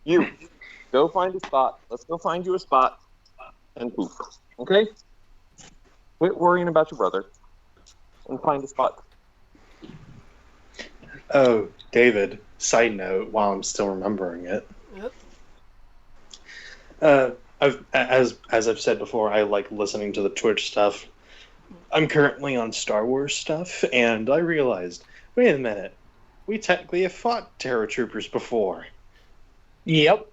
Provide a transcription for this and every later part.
You, go find a spot. Let's go find you a spot and poop. Okay? Quit worrying about your brother and find a spot. Oh, David, side note, while I'm still remembering it. Yep. As I've said before, I like listening to the Twitch stuff. I'm currently on Star Wars stuff, and I realized, wait a minute, we technically have fought Terror Troopers before. Yep.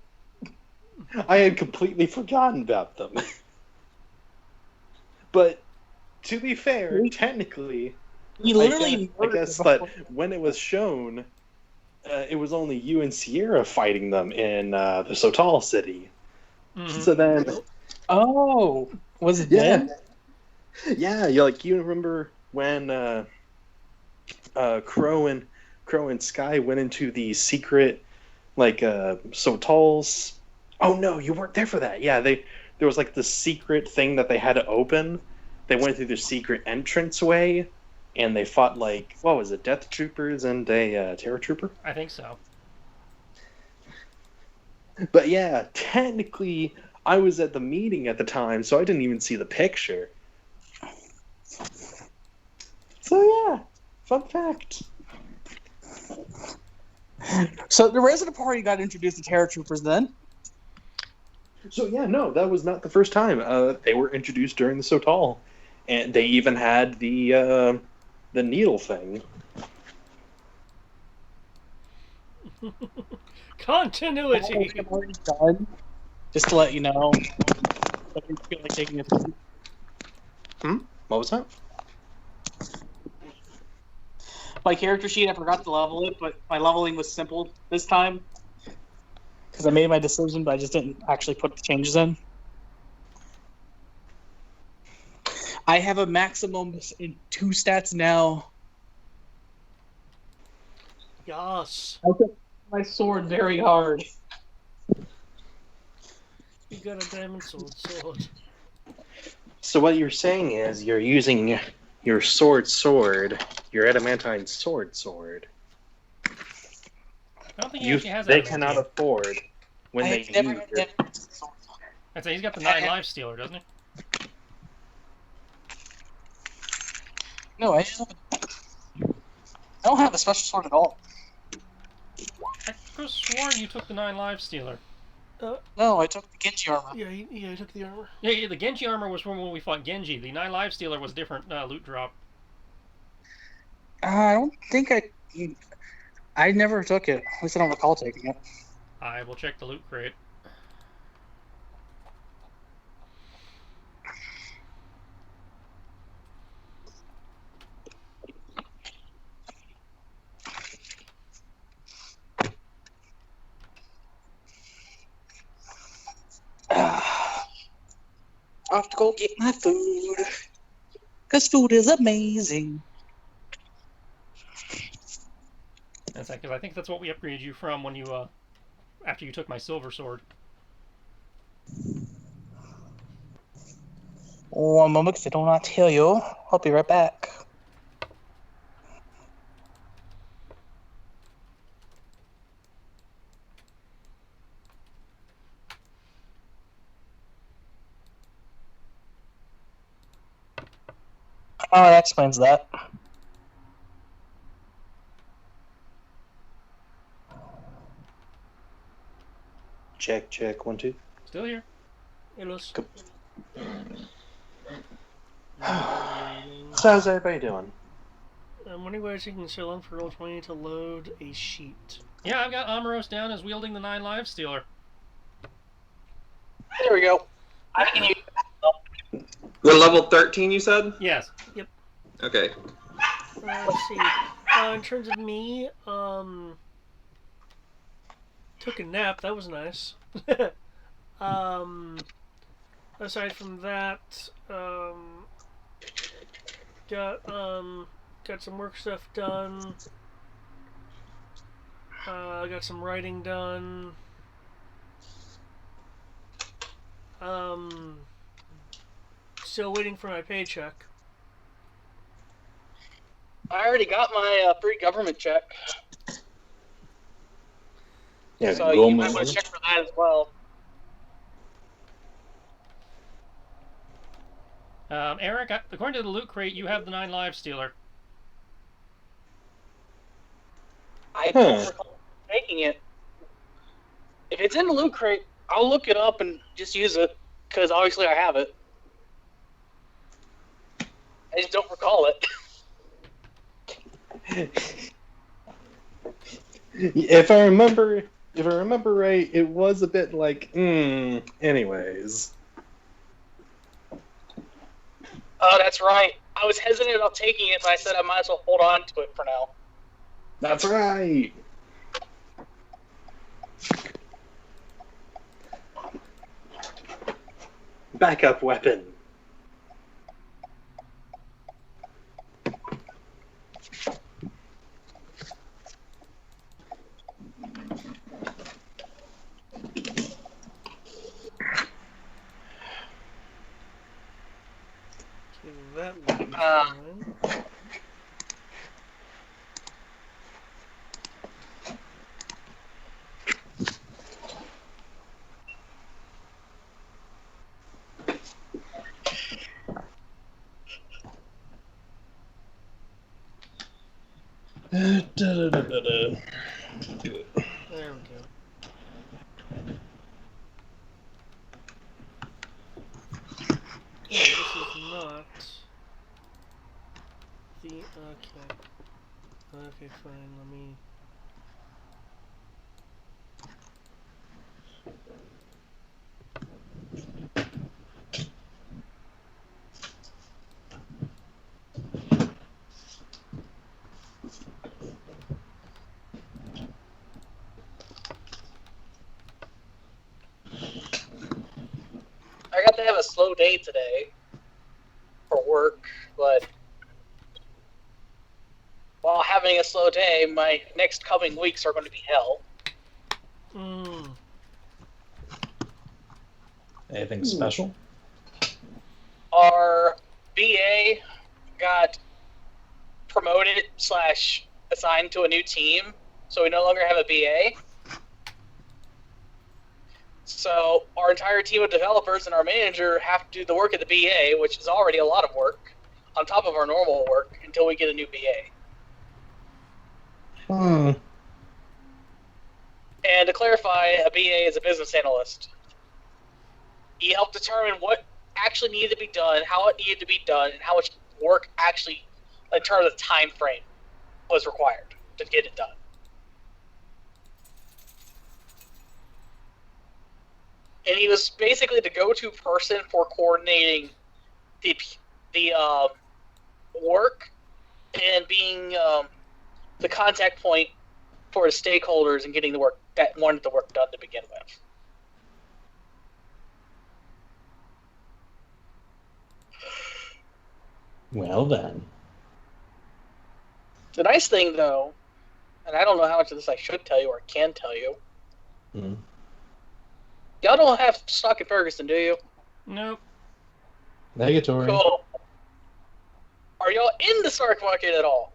I had completely forgotten about them. But, to be fair, technically, We literally I guess that when it was shown, it was only you and Sierra fighting them in the Sotal city. Mhm. So then... Oh, was it Yeah. then? Yeah, you remember when Crow and Sky went into the secret, Sotal's... Oh no, you weren't there for that. Yeah, there was like the secret thing that they had to open. They went through the secret entranceway, and they fought what was it, Death Troopers and a Terror Trooper? I think so. But yeah, technically, I was at the meeting at the time, so I didn't even see the picture. So yeah, fun fact. So the Resident Party got introduced to Terror Troopers then? So yeah, no, that was not the first time. They were introduced during the Sotal, and they even had the needle thing. Continuity. Done. Just to let you know. I didn't feel like taking it. What was that? My character sheet, I forgot to level it, but my leveling was simple this time. Because I made my decision, but I just didn't actually put the changes in. I have a maximum in 2 stats now. Yes. I took my sword very hard. You got a diamond sword. So what you're saying is you're using your sword, your adamantine sword. I don't think he actually has that. They cannot afford when they never use had your... that sword. I'd say he's got the 9 life stealer, doesn't he? No, I don't have a special sword at all. I could have sworn you took the 9 life stealer. No, I took the Genji armor. Yeah, he took the armor. Yeah, the Genji armor was from when we fought Genji. The 9 life stealer was different loot drop. I don't think I never took it. At least I don't recall taking it. I will check the loot crate. I have to go get my food. Because food is amazing. That's because I think that's what we upgraded you from when you, after you took my silver sword. One moment, because I do not tell you. I'll be right back. Oh, that explains that. Check, 1, 2. Still here. Hey, Lewis. Cool. So how's everybody doing? I'm wondering why it's taking so long for Roll20 to load a sheet. Yeah, I've got Amoros down as wielding the 9 life stealer. There we go. I can use We're level 13, you said? Yes. Yep. Okay. Let's see. In terms of me, took a nap. That was nice. Aside from that, got some work stuff done. Got some writing done. Still waiting for my paycheck. I already got my free government check. Yeah, So you might want to check for that as well. Eric, according to the loot crate, you have the 9 live stealer. I don't recall taking it. If it's in the loot crate, I'll look it up and just use it, because obviously I have it. I just don't recall it. If I remember right, it was a bit like, anyways. Oh, that's right. I was hesitant about taking it, but I said I might as well hold on to it for now. That's right. Backup weapon. That would be fine. There we go. Oh, this is not the... Okay. Okay, fine, let me... I got to have a slow day today for work, but while having a slow day, my next coming weeks are going to be hell. Anything special? Our BA got promoted / assigned to a new team, so we no longer have a BA. So our entire team of developers and our manager have to do the work of the BA, which is already a lot of work, on top of our normal work until we get a new BA. And to clarify, a BA is a business analyst. He helped determine what actually needed to be done, how it needed to be done, and how much work actually, in terms of time frame, was required to get it done. And he was basically the go-to person for coordinating the work and being the contact point for the stakeholders and getting the work that wanted the work done to begin with. Well then. The nice thing, though, and I don't know how much of this I should tell you or can tell you. Y'all don't have stock in Ferguson, do you? Nope. Negatory. Cool. Are y'all in the stock market at all?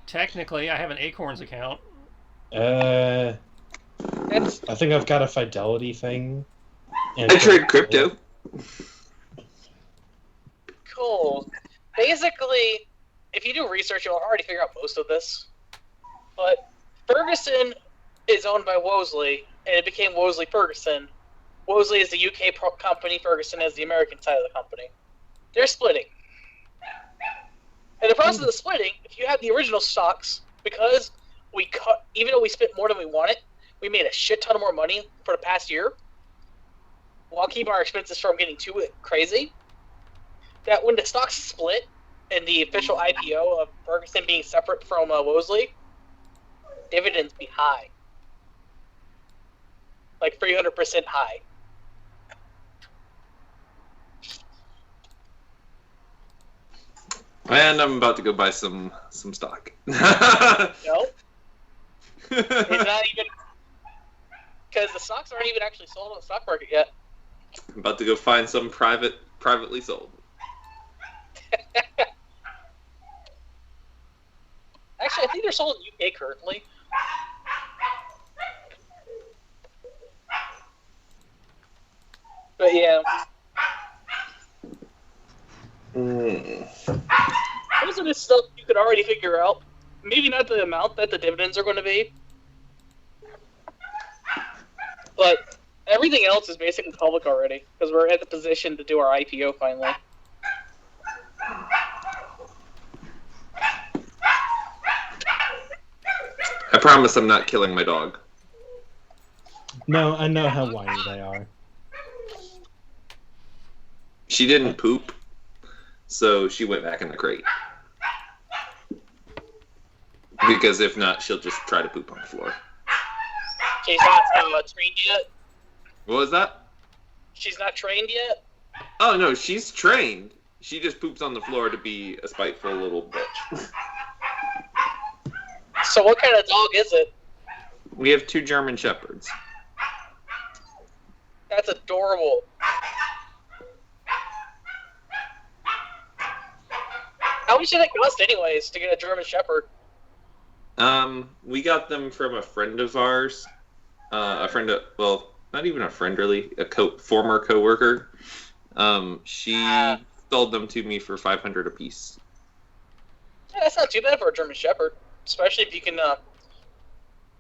Technically, I have an Acorns account. I think I've got a Fidelity thing. I trade crypto. Cool. Basically, if you do research, you'll already figure out most of this. But Ferguson is owned by Wolseley, and it became Wolseley Ferguson. Wolseley is the UK company, Ferguson is the American side of the company. They're splitting. In the process of the splitting, if you have the original stocks, because we cut, even though we spent more than we wanted, we made a shit ton of more money for the past year, while keeping our expenses from getting too crazy. That when the stocks split and the official IPO of Ferguson being separate from Wolseley, dividends be high, like 300% high. And I'm about to go buy some stock. No, it's not even, because the stocks aren't even actually sold on the stock market yet. I'm about to go find some privately sold. Actually, I think they're sold in the UK currently. Yeah. Mm. Most of this stuff you could already figure out. Maybe not the amount that the dividends are going to be, but everything else is basically public already because we're at the position to do our IPO finally. I promise I'm not killing my dog. No, I know how whiny they are. She didn't poop, so she went back in the crate. Because if not, she'll just try to poop on the floor. She's not trained yet. What was that? She's not trained yet. Oh no, she's trained. She just poops on the floor to be a spiteful little bitch. So what kind of dog is it? We have 2 German Shepherds. That's adorable. How much did it cost anyways to get a German Shepherd? We got them from a friend of ours. Well, not even a friend really, former coworker. She sold them to me for $500 a piece. Yeah, that's not too bad for a German Shepherd, especially if you can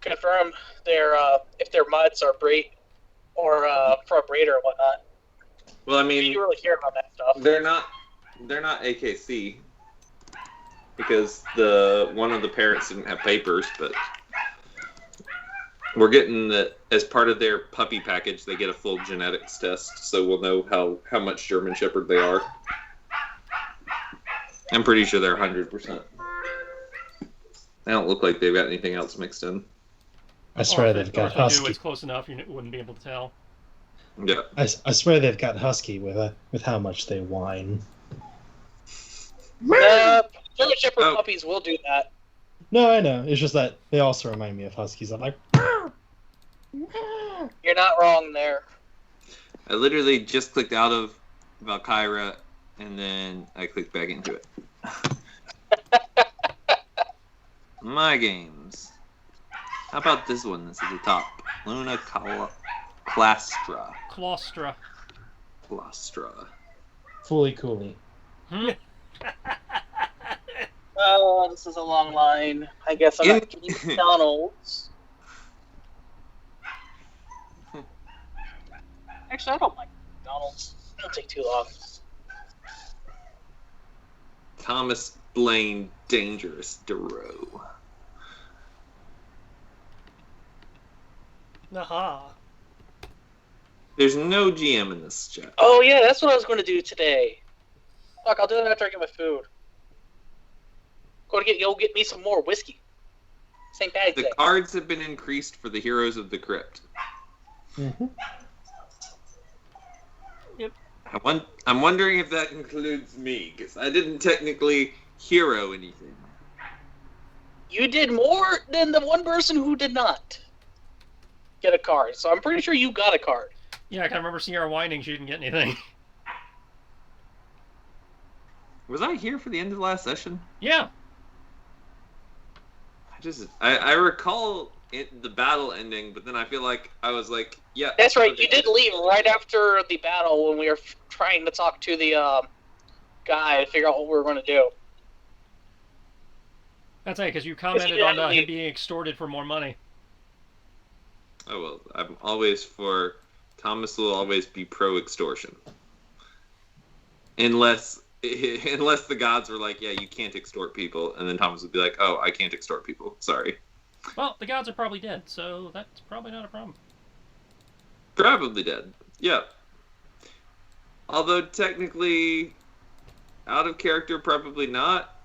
confirm their if their mutts are breed or from a breeder or whatnot. Well, I mean, you really care about that stuff. They're not AKC because one of the parents didn't have papers, but we're getting as part of their puppy package, they get a full genetics test, so we'll know how much German Shepherd they are. I'm pretty sure they're 100%. They don't look like they've got anything else mixed in. I swear they've got husky. It's close enough, you wouldn't be able to tell. Yeah. I swear they've got husky with how much they whine. German Shepherd puppies will do that. No, I know. It's just that they also remind me of huskies. I'm like, you're not wrong there. I literally just clicked out of Valkyra, and then I clicked back into it. My games. How about this one that's at the top? Luna Claustra. Claustra. Claustra. fully coolly. Oh, this is a long line. I guess I'm not getting McDonald's. Actually, I don't like McDonald's. It'll take too long. Thomas Blaine Dangerous Duro. Aha. There's no GM in this chat. Oh yeah, that's what I was going to do today. Fuck, I'll do that after I get my food. Go get me some more whiskey. St. Patty's Day. The cards have been increased for the Heroes of the Crypt. Mm-hmm. Yep. I'm wondering if that includes me, because I didn't technically hero anything. You did more than the one person who did not get a card, so I'm pretty sure you got a card. Yeah, I can remember Sierra whining she didn't get anything. Was I here for the end of the last session? Yeah. I recall the battle ending, but then I feel like I was like, yeah. That's right, okay. you did leave right after the battle when we were trying to talk to the guy to figure out what we were going to do. That's right, because you commented on him being extorted for more money. Oh, well, I'm always for... Thomas will always be pro-extortion. Unless the gods were like, yeah, you can't extort people, and then Thomas would be like, oh, I can't extort people. Sorry. Well, the gods are probably dead, so that's probably not a problem. Probably dead. Yeah. Although, technically, out of character, probably not.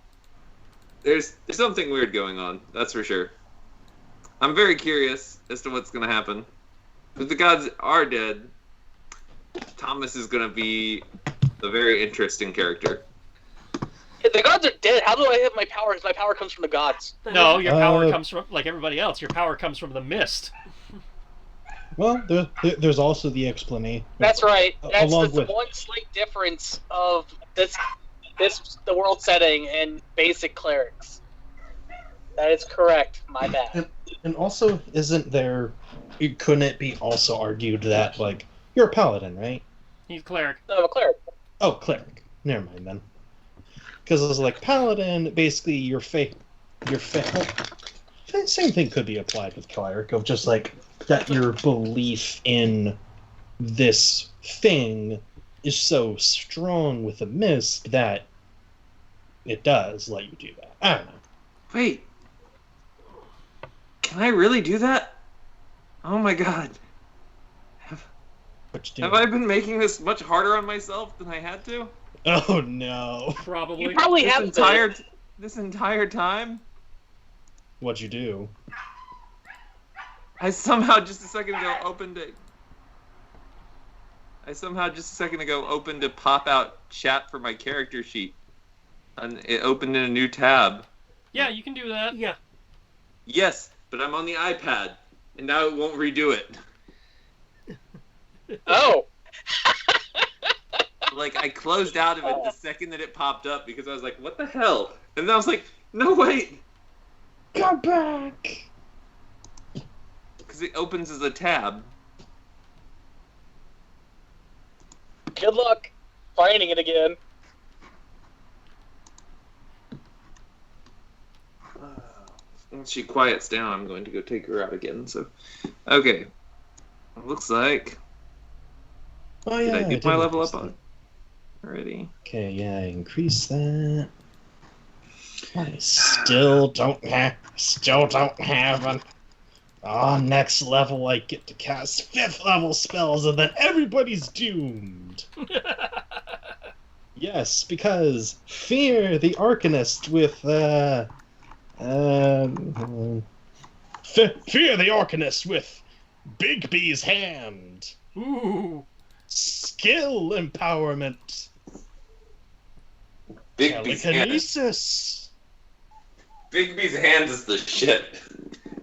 There's something weird going on, that's for sure. I'm very curious as to what's going to happen. If the gods are dead, Thomas is going to be a very interesting character. If the gods are dead, how do I have my power? Because my power comes from the gods. No, your power comes from, like everybody else, your power comes from the mist. Well, there's also the explanation. That's right. That's the one slight difference of the world setting and basic clerics. That is correct. My bad. And also, couldn't it be also argued that, like, you're a paladin, right? He's cleric. No, I'm a cleric. Oh, cleric. Never mind then. Because it was like paladin, basically your same thing could be applied with cleric, of just like that your belief in this thing is so strong with the mist that it does let you do that. I don't know. Wait. Can I really do that? Oh my god. Have I been making this much harder on myself than I had to? Oh no. Probably. You probably have This entire time? What'd you do? I somehow just a second ago opened to pop out chat for my character sheet. And it opened in a new tab. Yeah, you can do that. Yeah. Yes, but I'm on the iPad, and now it won't redo it. Oh. Like, I closed out of it the second that it popped up because I was like, what the hell? And then I was like, no, wait! Come back! Because it opens as a tab. Good luck finding it again. Once she quiets down, I'm going to go take her out again. So, okay. It looks like... Oh yeah, Did I get my level up that. on already? Okay, yeah, increase that. I still don't have an... Oh, next level I get to cast 5th level spells and then everybody's doomed. Yes, because Fear the Arcanist with, Fear the Arcanist with Bigby's Hand. Ooh. Skill empowerment. Bigby's hand. Telekinesis. Bigby's hand is the shit.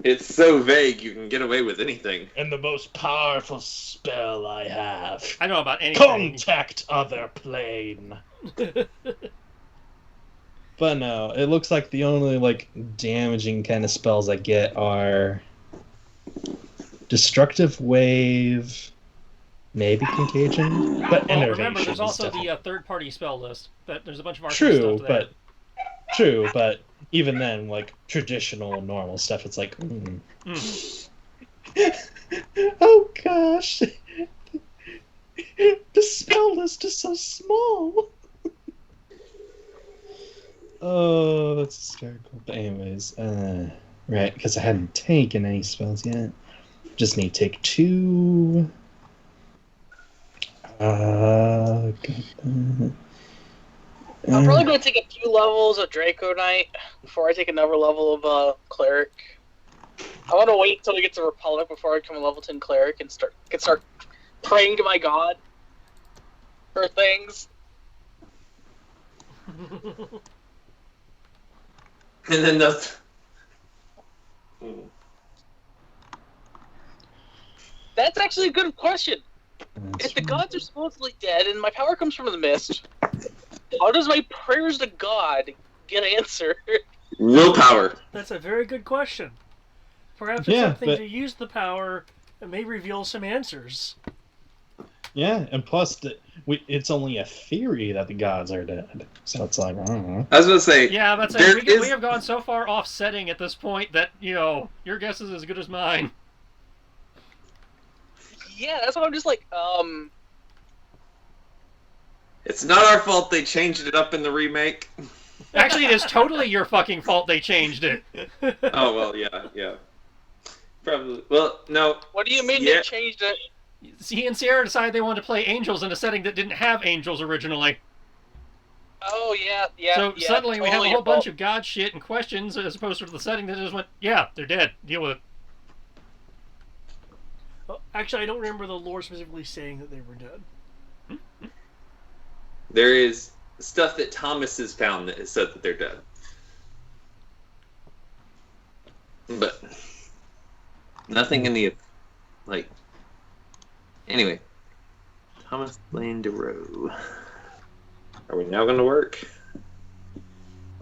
It's so vague you can get away with anything. And the most powerful spell I have. I know about anything. Contact other plane. But no, it looks like the only like damaging kind of spells I get are Destructive Wave, maybe Contagion, but Well, Innervation. remember, there's also definitely. the third-party spell list. There's a bunch of arcane True, stuff there. but even then, like traditional normal stuff, it's like, oh gosh, the spell list is so small. Oh, that's hysterical. But anyways, right, because I hadn't taken any spells yet. Just need to take 2. I'm probably going to take a few levels of Draco Knight before I take another level of Cleric. I want to wait until we get to Republic before I become a level 10 Cleric and start praying to my god for things. And then those... That's actually a good question. If the gods are supposedly dead and my power comes from the mist, how does my prayers to God get answered? Willpower. That's a very good question. Perhaps it's Yeah, something but- to use the power that may reveal some answers. Yeah, and plus, it's only a theory that the gods are dead. So it's like, I don't know. I was going to say... Yeah, that's there it. We have gone so far offsetting at this point that, your guess is as good as mine. Yeah, that's what I'm just like, It's not our fault they changed it up in the remake. Actually, it is totally your fucking fault they changed it. Oh, well, yeah. Probably. Well, no. What do you mean Yeah. they changed it? He and Sierra decided they wanted to play angels in a setting that didn't have angels originally. Oh, yeah. So yeah, suddenly we have a totally whole your bunch fault. of god shit and questions as opposed to the setting that just went, yeah, they're dead. Deal with it. Well, actually, I don't remember the lore specifically saying that they were dead. There is stuff that Thomas has found that has said that they're dead. But nothing in the... Like... Anyway. Thomas Lane DeRoe. Are we now going to work?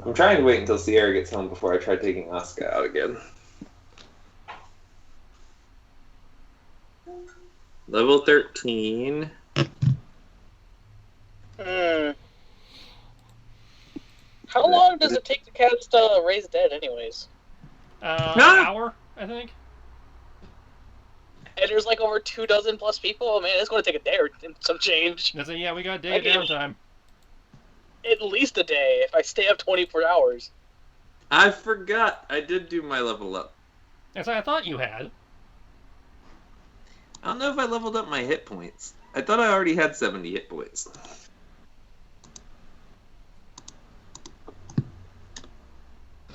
I'm trying to wait until Sierra gets home before I try taking Asuka out again. Level 13. cast Raise Dead, anyways? An hour, I think. And there's like over 24 plus people. Oh, man, it's going to take a day or some change. That's yeah, we got a day of downtime. At least a day if I stay up 24 hours. I forgot. I did do my level up. That's what I thought you had. I don't know if I leveled up my hit points. I thought I already had 70 hit points.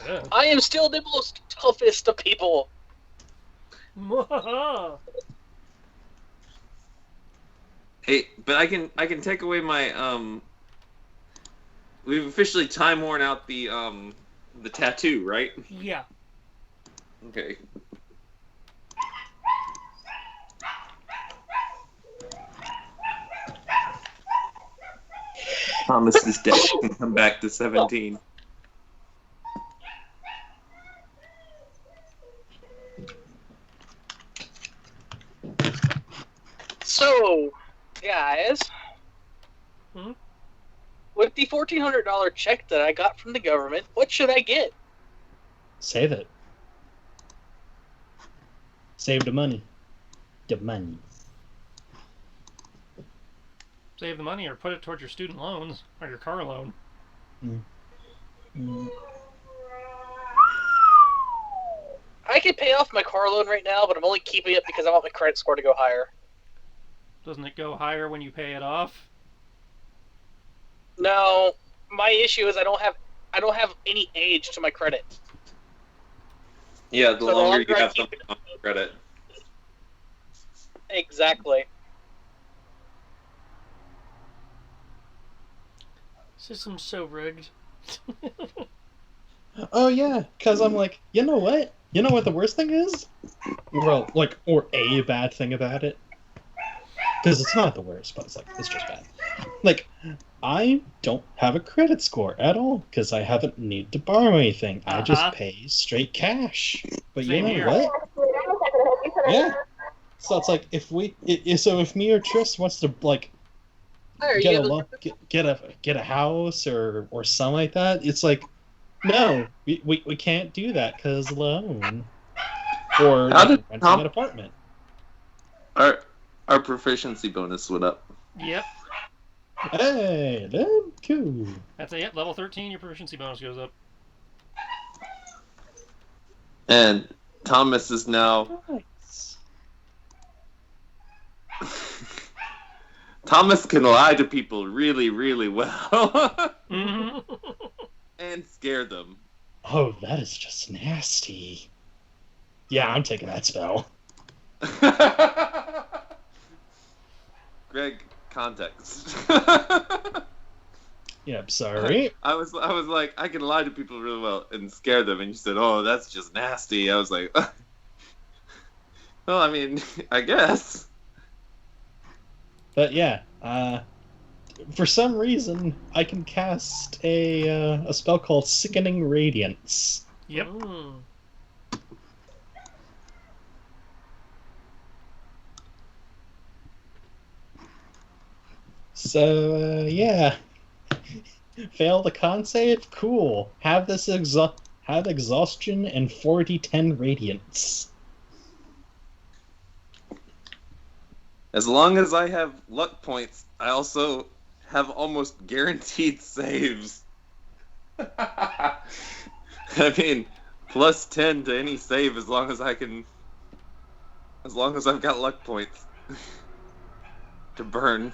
Yeah. I am still the most toughest of people. Hey, but I can take away my We've officially time worn out the tattoo, right? Yeah. Okay. Thomas is dead. Can come back to 17. So, guys, Hmm? with the $1,400 check that I got from the government, what should I get? Save it. Save the money. The money. Save the money or put it towards your student loans or your car loan. I could pay off my car loan right now, but I'm only keeping it because I want my credit score to go higher. Doesn't it go higher when you pay it off? No, my issue is I don't have any age to my credit. Yeah, the So the longer longer you I have keep something on credit. Exactly. System's so rigged. Oh yeah, because I'm like, you know what? You know what the worst thing is? Well, like, or a bad thing about it. Because it's not the worst, but it's just bad. Like, I don't have a credit score at all because I haven't need to borrow anything. I just pay straight cash. But Same you know here. what? Yeah. So it's like if if me or Tris wants to like get a house or something like that, it's like no, we can't do that because loan or renting an apartment. Our proficiency bonus went up. Yep. Hey, then cool. That's it. Yep. Level 13, your proficiency bonus goes up. And Thomas is now. Nice. Thomas can lie to people really, really well. Mm-hmm. And scare them. Oh, that is just nasty. Yeah, I'm taking that spell. Greg, context. Yeah, I'm sorry. I was like, I can lie to people really well and scare them, and you said, "Oh, that's just nasty." I was like, well, I mean, I guess. But yeah, for some reason, I can cast a spell called Sickening Radiance. Yep. So, yeah. Fail the con save? Cool. Have this have exhaustion and 4d10 radiance. As long as I have luck points, I also have almost guaranteed saves. I mean, plus 10 to any save as long as I've got luck points to burn.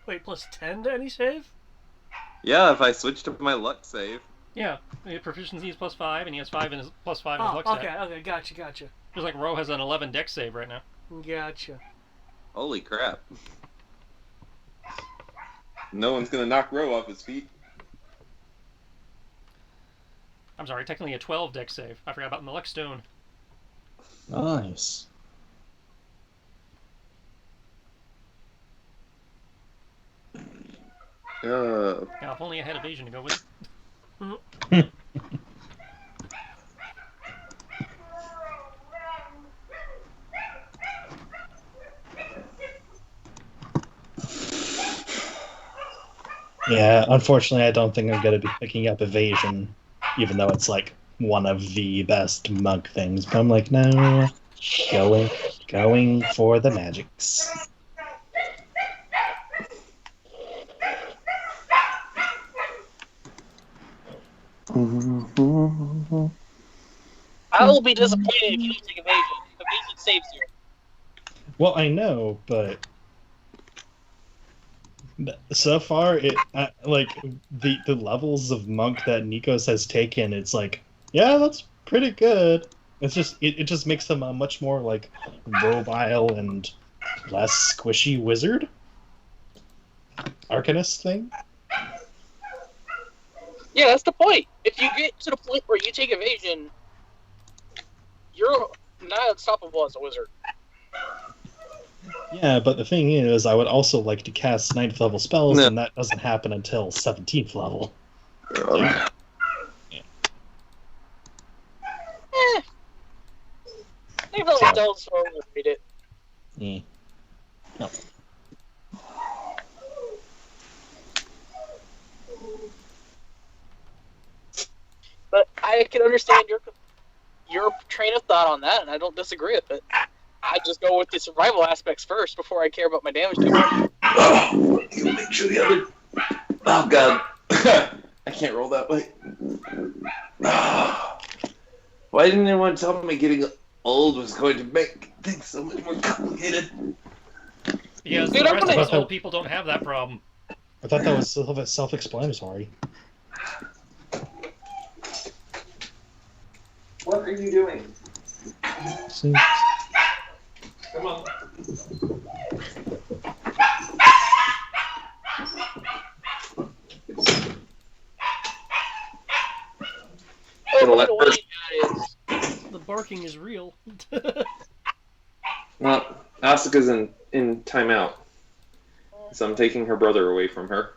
Wait, plus 10 to any save? Yeah, if I switch to my luck save. Yeah, the proficiency is plus 5, and he has 5 in his plus 5 in his luck stat. Okay, gotcha. Just like Ro has an 11 dex save right now. Gotcha. Holy crap. No one's gonna knock Ro off his feet. I'm sorry, technically a 12 dex save. I forgot about the luck stone. Nice. Now, if only I had evasion to go with. Yeah, unfortunately, I don't think I'm going to be picking up evasion, even though it's like one of the best monk things. But I'm like, no, going for the magics. I will be disappointed if you don't take evasion. Evasion saves you. Well, I know, but so far, like the levels of monk that Nikos has taken, it's like, yeah, that's pretty good. It's just it just makes them a much more like mobile and less squishy wizard arcanist thing. Yeah, that's the point. If you get to the point where you take evasion, you're not unstoppable as a wizard. Yeah, but the thing is, I would also like to cast 9th level spells, No. and that doesn't happen until 17th level. Okay. They probably So- don't, so I won't read it. Yeah. No. But I can understand your train of thought on that, and I don't disagree with it. I just go with the survival aspects first before I care about my damage too much. Oh, you gotta make sure the other. Oh god, I can't roll that way. Why didn't anyone tell me getting old was going to make things so much more complicated? Because Dude, the I'm rest of gonna- us old people don't have that problem. I thought that was self-explanatory. What are you doing? See? Come on. Oh, Gonna by let the way, guys, The barking is real. Well, Asuka's in timeout, so I'm taking her brother away from her.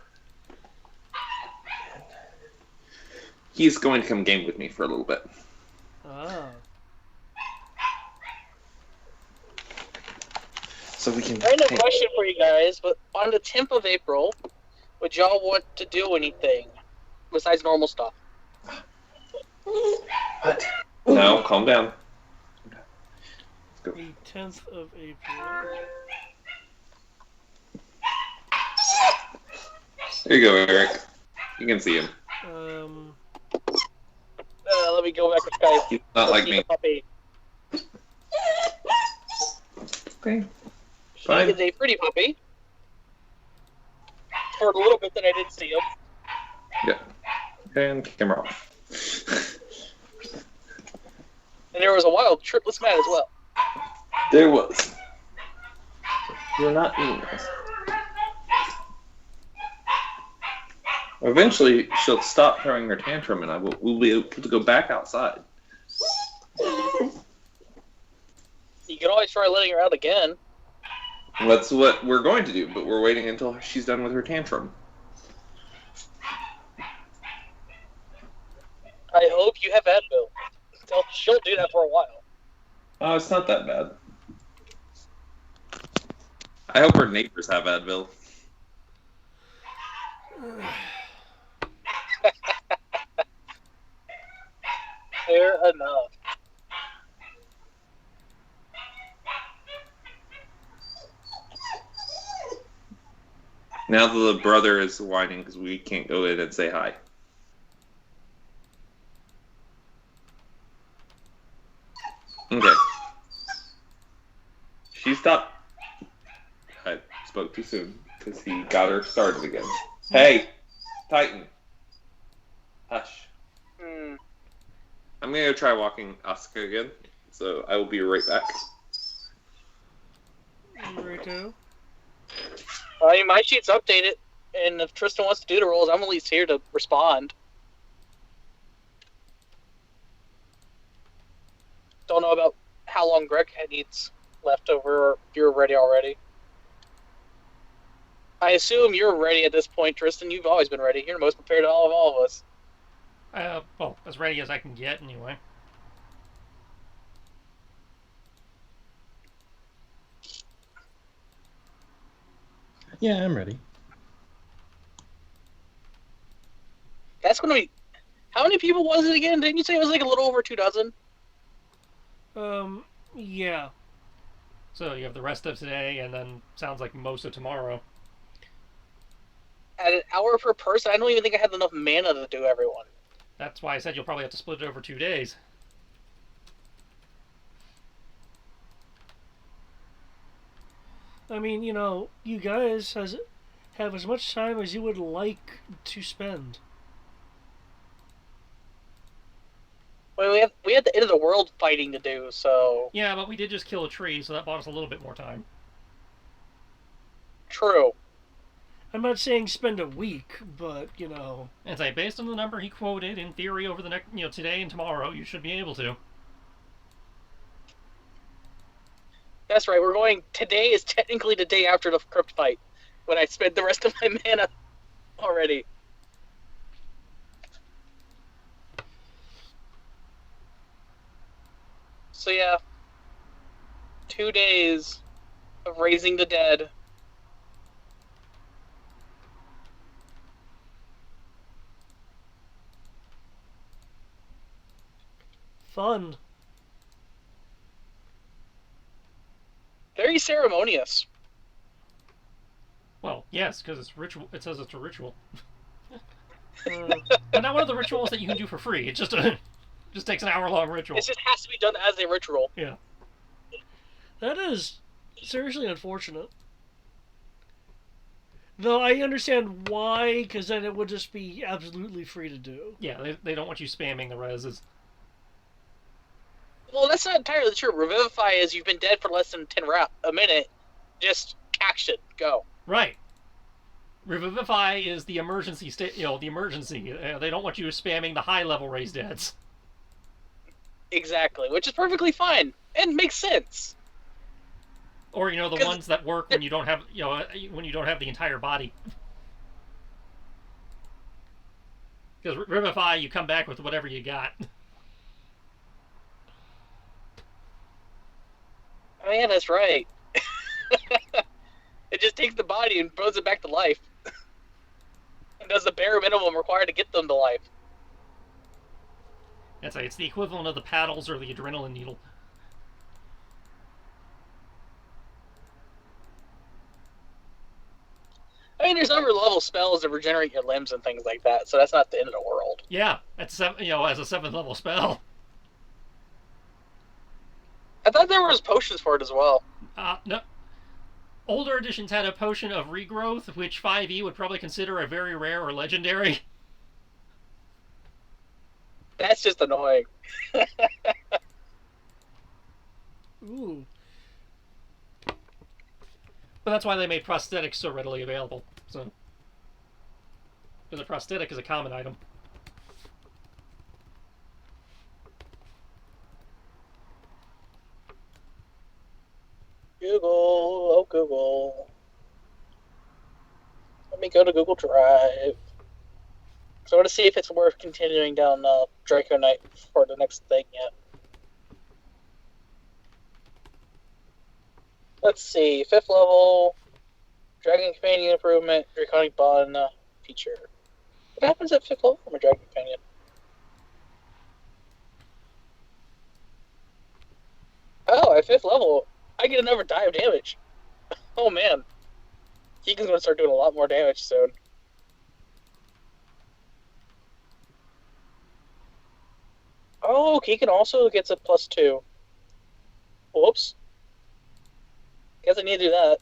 He's going to come game with me for a little bit. Ah. So we can. random question for you guys, but on the 10th of April, would y'all want to do anything besides normal stuff? What? No, calm down. The 10th of April. There you go, Eric. You can see him. Let me go back to Skype. He's not Let's like see me. the puppy. Okay. He Fine. is a pretty puppy. For a little bit that I didn't see him. Yeah. And camera off. And there was a wild shirtless man as well. There was. You're not eating us. Eventually, she'll stop throwing her tantrum, and we'll be able to go back outside. You can always try letting her out again. That's what we're going to do, but we're waiting until she's done with her tantrum. I hope you have Advil. She'll do that for a while. Oh, it's not that bad. I hope her neighbors have Advil. Fair enough. Now the brother is whining because we can't go in and say hi. Okay. She stopped. I spoke too soon because he got her started again. Hey, Titan. Hush. Hmm. I'm gonna go try walking Asuka again, so I will be right back. Righto. I mean, my sheet's updated, and if Tristan wants to do the rolls, I'm at least here to respond. Don't know about how long Greg needs left over, or if you're ready already. I assume you're ready at this point, Tristan. You've always been ready. You're the most prepared of all of us. Well, as ready as I can get, anyway. Yeah, I'm ready. That's going to be... How many people was it again? Didn't you say it was like a little over 24? Yeah. So you have the rest of today, and then sounds like most of tomorrow. At an hour per person, I don't even think I had enough mana to do everyone. That's why I said you'll probably have to split it over 2 days. I mean, you guys have as much time as you would like to spend. Well, we had the end of the world fighting to do, so... Yeah, but we did just kill a tree, so that bought us a little bit more time. True. I'm not saying spend a week, but, And say, based on the number he quoted, in theory, over the next, today and tomorrow, you should be able to. That's right, we're going... Today is technically the day after the crypt fight, when I spent the rest of my mana already. So yeah, 2 days of raising the dead. fun. Very ceremonious. Well, yes, because it's ritual. It says it's a ritual. Uh, But not one of the rituals that you can do for free. It's just just takes an hour-long ritual. It just has to be done as a ritual. Yeah. that is seriously unfortunate. Though I understand why, because then it would just be absolutely free to do. Yeah, they don't want you spamming the reses. Well, that's not entirely true. Revivify is you've been dead for less than a minute. Just action, go. Right. Revivify is the emergency state. The emergency. They don't want you spamming the high-level raised deads. Exactly, which is perfectly fine and makes sense. Or the ones that work when you don't have when you don't have the entire body. Because Revivify, you come back with whatever you got. Oh yeah, that's right. It just takes the body and throws it back to life. And does the bare minimum required to get them to life. It's the equivalent of the paddles or the adrenaline needle. I mean, there's other level spells that regenerate your limbs and things like that, so that's not the end of the world. Yeah, that's as a 7th level spell. I thought there was potions for it as well. No. Older editions had a potion of regrowth, which 5e would probably consider a very rare or legendary. That's just annoying. Ooh. But that's why they made prosthetics so readily available. So, because a prosthetic is a common item. Google, oh Google. Let me go to Google Drive. So I want to see if it's worth continuing down Draco Knight for the next thing yet. Let's see, 5th level, Dragon Companion improvement, Draconic Bond feature. What happens at 5th level from a Dragon Companion? Oh, at 5th level, I get another die of damage. Oh man. Keegan's going to start doing a lot more damage soon. Oh, Keegan also gets a +2. Whoops. Guess I need to do that.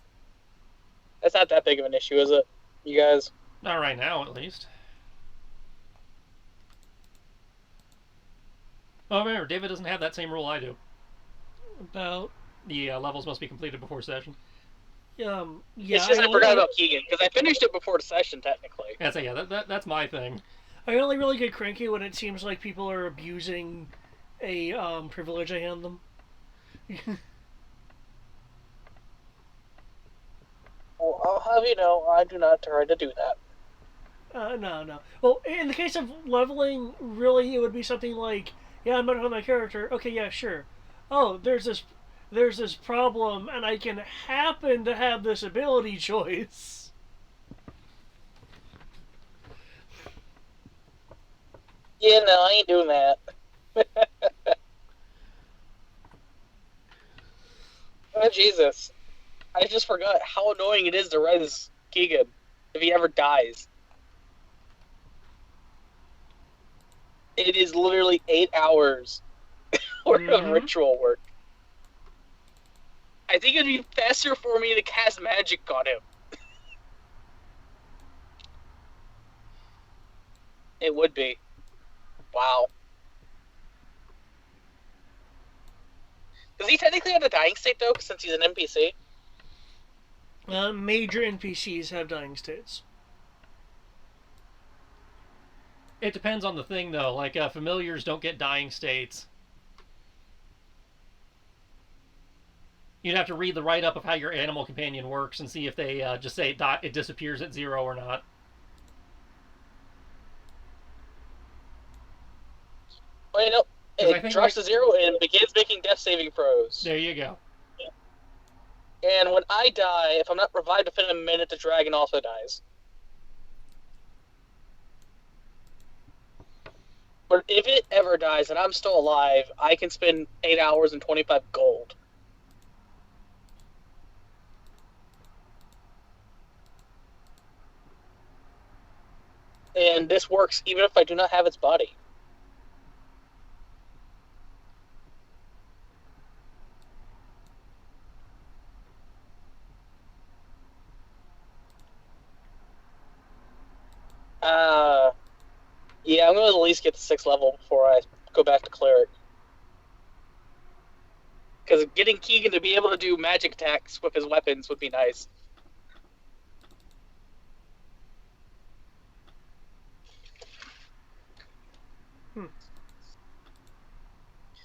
That's not that big of an issue, is it? You guys? Not right now, at least. Oh, remember, David doesn't have that same rule I do. About The levels must be completed before session. yeah. It's just I forgot about Keegan, because I finished it before the session, technically. That's my thing. I only really get cranky when it seems like people are abusing a privilege I hand them. Well, I'll have you know, I do not try to do that. No. Well, in the case of leveling, really, it would be something like, yeah, I'm not on my character. Okay, yeah, sure. Oh, there's this problem, and I can happen to have this ability choice. Yeah, no, I ain't doing that. Oh, Jesus. I just forgot how annoying it is to res Keegan if he ever dies. It is literally 8 hours worth of Mhm. ritual work. I think it'd be faster for me to cast magic on him. It would be. Wow. Does he technically have a dying state, though, since he's an NPC? Major NPCs have dying states. It depends on the thing, though. Like, familiars don't get dying states. You'd have to read the write-up of how your animal companion works and see if they just say it disappears at 0 or not. Well, you know, 'Cause I it think, drops like, to 0 and begins making death saving throws. there you go. And when I die, if I'm not revived within a minute, the dragon also dies. But if it ever dies and I'm still alive, I can spend 8 hours and 25 gold. And this works even if I do not have its body. Yeah, I'm going to at least get to 6th level before I go back to Cleric. Because getting Keegan to be able to do magic attacks with his weapons would be nice.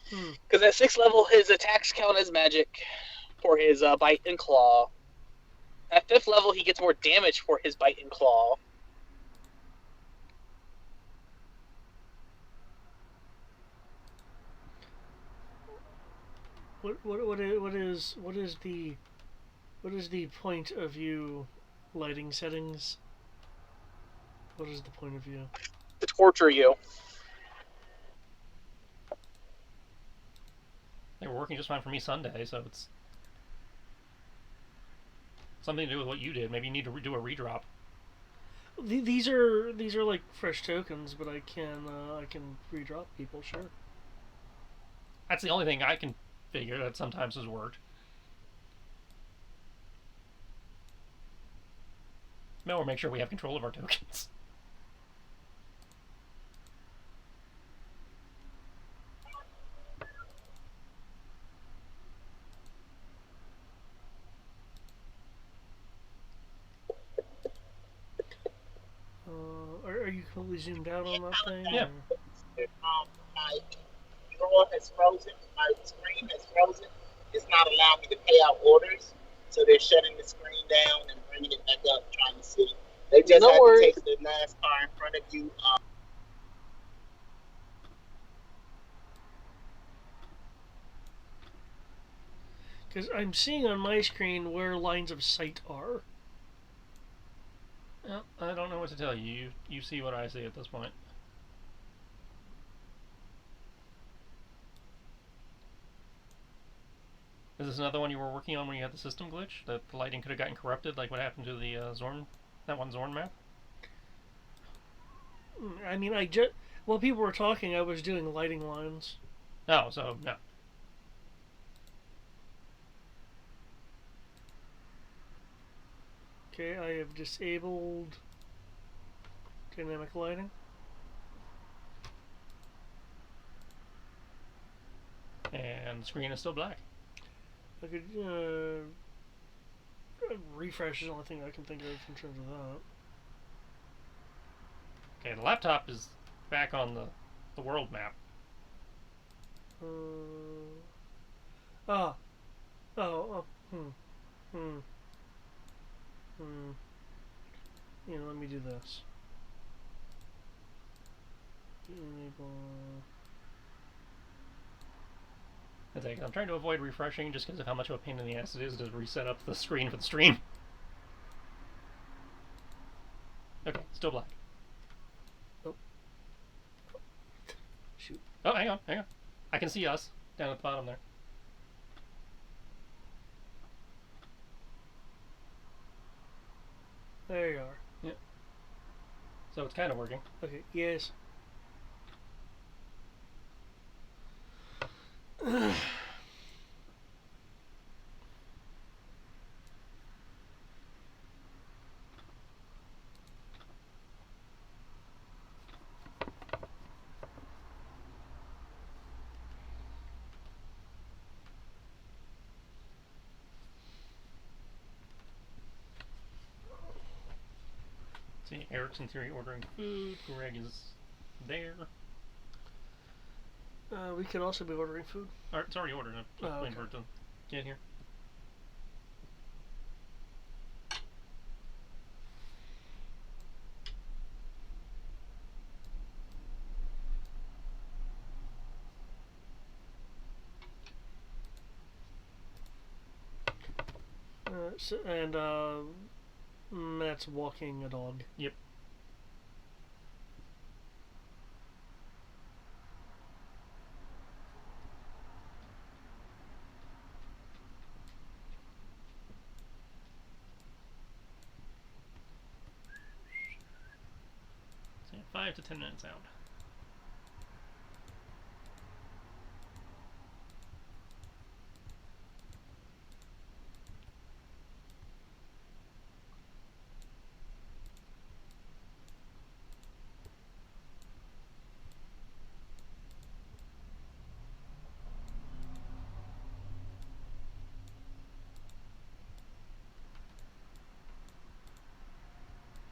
Because at 6th level, his attacks count as magic for his bite and claw. At 5th level, he gets more damage for his bite and claw. What is the point of view lighting settings? What is the point of view? To torture you. They were working just fine for me Sunday, so it's something to do with what you did. Maybe you need to do a redrop. These are like fresh tokens, but I can redrop people, sure. That's the only thing I can figure that sometimes has worked. Maybe we'll make sure we have control of our tokens. Are you completely zoomed out on that thing? Yeah. My drawer has frozen. My screen has frozen. It's not allowing me to pay out orders. So they're shutting the screen down and bringing it back up, trying to see. They just No had worries. to take the last car in front of you. Because I'm seeing on my screen where lines of sight are. Well, I don't know what to tell you. You see what I see at this point. Is this another one you were working on when you had the system glitch? That the lighting could have gotten corrupted, like what happened to the Zorn, that one Zorn map? I mean, while people were talking, I was doing lighting lines. Oh, so no. Okay, I have disabled dynamic lighting. And the screen is still black. I could refresh is the only thing I can think of in terms of that. Okay, the laptop is back on the world map. Ah. Yeah, let me do this. Enable. I'm trying to avoid refreshing just because of how much of a pain in the ass it is to reset up the screen for the stream. Okay, still black. Oh. Oh, hang on. I can see us down at the bottom there. There you are. Yeah. So it's kind of working. Okay, yes. See, Eric's in theory ordering food. Greg is there. We could also be ordering food. It's already ordered. I'm just waiting for it to get here. Matt's walking a dog. Yep. So 5 to 10 minutes out.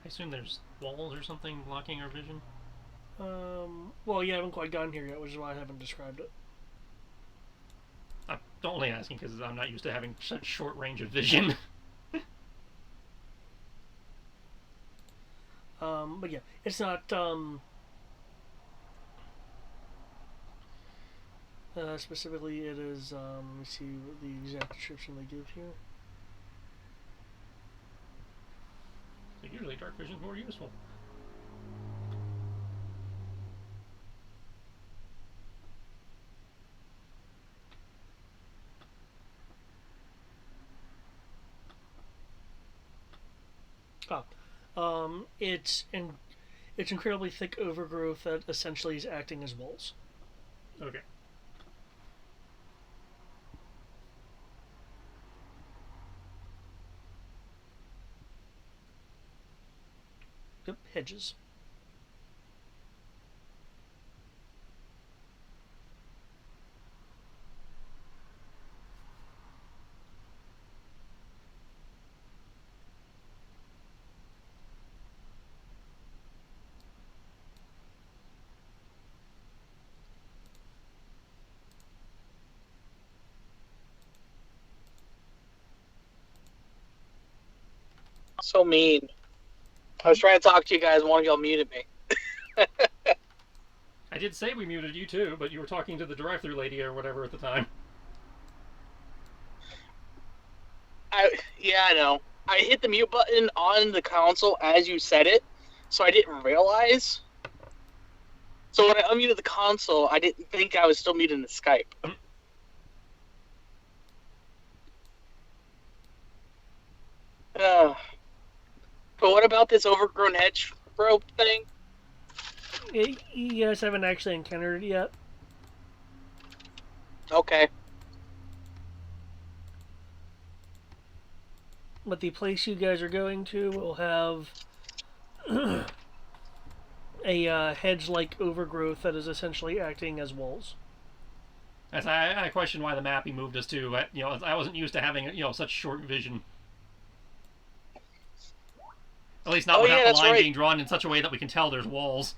I assume there's walls or something blocking our vision. Well, you haven't quite gotten here yet, which is why I haven't described it. I'm only asking because I'm not used to having such short range of vision. But yeah, it's not, specifically it is, let me see the exact description they give here. So usually dark vision is more useful. It's incredibly thick overgrowth that essentially is acting as walls. Okay. Yep, hedges. So mean. I was trying to talk to you guys, one of y'all muted me. I did say we muted you too, but you were talking to the drive-thru lady or whatever at the time. Yeah, I know. I hit the mute button on the console as you said it, so I didn't realize. So when I unmuted the console, I didn't think I was still muted in the Skype. But what about this overgrown hedge rope thing? You guys haven't actually encountered it yet. Okay. But the place you guys are going to will have a hedge-like overgrowth that is essentially acting as walls. As I question why the map he moved us to. I wasn't used to having such short vision. At least not without the line being drawn in such a way that we can tell there's walls.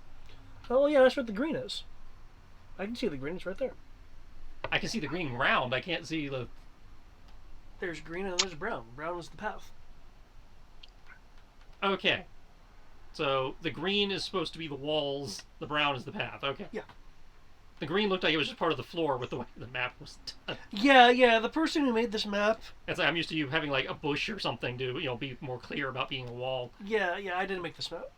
Oh yeah, that's what the green is. I can see the green. It's right there. I can see the green round. I can't see the... There's green and there's brown. Brown is the path. Okay. So the green is supposed to be the walls. The brown is the path. Okay. Yeah. The green looked like it was just part of the floor with the way the map was done. Yeah. The person who made this map... It's like I'm used to you having like a bush or something to be more clear about being a wall. Yeah, I didn't make this map.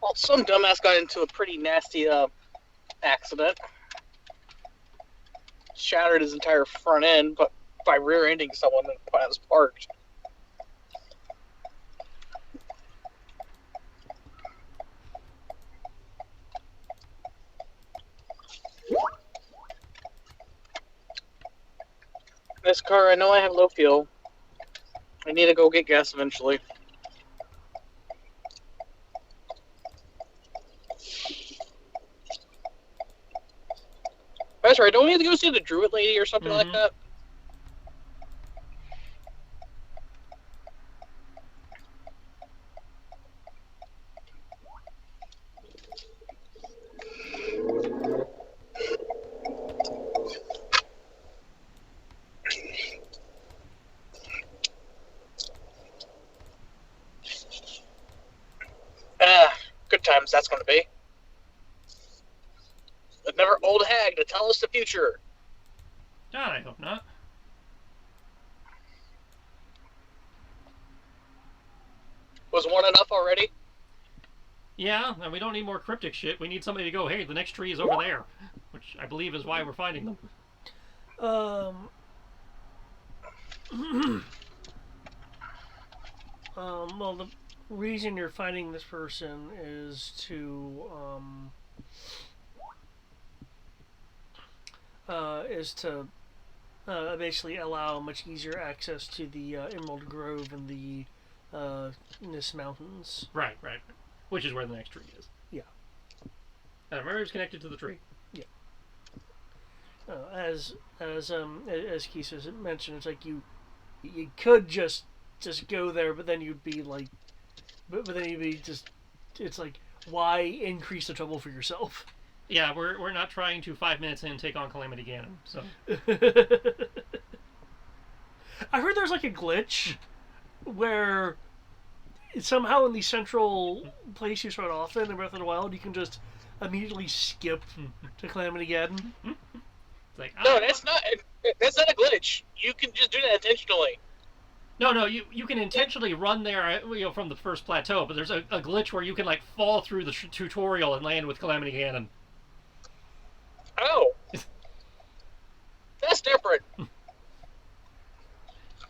Well, some dumbass got into a pretty nasty accident. Shattered his entire front end, but by rear-ending someone when I was parked. This car, I know I have low fuel. I need to go get gas eventually. That's right, don't we have to go see the Druid Lady or something like that? Good times that's going to be. But never old hag to tell us the future. God, I hope not. Was one enough already? Yeah, and we don't need more cryptic shit. We need somebody to go, hey, the next tree is over there. Which I believe is why we're finding them. Well, the reason you're finding this person is to basically allow much easier access to the Emerald Grove and the Nis Mountains. Right. Which is where the next tree is. Yeah. And murder is connected to the tree. Yeah. As Keith has mentioned, it's like you could just go there, but then you'd be like, but then you'd be just, it's like, why increase the trouble for yourself? Yeah, we're not trying to 5 minutes in take on Calamity Ganon, so. I heard there's like a glitch where somehow in the central place you start off in Breath of the Wild, you can just immediately skip to Calamity Ganon. It's like, no, that's not a glitch. You can just do that intentionally. No, you can intentionally run there, from the first plateau, but there's a glitch where you can like fall through the tutorial and land with Calamity Ganon. Oh, that's different. It's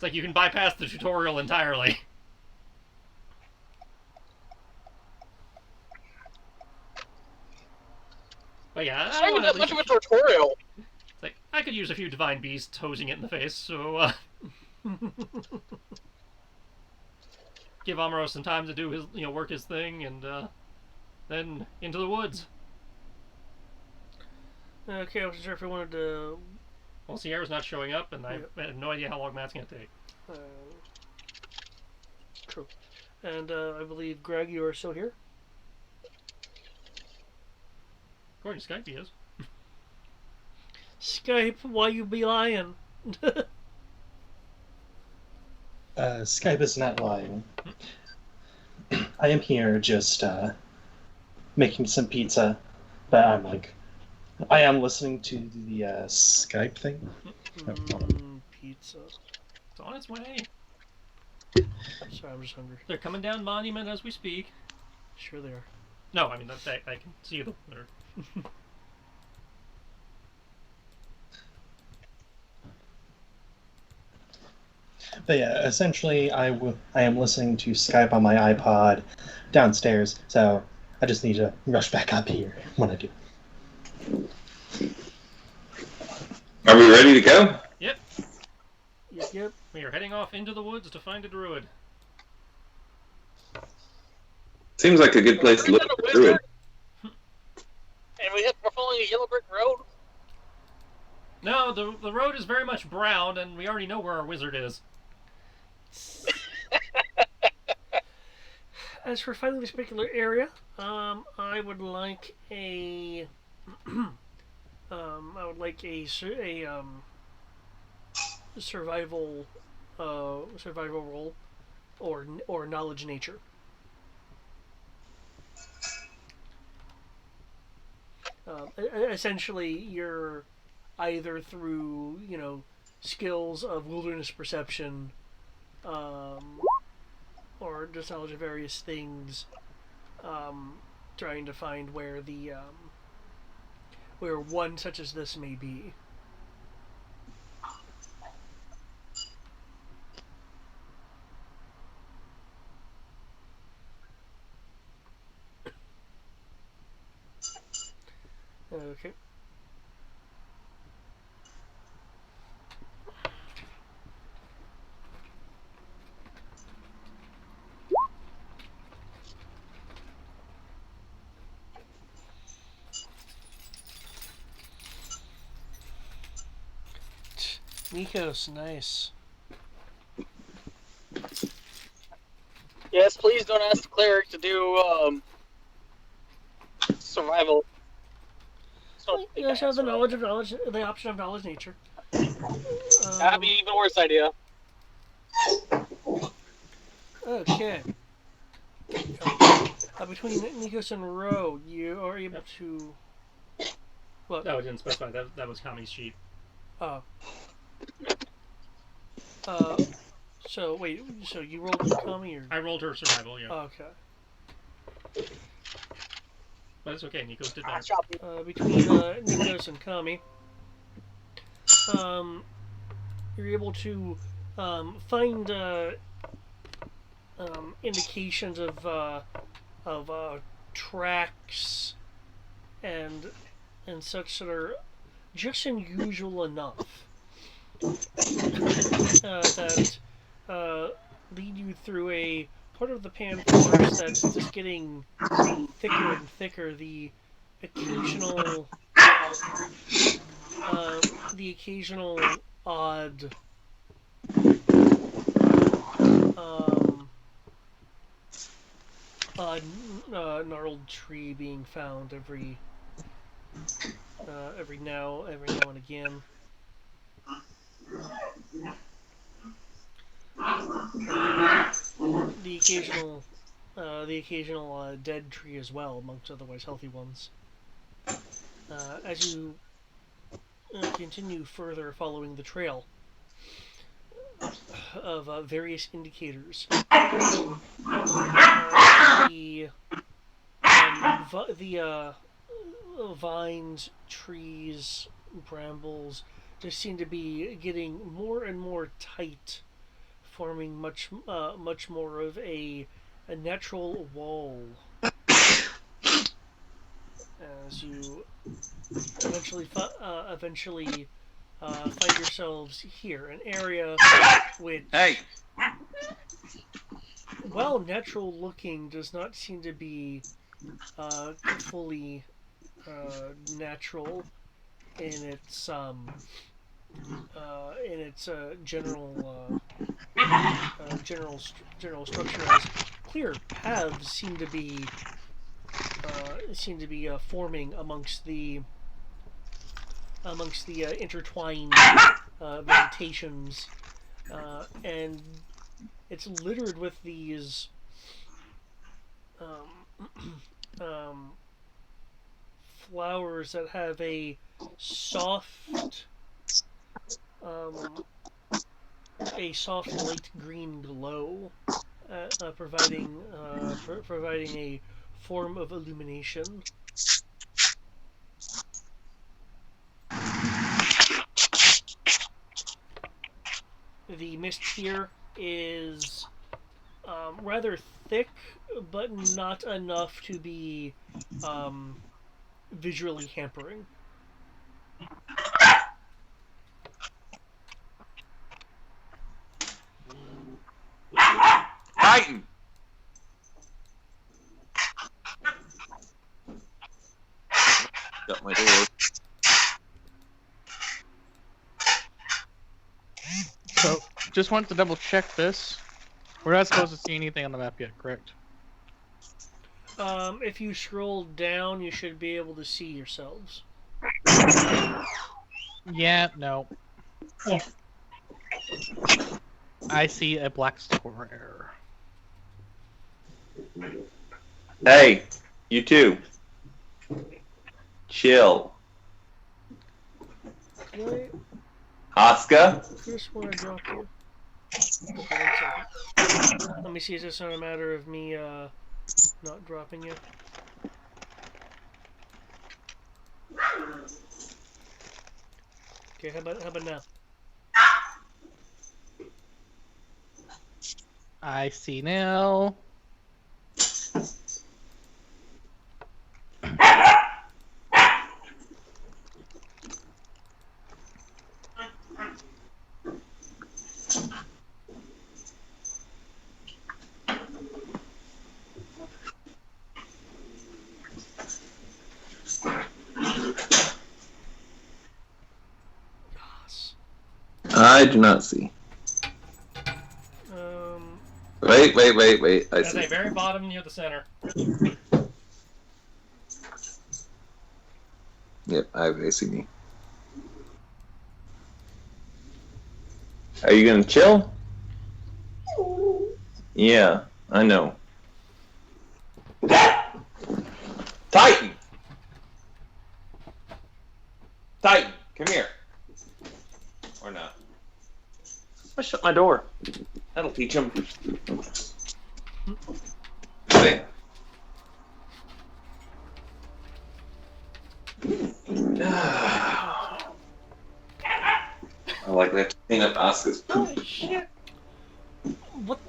like you can bypass the tutorial entirely. But yeah, It's not even that much of a tutorial. It's like, I could use a few Divine Beasts hosing it in the face, so give Amaro some time to do his, work his thing, and then into the woods. Okay, I wasn't sure if we wanted to. Well, Sierra's not showing up, and I have no idea how long Matt's gonna take. True. And I believe, Greg, you are still here? According to Skype, he is. Skype, why you be lying? Skype is not lying. I am here just making some pizza, but I am listening to the Skype thing. Pizza. It's on its way. Sorry, I'm just hungry. They're coming down Monument as we speak. Sure they are. No, I mean, I can see them. But yeah, essentially, I am listening to Skype on my iPod downstairs, so I just need to rush back up here when I do. Are we ready to go? Yep. Yep. We are heading off into the woods to find a druid. Seems like a good place to look for a druid. And we're following a yellow brick road. No, the road is very much brown, and we already know where our wizard is. As for finding this particular area, I would like a survival roll or knowledge nature. Essentially, you're either through skills of wilderness perception, or just knowledge of various things, trying to find where the where one such as this may be. Okay. Nikos, nice. Yes, please don't ask the cleric to do survival. You guys have the the option of knowledge nature. That'd be even worse idea. Okay. Between Nikos and Ro, you are able to. What? No, it didn't specify. That was Kami's sheet. Oh. So wait. So you rolled Kami or? I rolled her survival. Yeah. Okay. But it's okay. Nikos did that. Between Nikos and Kami, you're able to find indications of tracks and such that are just unusual enough that lead you through a part of the pan forest that's just getting thicker and thicker. The occasional odd gnarled tree being found every now and again. The occasional dead tree as well, amongst otherwise healthy ones. As you continue further following the trail of various indicators, the vines, trees, brambles just seem to be getting more and more tight, forming much more of a natural wall as you eventually find yourselves here, an area which, while natural looking, does not seem to be fully natural in its general structure, as clear paths seem to be forming amongst the intertwined vegetations, and it's littered with these flowers that have a soft light green glow, providing a form of illumination. The mist here is rather thick, but not enough to be visually hampering. Titan! Got my door. So, just wanted to double check this. We're not supposed to see anything on the map yet, correct? If you scroll down, you should be able to see yourselves. Yeah, no. I see a black square. Hey, you two. Chill. Can Asuka? I just want to drop you? Okay, 1 second. Let me see if it's not a matter of me not dropping you. Okay, how about now? I see now. Yes. I do not see. Um, Wait. I At see. the very bottom near the center. Yep, I see me. Are you gonna chill? Yeah, I know. Titan! Titan, come here. Or not. I shut my door. That'll teach him. Hey. I like that to clean up Oscar's poop. Holy shit! what?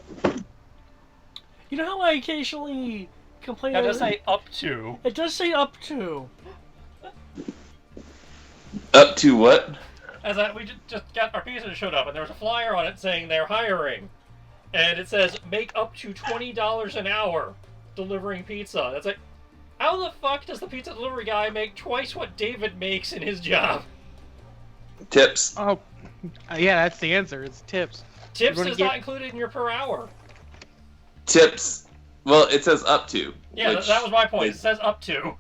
You know how I occasionally complain? Now just say up to. It does say up to. Up to what? As we just got our pizza showed up, and there was a flyer on it saying they're hiring, and it says make up to $20 an hour delivering pizza. That's like, how the fuck does the pizza delivery guy make twice what David makes in his job? Tips. Oh, yeah, that's the answer. It's tips. Tips You're gonna is get- not included in your per hour. Tips. Well, it says up to. Yeah, which that was my point. It is- says up to.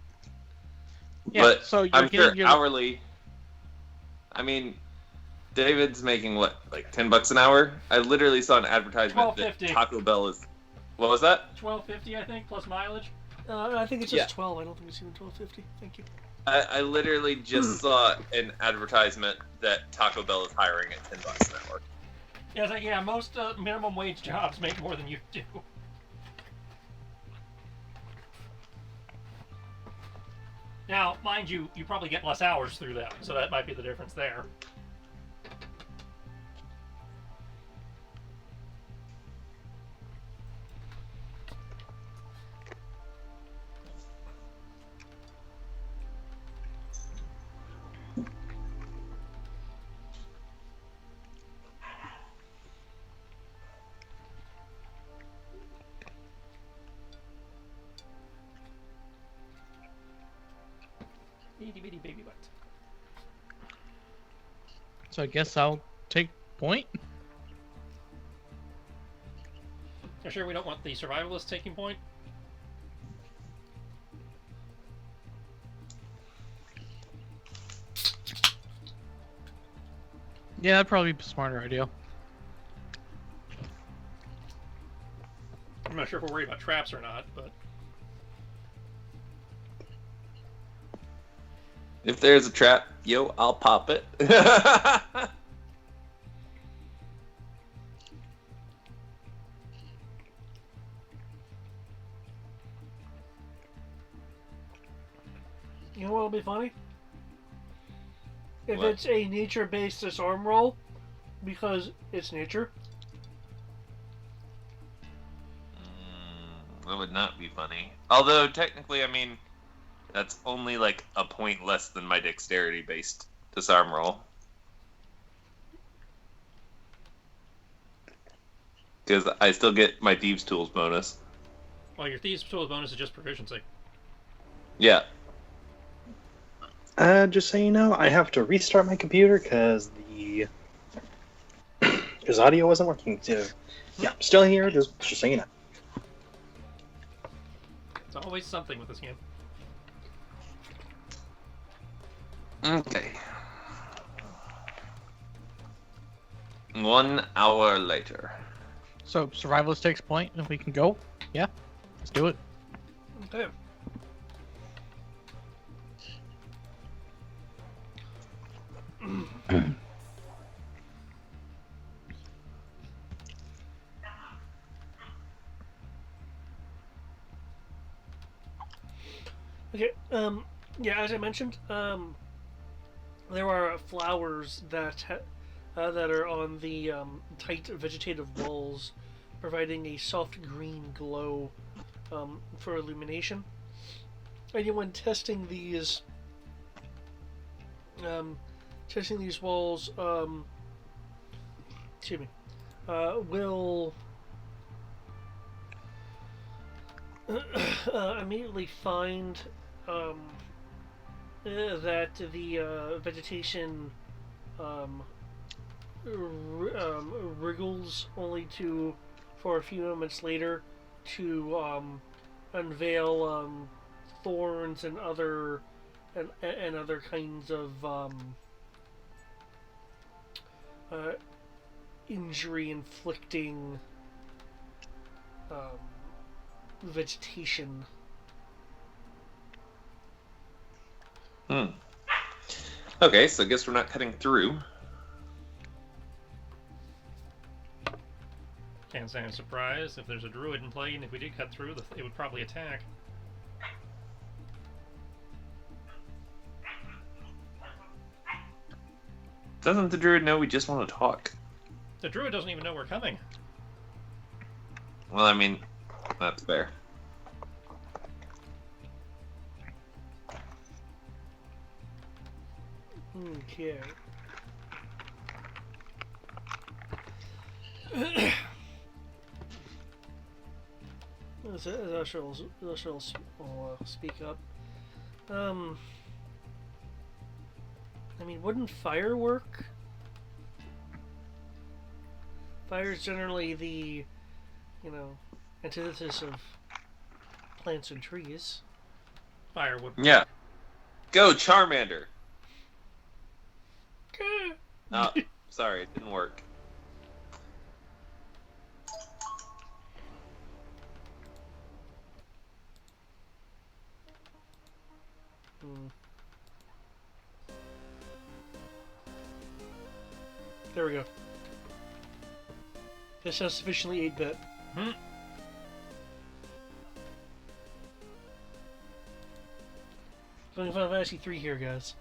Yeah, but so you're I'm sure getting your hourly. I mean, David's making what, like $10 an hour? I literally saw an advertisement that $12.50. Taco Bell is. What was that? $12.50, I think, plus mileage. I think it's Yeah. just 12. I don't think it's even 12.50. Thank you. I literally just saw an advertisement that Taco Bell is hiring at $10 an hour. Yeah, it's like, yeah, most minimum wage jobs make more than you do. Now, mind you, you probably get less hours through that, so that might be the difference there. Itty bitty baby butt. So I guess I'll take point. You're sure we don't want the survivalist taking point? Yeah, that'd probably be a smarter idea. I'm not sure if we're worried about traps or not, but If there's a trap, yo, I'll pop it. You know what'll be funny? If What? it's a nature-based disarm roll, because it's nature. That would not be funny. Although, technically, I mean, that's only like a point less than my dexterity-based disarm roll. Because I still get my Thieves' Tools bonus. well, your Thieves' Tools bonus is just proficiency. Yeah. Just so you know, I have to restart my computer because audio wasn't working too. Yeah, I'm still here. Just so you know. It's always something with this game. Okay. 1 hour later. So survivalist takes point, and we can go. Yeah, let's do it. Okay. Okay, Yeah, as I mentioned, there are flowers that that are on the tight vegetative walls, providing a soft green glow for illumination. Anyone um, testing these walls, excuse me, will immediately find that the vegetation wriggles only to, for a few moments later, to unveil thorns and other kinds of injury inflicting vegetation. Okay, so I guess we're not cutting through. Can't say I'm surprised. If there's a druid in play, and if we did cut through, it would probably attack. Doesn't the druid know we just want to talk? The druid doesn't even know we're coming. Well, I mean, that's fair. Okay. Usher will speak up. I mean, wouldn't fire work? Fire is generally the, antithesis of plants and trees. Fire would. Yeah. Go, Charmander! Oh, sorry, it didn't work. There we go. This has sufficiently 8-bit. Playing Final Fantasy 3 here, guys.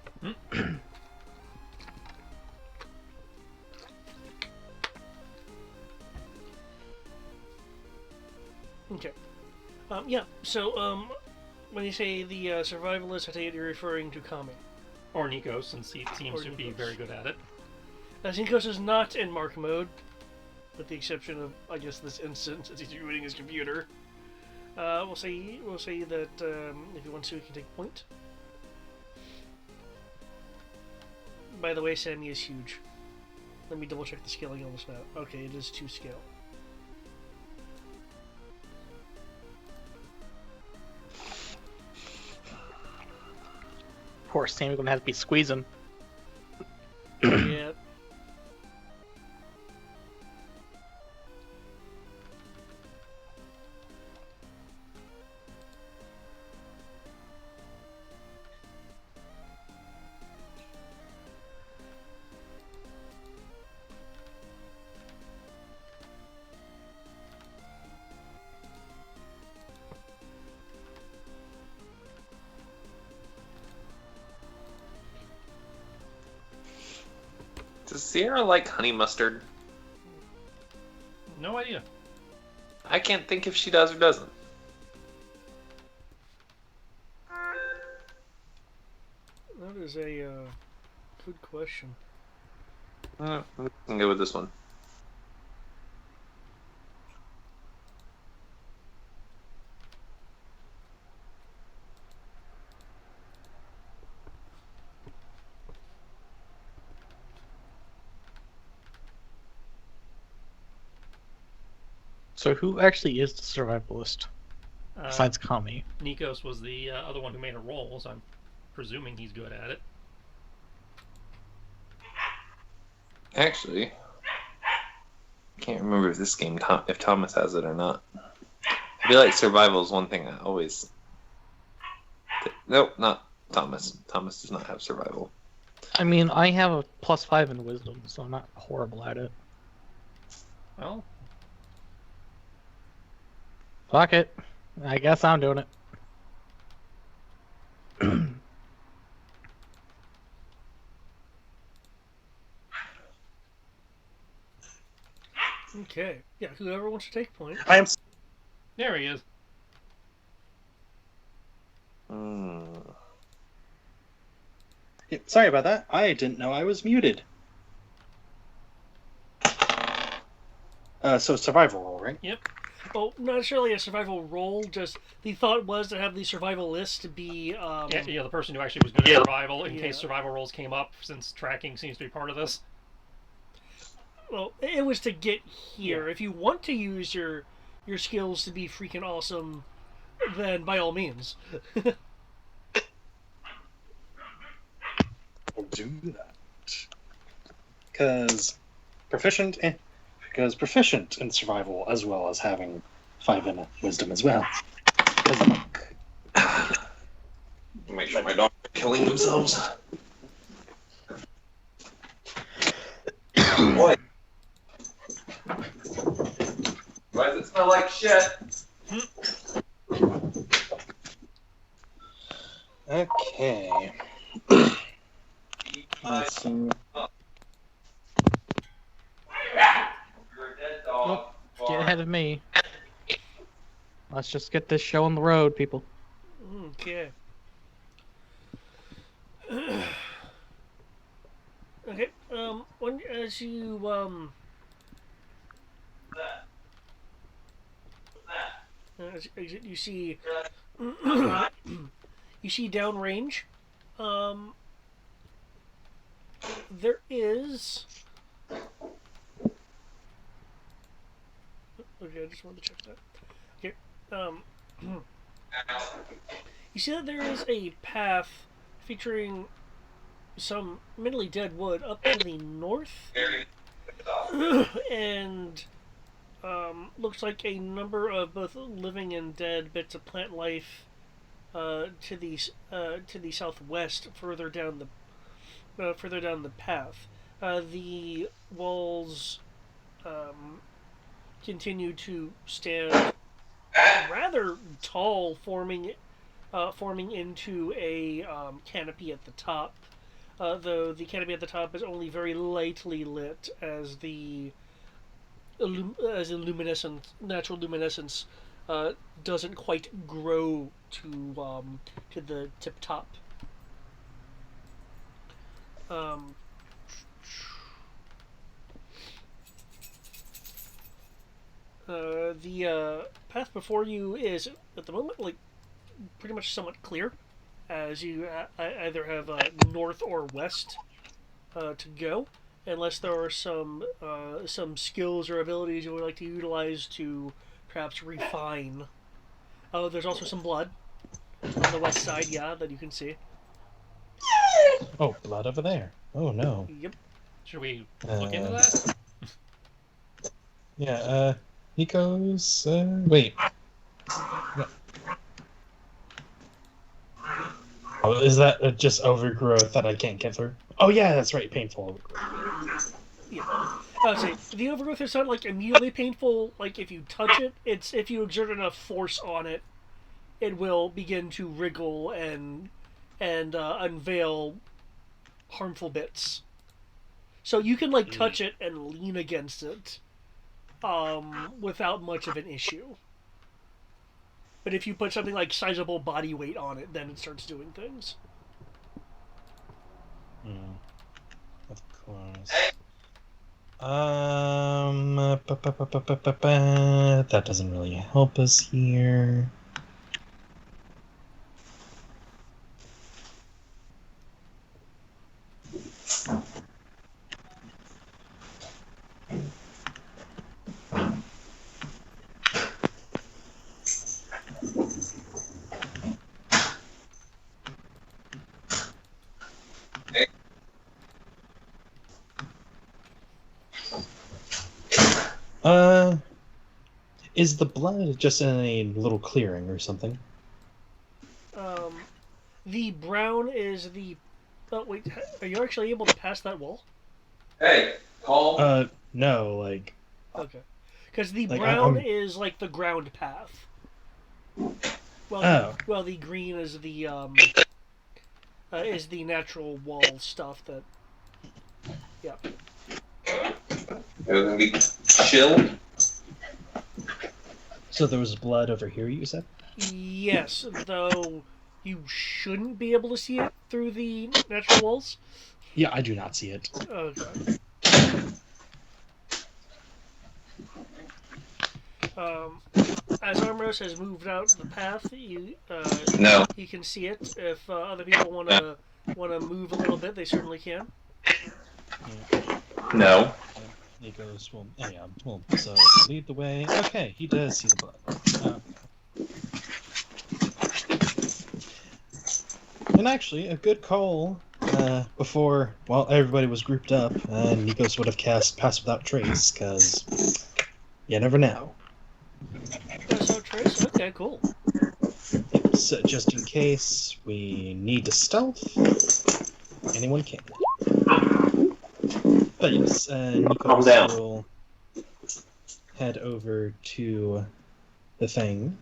Okay. Yeah, so, when you say the survivalist, I take it you're referring to Kami. Or Nikos, since he seems to be very good at it. Nikos is not in mark mode, with the exception of, I guess, this instance, as he's rebooting his computer. We'll say that if he wants to, he can take point. By the way, Sammy is huge. Let me double check the scaling on this map. Okay, it is 2 scale. Poor Sam's gonna have to be squeezing. Yeah. Does Sierra like honey mustard? No idea. I can't think if she does or doesn't. That is a good question. We can go with this one. So who actually is the survivalist besides Kami? Nikos was the other one who made a roll, so I'm presuming he's good at it. Actually, I can't remember if this game, if Thomas has it or not. I feel like survival is one thing I always... Nope, not Thomas. Thomas does not have survival. I mean, I have a +5 in wisdom, so I'm not horrible at it. Well, fuck it. I guess I'm doing it. Okay. Yeah, whoever wants to take point. I am. There he is. Yeah, sorry about that. I didn't know I was muted. So survival roll, right? Yep. Well, not necessarily a survival role, just the thought was to have the survival list be, Yeah, the person who actually was good at survival, in Yeah. case survival rolls came up, since tracking seems to be part of this. well, it was to get here. Yeah. If you want to use your skills to be freaking awesome, then by all means. We'll do that. Because proficient in survival as well as having 5 in wisdom as well. As a monk. Make sure my dogs are killing themselves. Boy. Why does it smell like shit? Okay. Let's see. You're a dead dog. Get ahead of me. Let's just get this show on the road, people. Okay. Okay. As you you see, you see downrange. There is. Okay, I just wanted to check that. Okay. You see that there is a path featuring some mentally dead wood up to the north, and looks like a number of both living and dead bits of plant life to the southwest, further down the path. The walls continue to stand rather tall, forming into a canopy at the top. Though the canopy at the top is only very lightly lit, as the natural luminescence doesn't quite grow to the tip top. The path before you is at the moment pretty much somewhat clear, as you either have north or west to go, unless there are some skills or abilities you would like to utilize to perhaps refine. Oh, there's also some blood on the west side, yeah, that you can see. Oh, blood over there. Oh no. Yep. Should we look into that? Yeah, Nico's, wait. Oh, is that just overgrowth that I can't get through? Oh yeah, that's right, painful overgrowth. Yeah. See, the overgrowth is not immediately painful. If you touch it, it's if you exert enough force on it, it will begin to wriggle and unveil harmful bits. So you can touch it and lean against it, without much of an issue. But if you put something like sizable body weight on it, then it starts doing things. Of course. That doesn't really help us here. Is the blood just in a little clearing or something? The brown is the... Oh, wait, are you actually able to pass that wall? Hey, calm. No, Okay. Because the Like, brown I'm- is the ground path. Well, the green is the natural wall stuff that... Yeah. There's gonna be chill. So there was blood over here, you said? Yes, though you shouldn't be able to see it through the natural walls. Yeah, I do not see it. Okay. As Armros has moved out the path, No. you can see it. If other people want to move a little bit, they certainly can. No. He goes, well, yeah, well, so lead the way. Okay, he does see the blood. And actually, a good call before, well, everybody was grouped up, and Nikos would have cast Pass Without Trace, because you never know. So Trace, okay, cool. So just in case we need to stealth, anyone can. But yes, Calm down. Nikos will head over to the thing,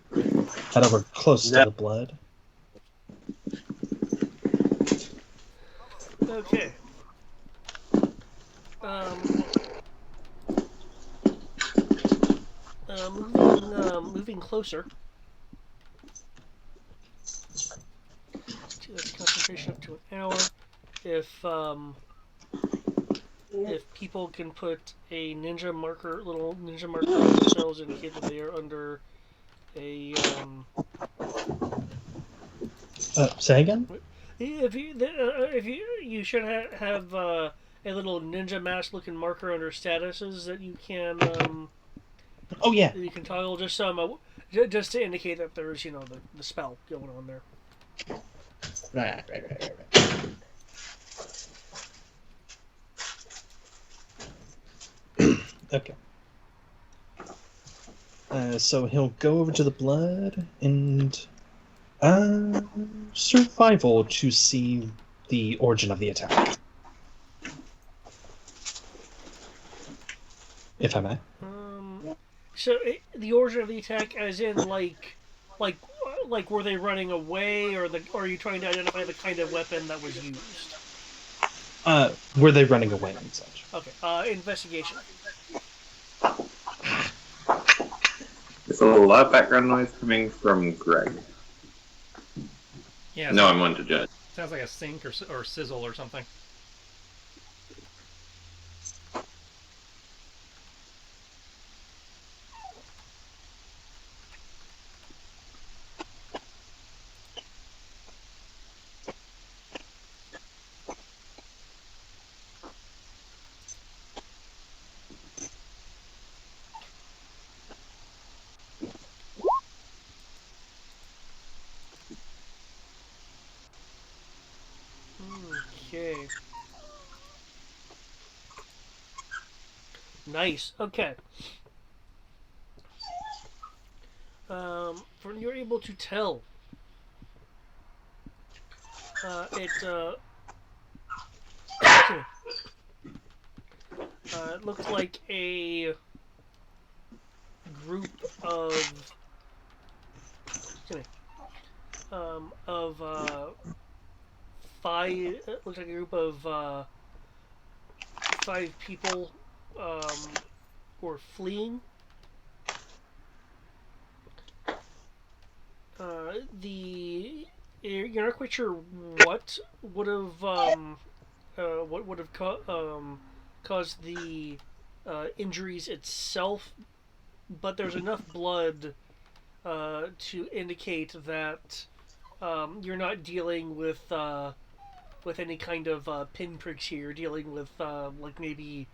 head over close to the blood. Okay. Moving closer. That's concentration up to an hour. If people can put a little ninja marker on themselves, indicate that they are under a Say again? if you should have a little ninja mask looking marker under statuses that you can Oh yeah. that you can toggle just just to indicate that there's the spell going on there. Right. Okay. So he'll go over to the blood and survival to see the origin of the attack. If I may. So the origin of the attack, as in like were they running away, or are you trying to identify the kind of weapon that was used? Were they running away and such? Okay. Investigation. There's a lot of background noise coming from Greg. Yeah. No, I'm one to judge. Sounds like a sink or sizzle or something. Okay. Nice. Okay. You're able to tell. It looked like a group of five. It looks like a group of 5 people were fleeing. You're not quite sure what would have caused the injuries itself, but there's enough blood to indicate that you're not dealing with any kind of pinpricks here. You're dealing with like maybe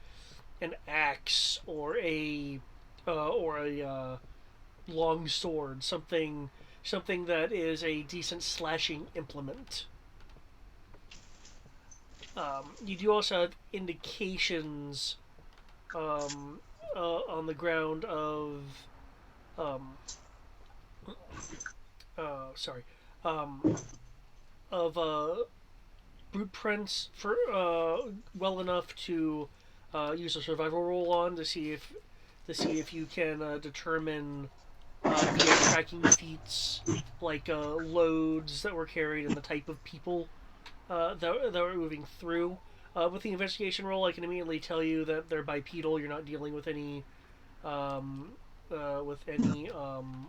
an axe or a long sword, something that is a decent slashing implement. You do also have indications on the ground of brute prints for well enough to use a survival roll on to see if you can determine via tracking feats like loads that were carried and the type of people that were moving through. With the investigation roll, I can immediately tell you that they're bipedal. You're not dealing with any with any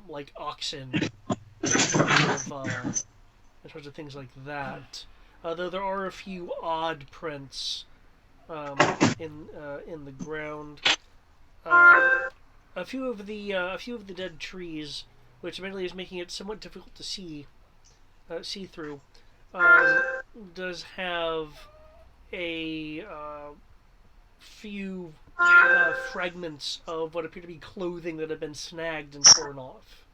like oxen in terms of things like that. Though there are a few odd prints in the ground. A few of the dead trees, which admittedly is making it somewhat difficult to see through, does have a few fragments of what appear to be clothing that have been snagged and torn off.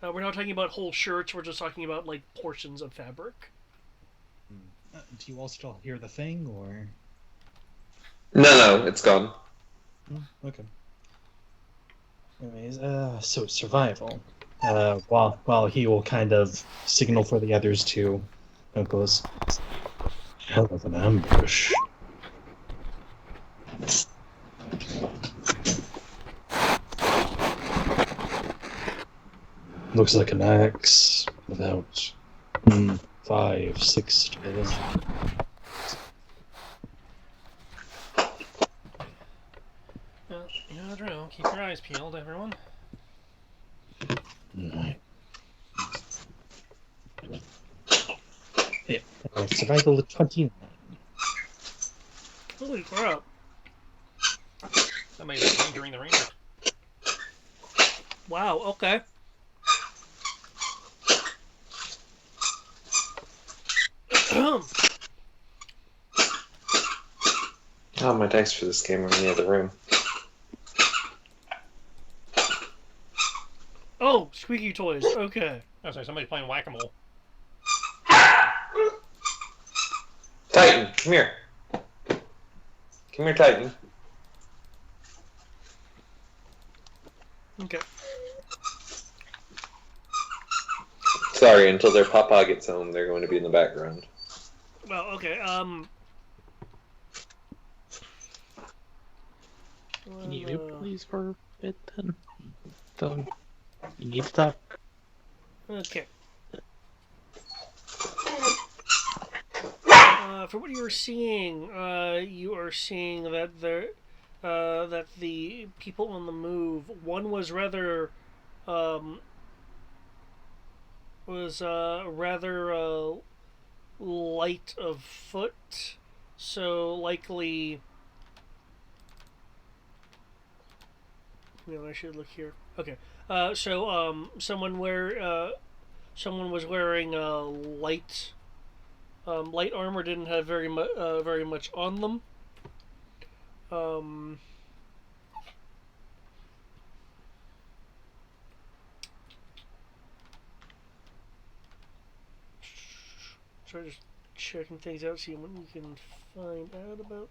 We're not talking about whole shirts. We're just talking about like portions of fabric. Do you all still hear the thing, or? No, it's gone. Okay. Anyways, so survival. While he will kind of signal for the others to, goes, hell of an ambush. Looks like an axe, about 5, 6 days. I don't know. Keep your eyes peeled, everyone. Yeah, survival of 29. Holy crap! That might be during the ranger. Wow. Okay. Oh, my dice for this game are in the other room. Oh, squeaky toys. Okay. Oh, sorry, somebody's playing whack-a-mole. Titan, come here. Come here, Titan. Okay. Sorry, until their papa gets home, they're going to be in the background. Well, okay. Can you please for a bit then? Don't you need to stop? Okay. For what you are seeing that that the people on the move. One was rather light of foot, so likely. I should look here. Okay. Someone was wearing light armor, didn't have very much on them. So just checking things out, seeing what you can find out about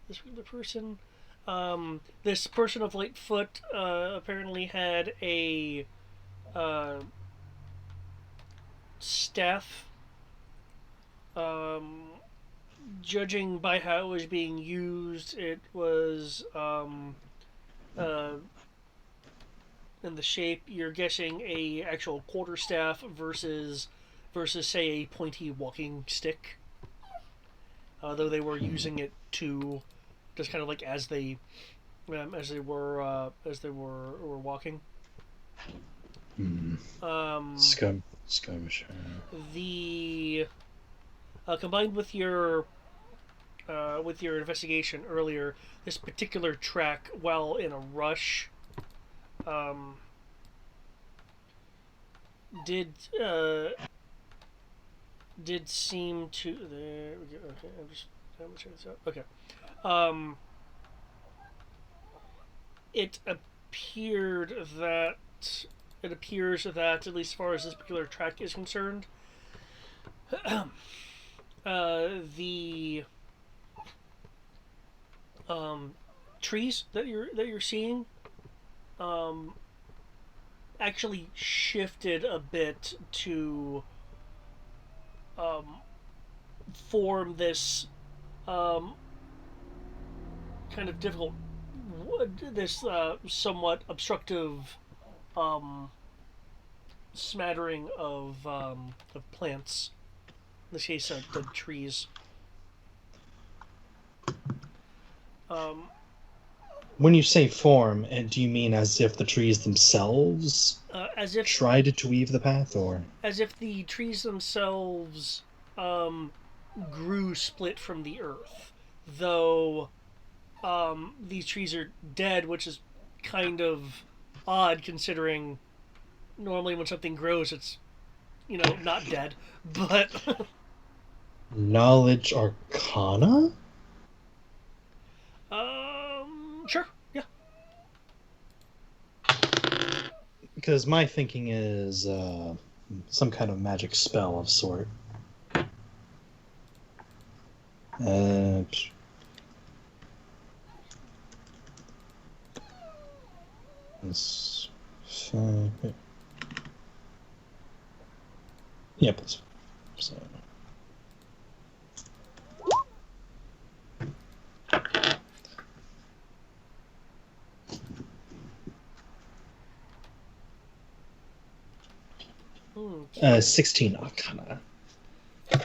this particular person. This person of light foot apparently had a staff. Judging by how it was being used, it was in the shape, you're guessing a actual quarterstaff versus say a pointy walking stick. Though they were using it to just kind of like as they were walking. Skirmisher. The combined with your investigation earlier, this particular track, while in a rush, did seem to. There we go. Okay, I'm gonna check this out. Okay. It appears that at least as far as this particular track is concerned, the trees that you're seeing actually shifted a bit to form this kind of difficult, this somewhat obstructive smattering of plants. In this case, the trees. When you say form, do you mean as if the trees themselves as if tried to weave the path, or? the trees themselves grew split from the earth, though these trees are dead, which is kind of odd considering normally when something grows, it's not dead, but Knowledge Arcana? sure, yeah. Because my thinking is some kind of magic spell of sort. Let's, yeah, please. So. Okay. 16 Arcana.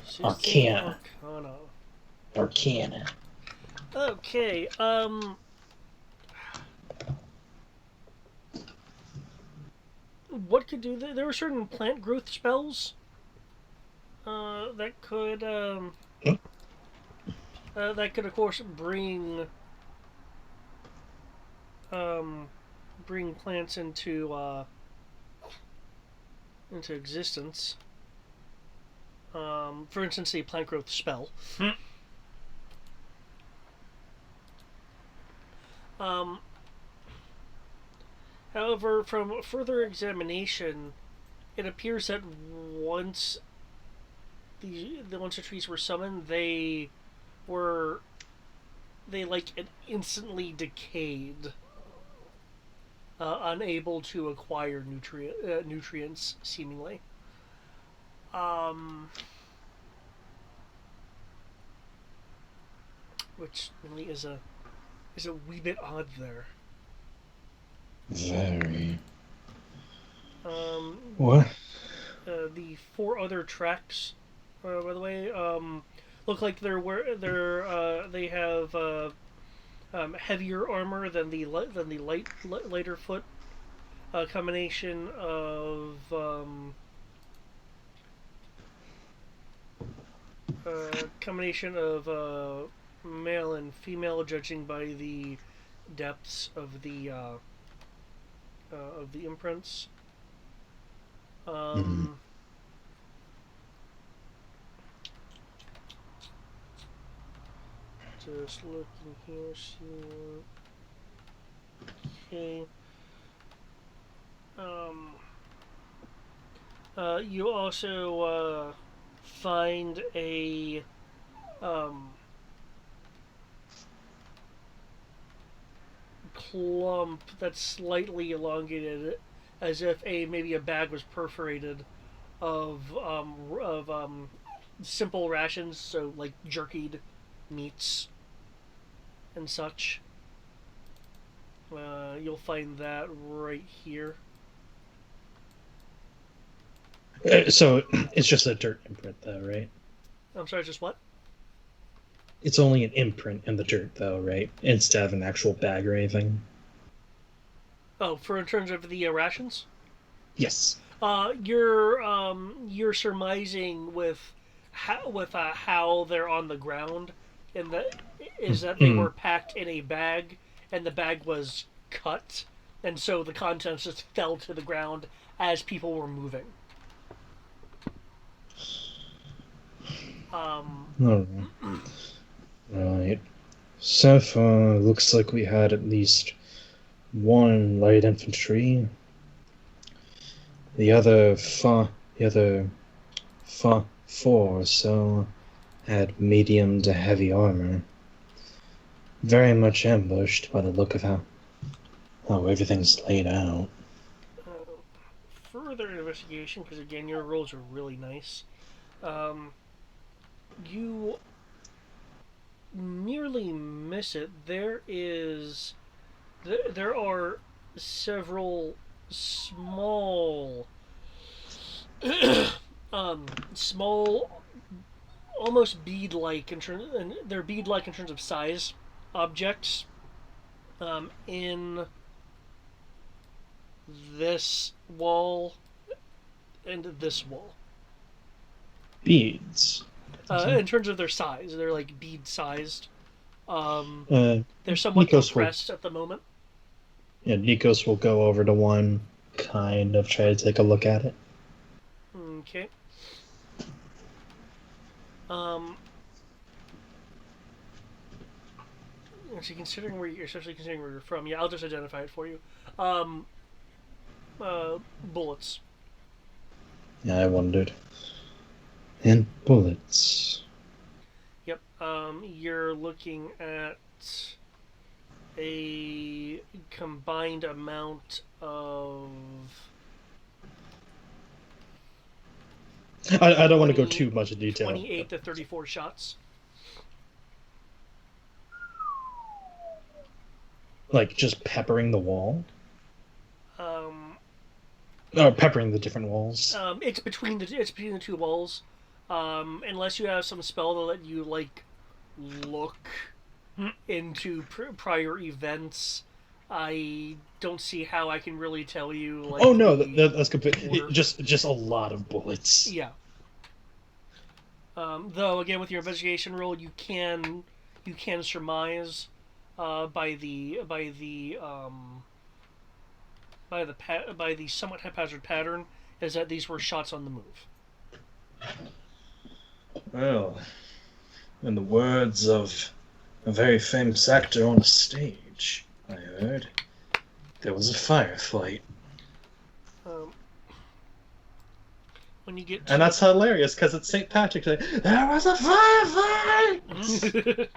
16 Arcana. Arcana. Arcana. Okay, what could do that? There were certain plant growth spells that could of course bring plants into existence. For instance, a plant growth spell. However, from further examination, it appears that once the trees were summoned, they instantly decayed, unable to acquire nutrients, seemingly. Which really is a wee bit odd there. Very. What? The 4 other tracks, by the way, look like they have heavier armor than the lighter foot. A combination of male and female, judging by the depths of the imprints. Just looking here, see. Okay. You also find a clump that's slightly elongated, as if maybe a bag was perforated of simple rations, so like jerkied meats and such. You'll find that right here. So it's just a dirt imprint, though, right? I'm sorry, just what? It's only an imprint in the dirt, though, right? Instead of an actual bag or anything. Oh, in terms of the rations? Yes. You're surmising with how they're on the ground, and that they were packed in a bag, and the bag was cut, and so the contents just fell to the ground as people were moving. Right. So far, looks like we had at least one light infantry. The other four or so had medium to heavy armor. Very much ambushed by the look of how everything's laid out. Further investigation, because again, your rolls are really nice. You nearly miss it. There are several small, small, almost bead-like in terms, and they're bead-like in terms of size, objects In this wall and this wall. Beads. In terms of their size, they're like bead sized. Uh, They're somewhat Nikos will, compressed at the moment. yeah, Nikos will go over to one, kind of try to take a look at it. Okay. Actually, especially considering where you're from, yeah, I'll just identify it for you. Um, Bullets. Yeah, I wondered. And bullets. Yep. You're looking at a combined amount of. I don't want to go too much in detail. 28 to 34 shots. Like just peppering the wall? Or peppering the different walls? It's between the two walls. Unless you have some spell to let you like look into prior events, I don't see how I can really tell you. Like, oh no, that's complete. Just a lot of bullets. Yeah. Though again, with your investigation roll, you can surmise by the somewhat haphazard pattern is that these were shots on the move. Well, in the words of a very famous actor on a stage, I heard, there was a firefight. When you get and that's hilarious because it's St. Patrick's Day. There was a firefight.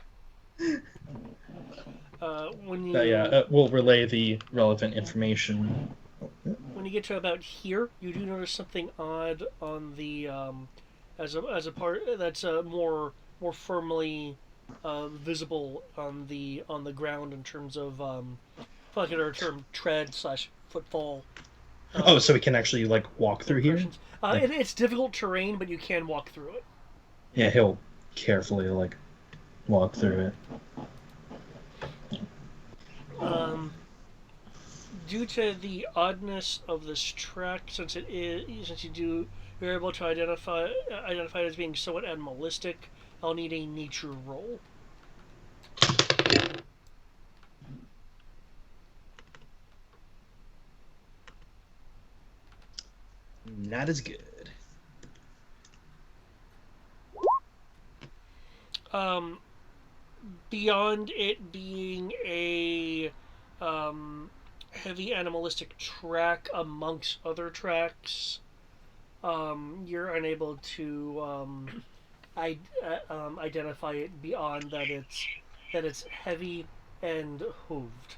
When you we'll relay the relevant information. When you get to about here, you do notice something odd on the as a part that's more firmly visible on the ground in terms of for lack of a term, tread / footfall. So we can actually like walk through here. It's difficult terrain, but you can walk through it. Yeah, he'll carefully like walk through it. Due to the oddness of this track, since you're able to identify it as being somewhat animalistic, I'll need a nature roll. Not as good. Beyond it being a heavy animalistic track amongst other tracks, you're unable to identify it beyond that it's heavy and hooved.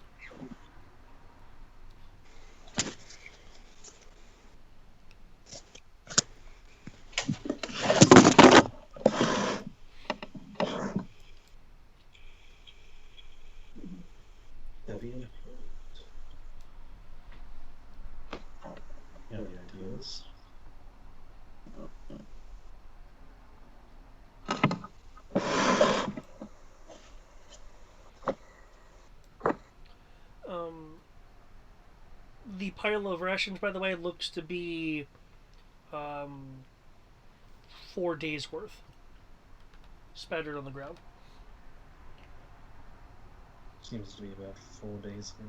Ideas. The pile of rations, by the way, looks to be 4 days worth spattered on the ground. Seems to be about 4 days old.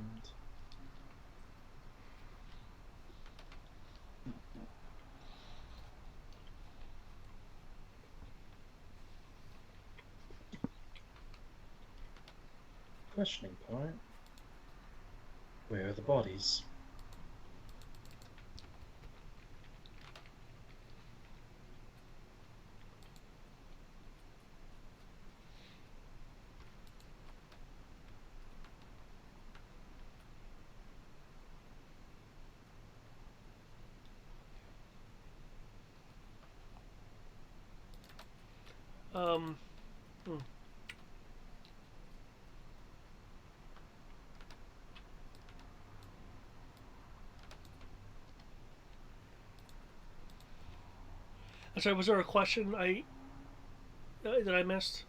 Questioning point. Where are the bodies? I'm sorry, was there a question that I missed?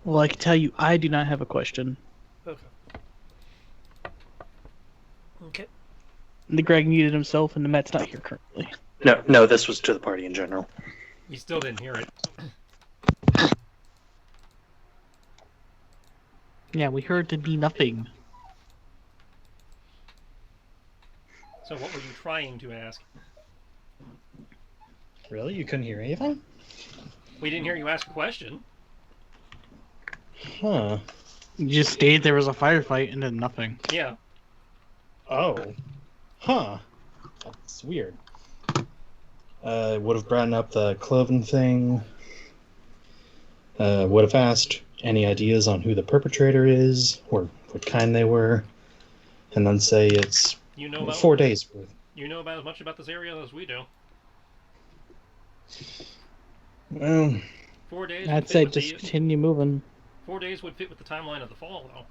Well, I can tell you, I do not have a question. Okay. Okay. The Greg muted himself, and the Matt's not here currently. No, this was to the party in general. You still didn't hear it. Yeah, we heard to be nothing. So what were you trying to ask? Really? You couldn't hear anything? We didn't hear you ask a question. Huh. You just stated there was a firefight and then nothing. Yeah. Oh. Huh. That's weird. Would have brought up the Cloven thing. Would have asked any ideas on who the perpetrator is, or what kind they were, and then say it's You know about 4 days worth. You know about as much about this area as we do. Well, 4 days. I'd would say fit with just the, continue moving. 4 days would fit with the timeline of the fall, though.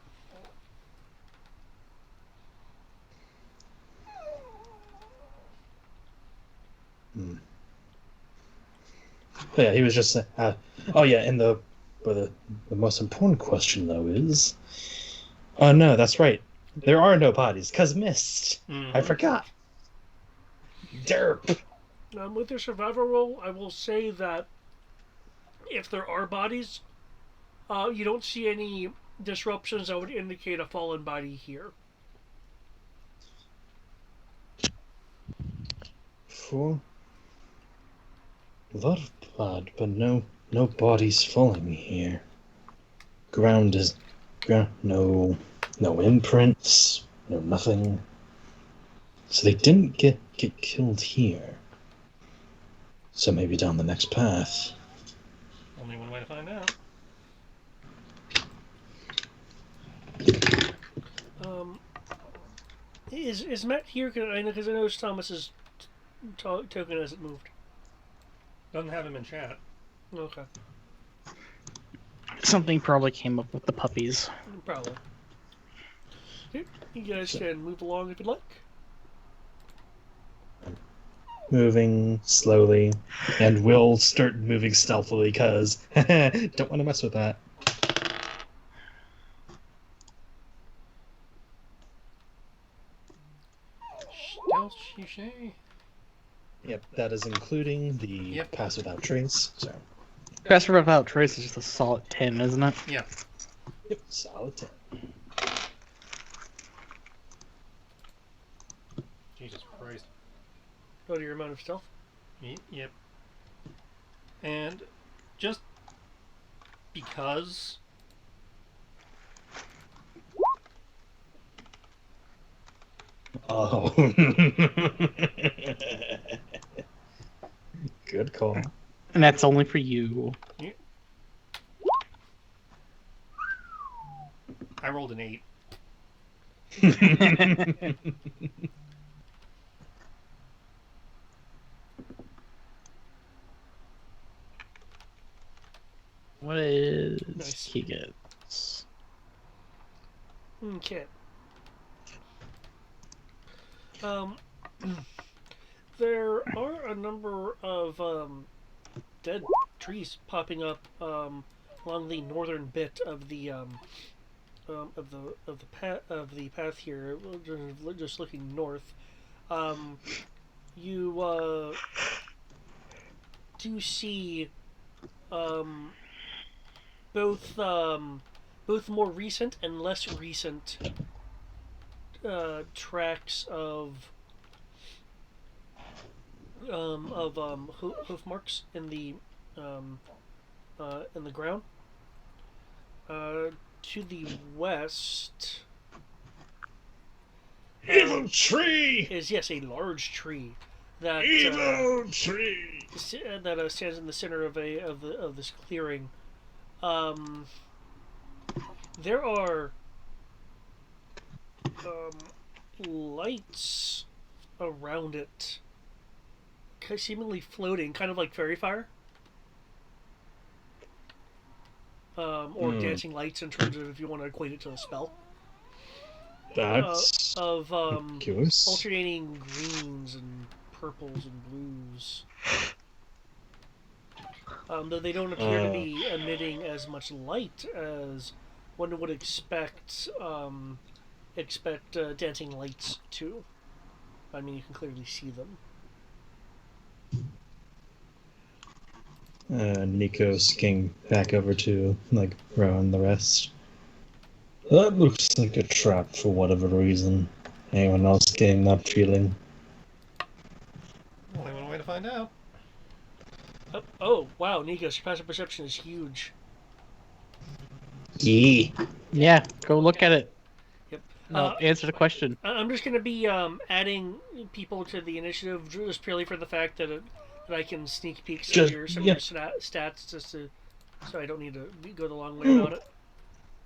but yeah, he was just. Oh yeah, and the most important question though is, oh no, that's right. There are no bodies, cause mist. I forgot. Derp. With your survival roll, I will say that if there are bodies, you don't see any disruptions that would indicate a fallen body here. For a lot of blood, but no bodies falling here. Ground, no imprints, no nothing. So they didn't get killed here. So maybe down the next path. Only one way to find out. Is Matt here? Because I know Thomas's token hasn't moved. Doesn't have him in chat. Okay, Something probably came up with the puppies. probably. Okay, you guys can move along if you'd like. Moving slowly, and we'll start moving stealthily because don't want to mess with that. Stealth, you say? Yep, that is including the pass without trace. So, Pass without trace is just a solid 10, isn't it? Yeah. yep, solid 10. Jesus Christ. Go to your amount of stealth. Yep. And just because Oh. Good call. And that's only for you. I rolled an 8. What is Nice. he gets? Okay. There are a number of dead trees popping up along the northern bit of the path here. Just looking north, you do see both more recent and less recent tracks of hoof marks in the ground. To the west Evil tree! is a large tree that Tree! that stands in the center of this clearing. There are lights around it, seemingly floating, kind of like fairy fire, or dancing lights in terms of if you want to equate it to a spell. That's Of curious. alternating greens and purples and blues. though they don't appear to be emitting as much light as one would expect dancing lights to. I mean, you can clearly see them. Nico's getting back over to like Ro and the rest. That looks like a trap for whatever reason. Anyone else getting that feeling? Only one way to find out. Oh, wow, Nikos, your passive perception is huge. Yeah, go look at it. Yep. No, answer the question. I'm just going to be adding people to the initiative just purely for the fact that I can sneak peek some of your stats just to, so I don't need to go the long way about it.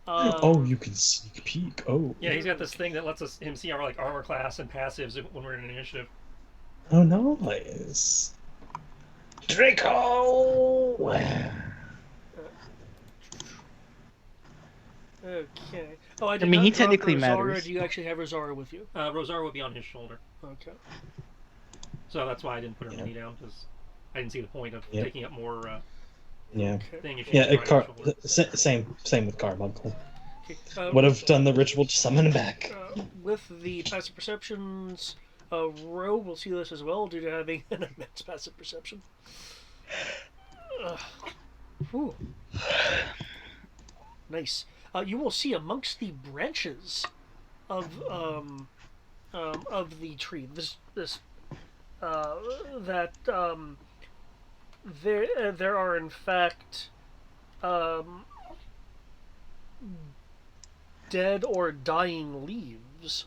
Oh, you can sneak peek. Oh. Yeah, he's got this thing that lets him see our like armor class and passives when we're in an initiative. Oh, nice. Draco! Okay. Oh, I mean, he not drop technically Rosara. matters. Do you actually have Rosara with you? Rosar will be on his shoulder. Okay. So that's why I didn't put her knee down, because I didn't see the point of taking up more Yeah. thing if she Yeah, was right on the shoulder. same with Carbuncle. Okay. Would have done the ritual to summon him back. With the passive perceptions, Ro will see this as well due to having an immense passive perception. Whew. Nice. You will see amongst the branches of the tree there are in fact dead or dying leaves.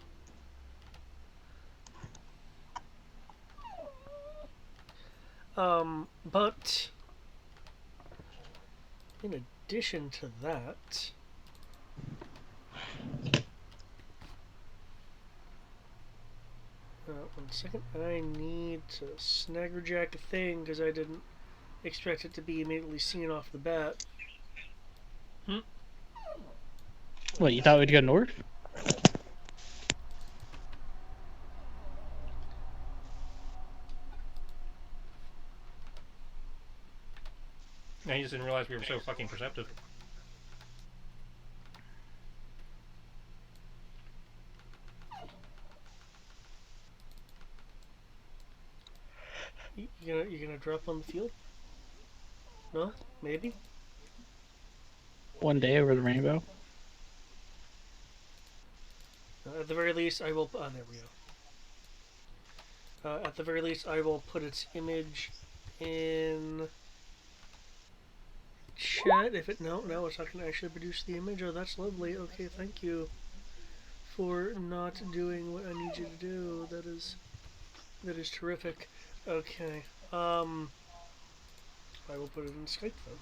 But in addition to that, one second, I need to snaggerjack a thing because I didn't expect it to be immediately seen off the bat. What, you thought we'd go north? I just didn't realize we were so fucking perceptive. You gonna drop on the field? No? Maybe? One day over the rainbow. At the very least, I will... there we go. At the very least, I will put its image in chat. If it... No, it's not going to actually produce the image. Oh, that's lovely. Okay, thank you for not doing what I need you to do. That is terrific. Okay. I will put it in Skype then.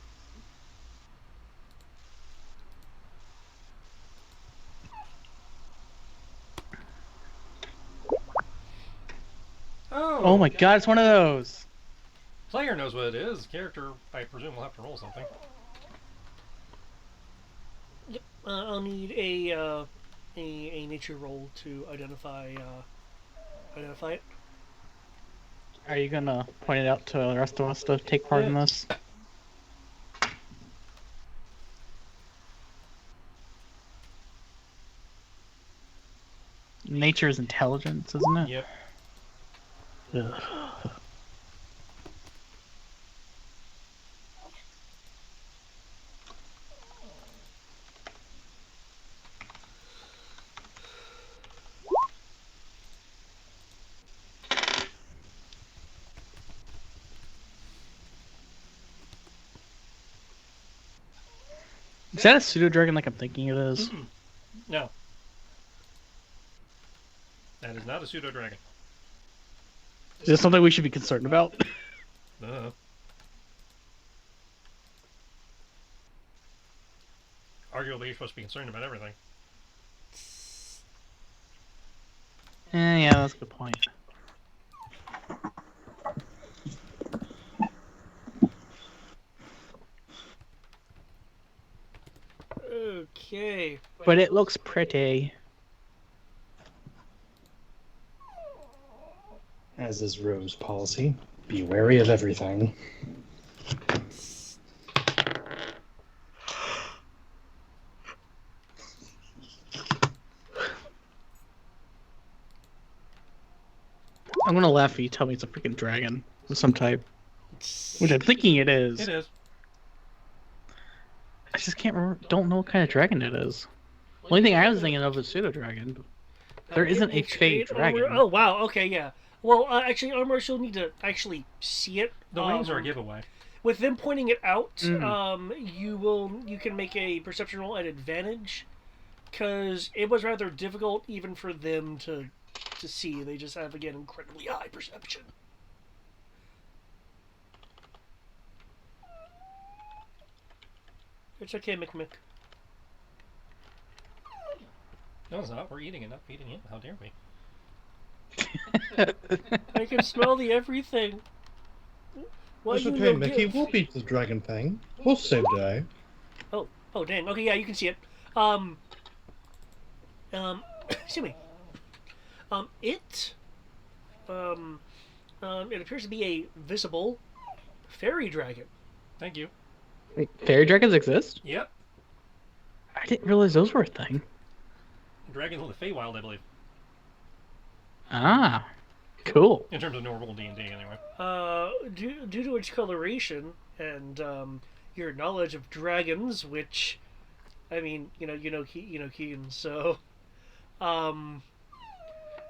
Oh my god, it's one of those! Player knows what it is. Character, I presume, will have to roll something. Yep. I'll need a nature roll to identify it. Are you gonna point it out to the rest of us to take part in this? Nature is intelligence, isn't it? Yep. Ugh. Is that a pseudo dragon like I'm thinking it is? No. That is not a pseudo dragon. Is this something we should be concerned about? Arguably, you're supposed to be concerned about everything. Yeah, that's a good point. Okay. But it looks pretty. As is Ro's policy, be wary of everything. I'm gonna laugh if you tell me it's a freaking dragon of some type, which I'm thinking it is. It is. I just can't remember. Don't know what kind of dragon it is. Only thing I was thinking of was pseudo dragon. There isn't a fake dragon. Oh wow. Okay, yeah. Well, actually, Armor, you'll need to actually see it. The wings are a giveaway. With them pointing it out, Mm. you can make a perception roll at advantage, because it was rather difficult even for them to see. They just have, again, incredibly high perception. It's okay, McMick. No, it's not. We're eating it, not feeding it. How dare we? I can smell the everything. Well, It's you okay, know, Mickey. We'll beat the dragon thing. We'll save the day. Oh, dang. Okay, yeah, you can see it. Excuse me. It appears to be a visible fairy dragon. Thank you. Wait, fairy dragons exist? Yep. I didn't realize those were a thing. Dragons of the Feywild, I believe. Ah, cool. In terms of normal D&D, anyway. Due to its coloration and your knowledge of dragons, which, I mean, Keegan. So,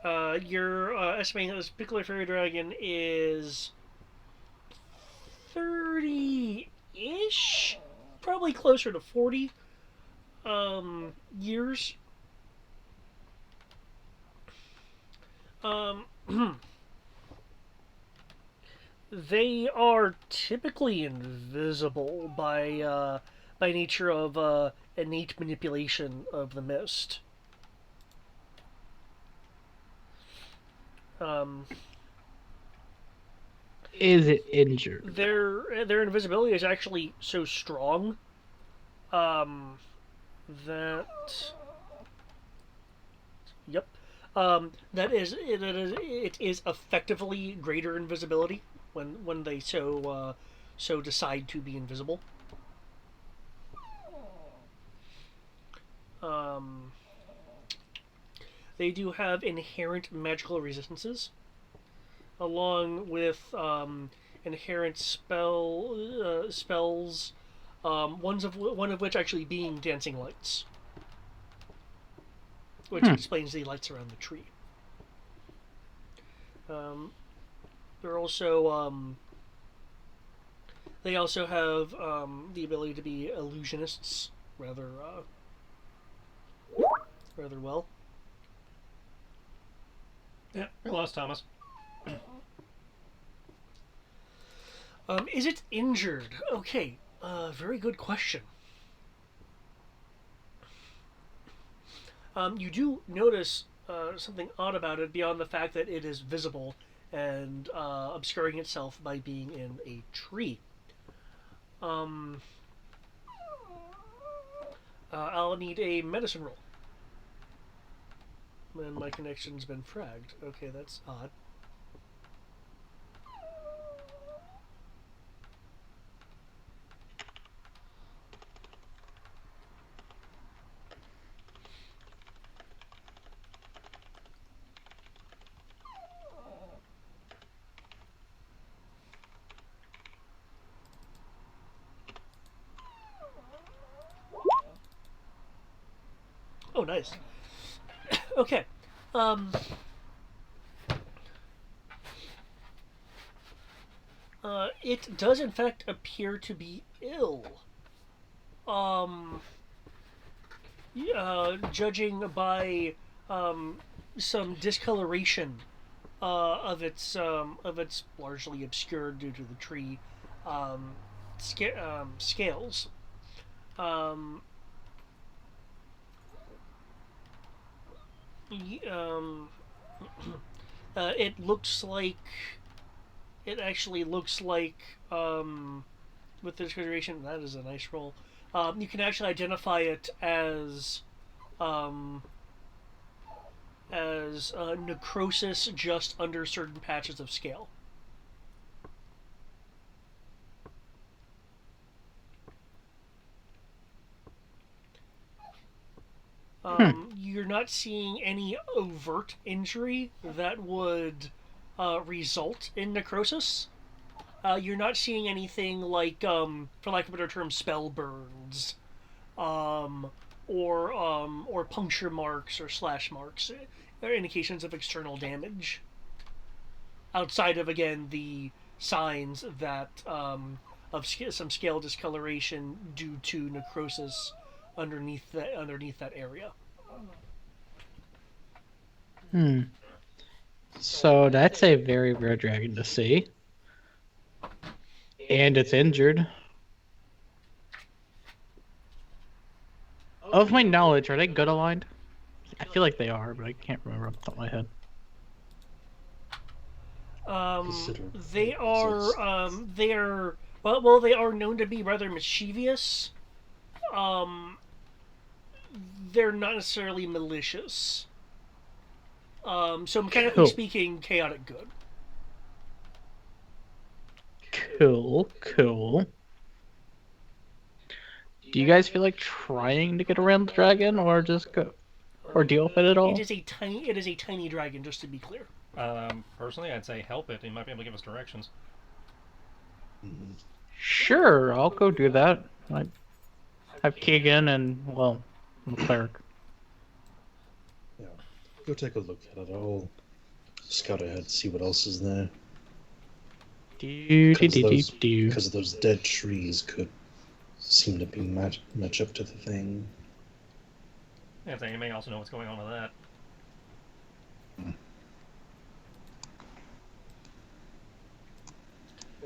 you're estimating that this particular fairy dragon is 30-ish, probably closer to 40 years. They are typically invisible by nature of innate manipulation of the mist. Is it injured? Their invisibility is actually so strong that yep that is it is effectively greater invisibility when they so decide to be invisible. They do have inherent magical resistances, along with inherent spells. One of which actually being dancing lights, which explains the lights around the tree. They're also they also have the ability to be illusionists rather well. Yeah, we lost Thomas. Is it injured? Okay, very good question. You do notice something odd about it beyond the fact that it is visible and obscuring itself by being in a tree. I'll need a medicine roll. And my connection's been fragged. Okay, that's odd. Oh, nice. Okay. It does in fact appear to be ill. Judging by some discoloration of its largely obscured due to the tree scales. It looks like. It actually looks like, with the discoloration, that is a nice roll. You can actually identify it as necrosis just under certain patches of scale. You're not seeing any overt injury that would result in necrosis. You're not seeing anything like, for lack of a better term, spell burns, or puncture marks or slash marks, or indications of external damage. Outside of, again, the signs that of some scale discoloration due to necrosis underneath that area. So that's a very rare dragon to see. And it's injured. Of my knowledge, are they good aligned? I feel like they are, but I can't remember off the top of my head. They are they are known to be rather mischievous. They're not necessarily malicious. So mechanically speaking, chaotic good. Cool. Do you guys feel like trying to get around the dragon, or just go, or deal with it at all? It is a tiny dragon, just to be clear. Personally, I'd say help it. He might be able to give us directions. Sure, I'll go do that. I have Keegan and, well, I'm a cleric. Yeah, go take a look at it. I'll scout ahead, see what else is there. Because those dead trees could seem to be match up to the thing. Yeah, you may also know what's going on with that.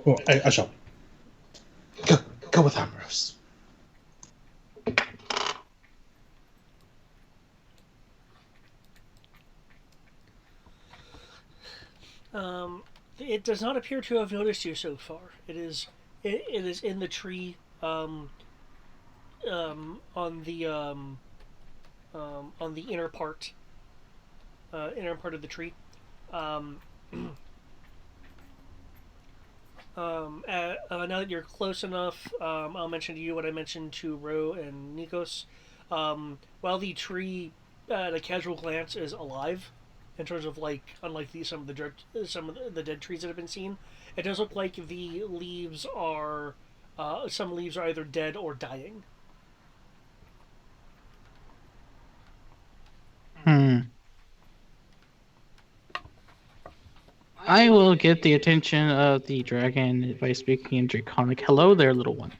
Well, I shall. Go with Ambrose. It does not appear to have noticed you so far. It is in the tree, on the inner part of the tree. Now that you're close enough, I'll mention to you what I mentioned to Ro and Nikos. While the tree, at a casual glance, is alive, in terms of, like, unlike some of the dead trees that have been seen, it does look like the leaves are some leaves are either dead or dying. I will get the attention of the dragon by speaking in Draconic. Hello there, little one.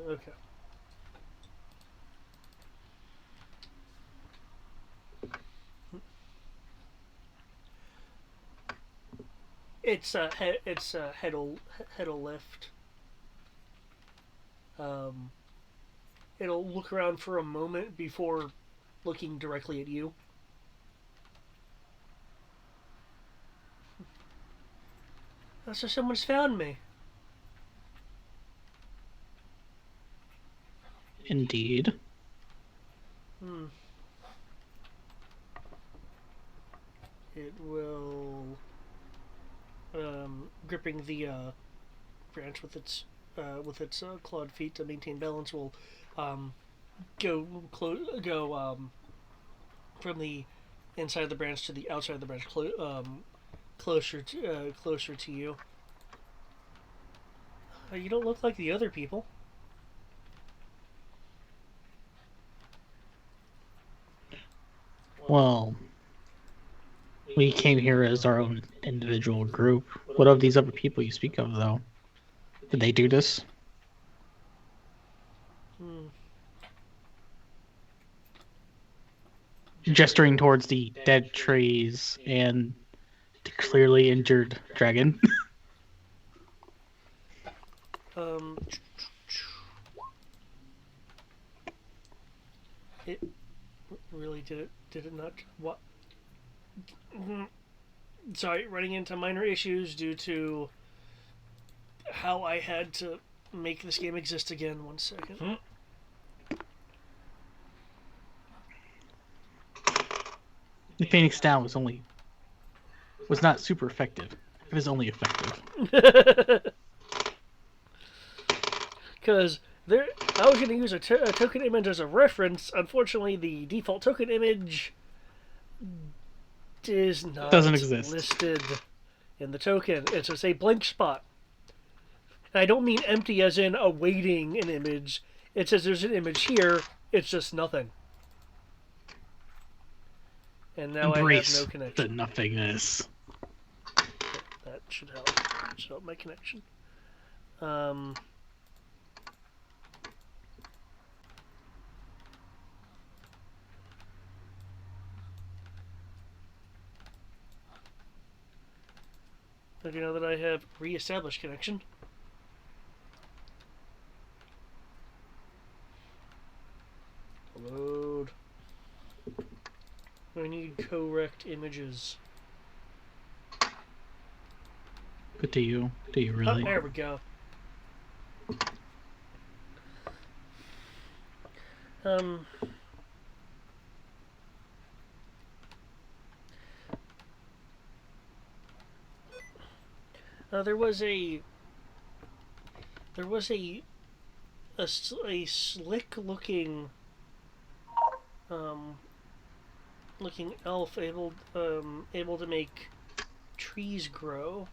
Okay. Head'll lift. It'll look around for a moment before looking directly at you. So someone's found me. Indeed. It will, gripping the branch with its clawed feet to maintain balance, will go from the inside of the branch to the outside of the branch, closer to you. You don't look like the other people. Well, we came here as our own individual group. What of these other people you speak of, though? Did they do this? Gesturing towards the dead trees and the clearly injured dragon. It really did it not? What? Sorry, running into minor issues due to how I had to make this game exist again. 1 second. The Phoenix Down was not super effective. It was only effective. Because There, I was going to use a token image as a reference. Unfortunately, the default token image is not Doesn't exist. listed in the token. It's just a blank spot. And I don't mean empty as in awaiting an image. It says there's an image here. It's just nothing. And now Embrace I have no the connection. nothingness. That should help. That should help my connection. Okay, now that I have re-established connection. Load. I need correct images. But do you? Do you Oh, really? there we go. There was a slick looking elf able to make trees grow.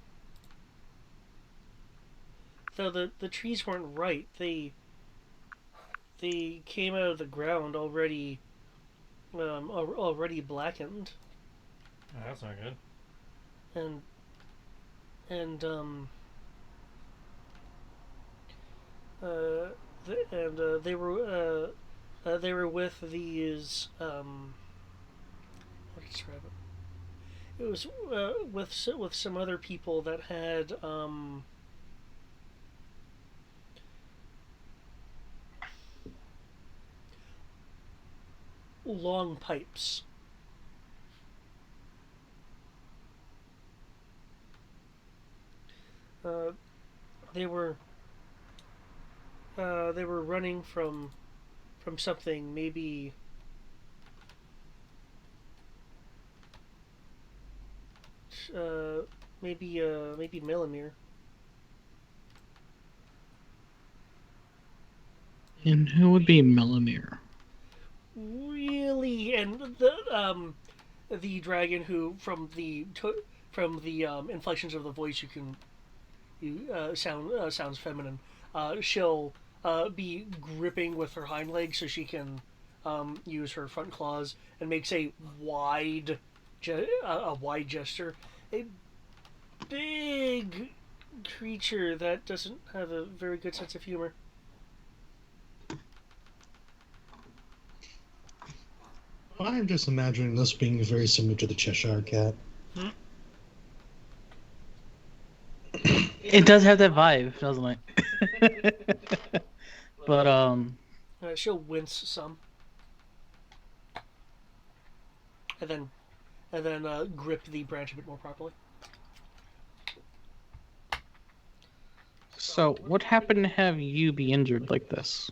Though the trees weren't right. They came out of the ground already already blackened. Oh, that's not good. They were with these how to describe it. It was with some other people that had long pipes. They were running from something, maybe maybe Millimere. And who would be Millimere? Really, and the dragon who from the inflections of the voice sounds feminine. She'll be gripping with her hind legs so she can use her front claws, and makes a wide gesture. A big creature that doesn't have a very good sense of humor. I'm just imagining this being very similar to the Cheshire Cat. It does have that vibe, doesn't it? But She'll wince some, and then grip the branch a bit more properly. So what happened to have you be injured like this?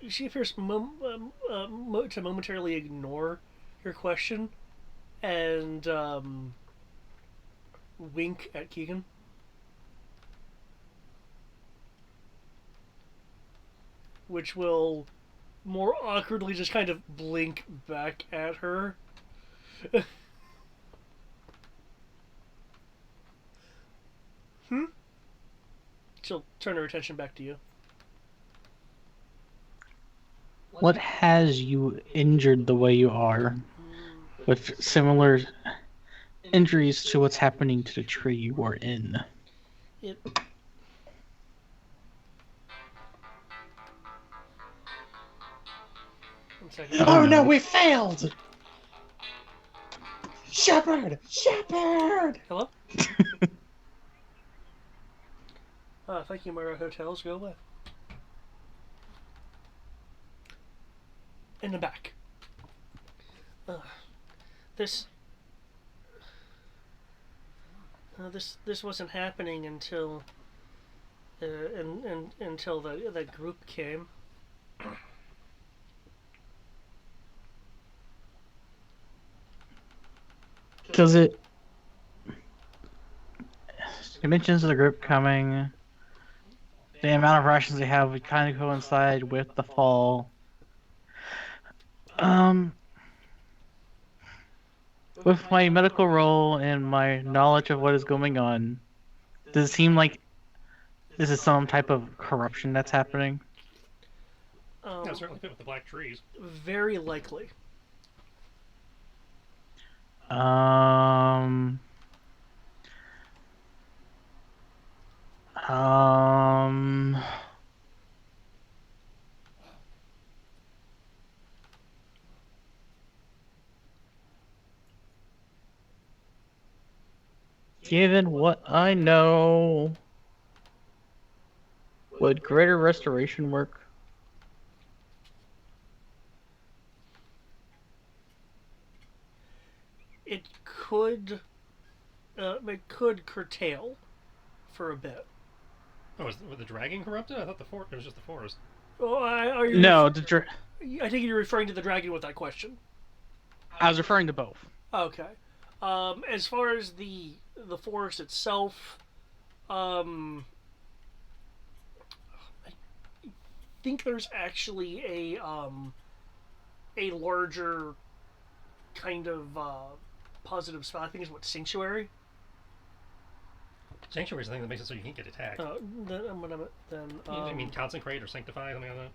She appears to momentarily ignore your question and wink at Keegan. Which will more awkwardly just kind of blink back at her. She'll turn her attention back to you. What has you injured the way you are? With similar injuries to what's happening to the tree you are in. It. One second. Oh no, we failed! Shepherd! Shepherd! Hello? Thank you, Mara Hotels. Go away. In the back. This wasn't happening until until that group came. Does it Dimensions of the group coming. The amount of rations they have would kind of coincide with the fall. With my medical role and my knowledge of what is going on, does it seem like this is some type of corruption that's happening? Yeah, certainly fit with the black trees. Very likely. Um. Um. Given what I know, would greater restoration work? It could curtail for a bit. Oh, was the dragon corrupted? I thought it was just the forest. Oh, are you? No, I think you're referring to the dragon with that question. I was referring to both. Okay. As far as the forest itself, I think there's actually a larger kind of positive spot. I think is what Sanctuary. Sanctuary is the thing that makes it so you can't get attacked. Then I'm gonna You mean consecrate or sanctify, something like that?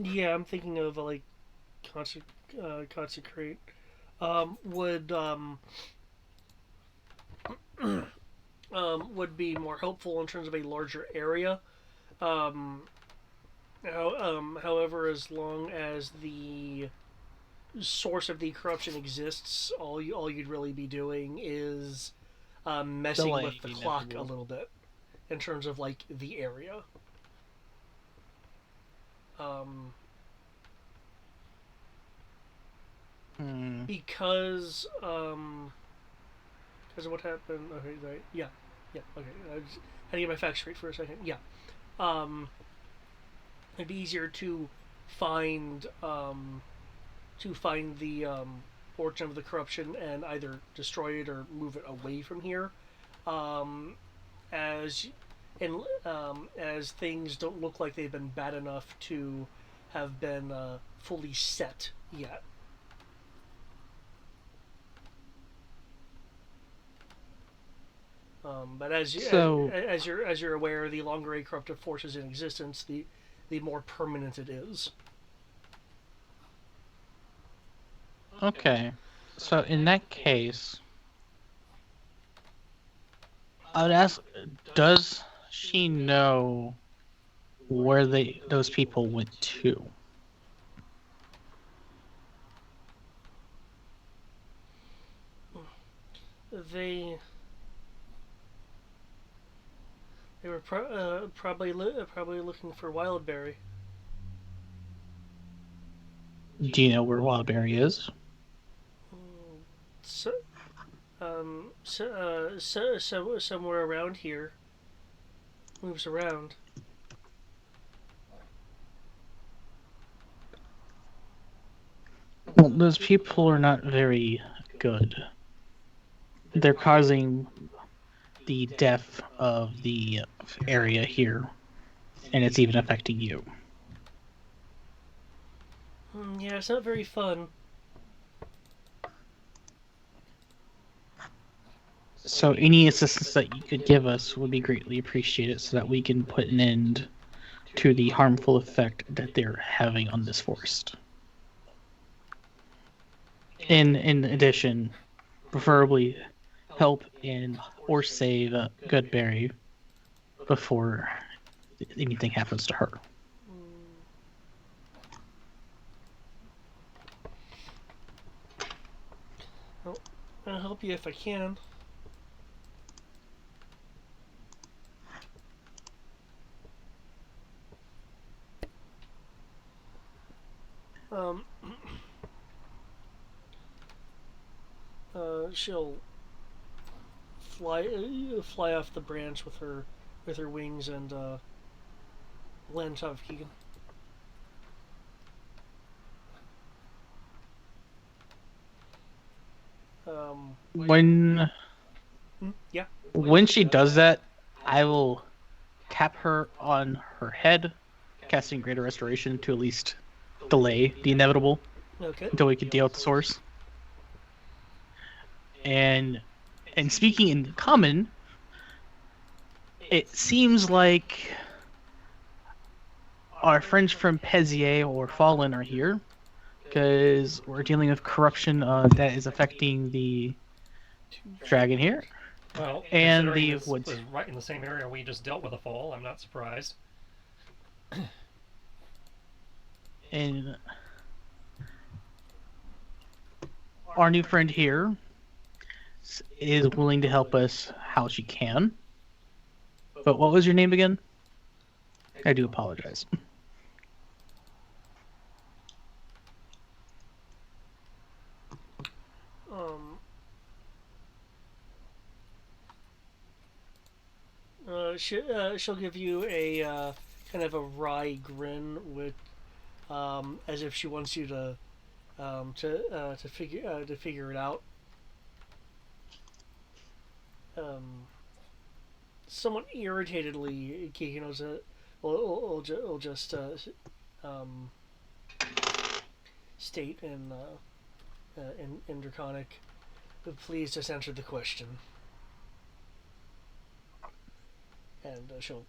Yeah, I'm thinking of like consecrate. Would would be more helpful in terms of a larger area. However, as long as the source of the corruption exists, all you'd really be doing is messing Delaying with the the clock a inevitable. little bit in terms of like the area. Because of what happened. Okay, right. Yeah, okay. I just had to get my facts straight for a second. Yeah. It'd be easier to find the origin of the corruption and either destroy it or move it away from here, as as things don't look like they've been bad enough to have been fully set yet. But as you're aware, the longer a corruptive force is in existence, the more permanent it is. Okay. So in that case, I would ask, does she know where those people went to? They were probably looking for Wildberry. Do you know where Wildberry is? So, somewhere around here. Moves around. Well, those people are not very good. They're causing the death of the area here, and it's even affecting you. Yeah, it's not very fun. So any assistance that you could give us would be greatly appreciated so that we can put an end to the harmful effect that they're having on this forest. In addition, preferably help in or save Goodberry before anything happens to her. I'll help you if I can. she'll fly off the branch with her wings and land on top of Keegan. When Yeah. when she does that, I will tap her on her head, casting Greater Restoration to at least delay the inevitable Okay. until we can deal with the source. And speaking in common, it seems like our friends from Pezier or Fallen are here, because we're dealing with corruption that is affecting the dragon here. Well, And considering the this woods. was right in the same area we just dealt with a fall, I'm not surprised. And our new friend here is willing to help us how she can. But what was your name again? I do apologize. She'll give you a kind of a wry grin with, as if she wants you to figure it out. Somewhat irritatedly, Kikino's will just state in Draconic, please just answer the question. And she'll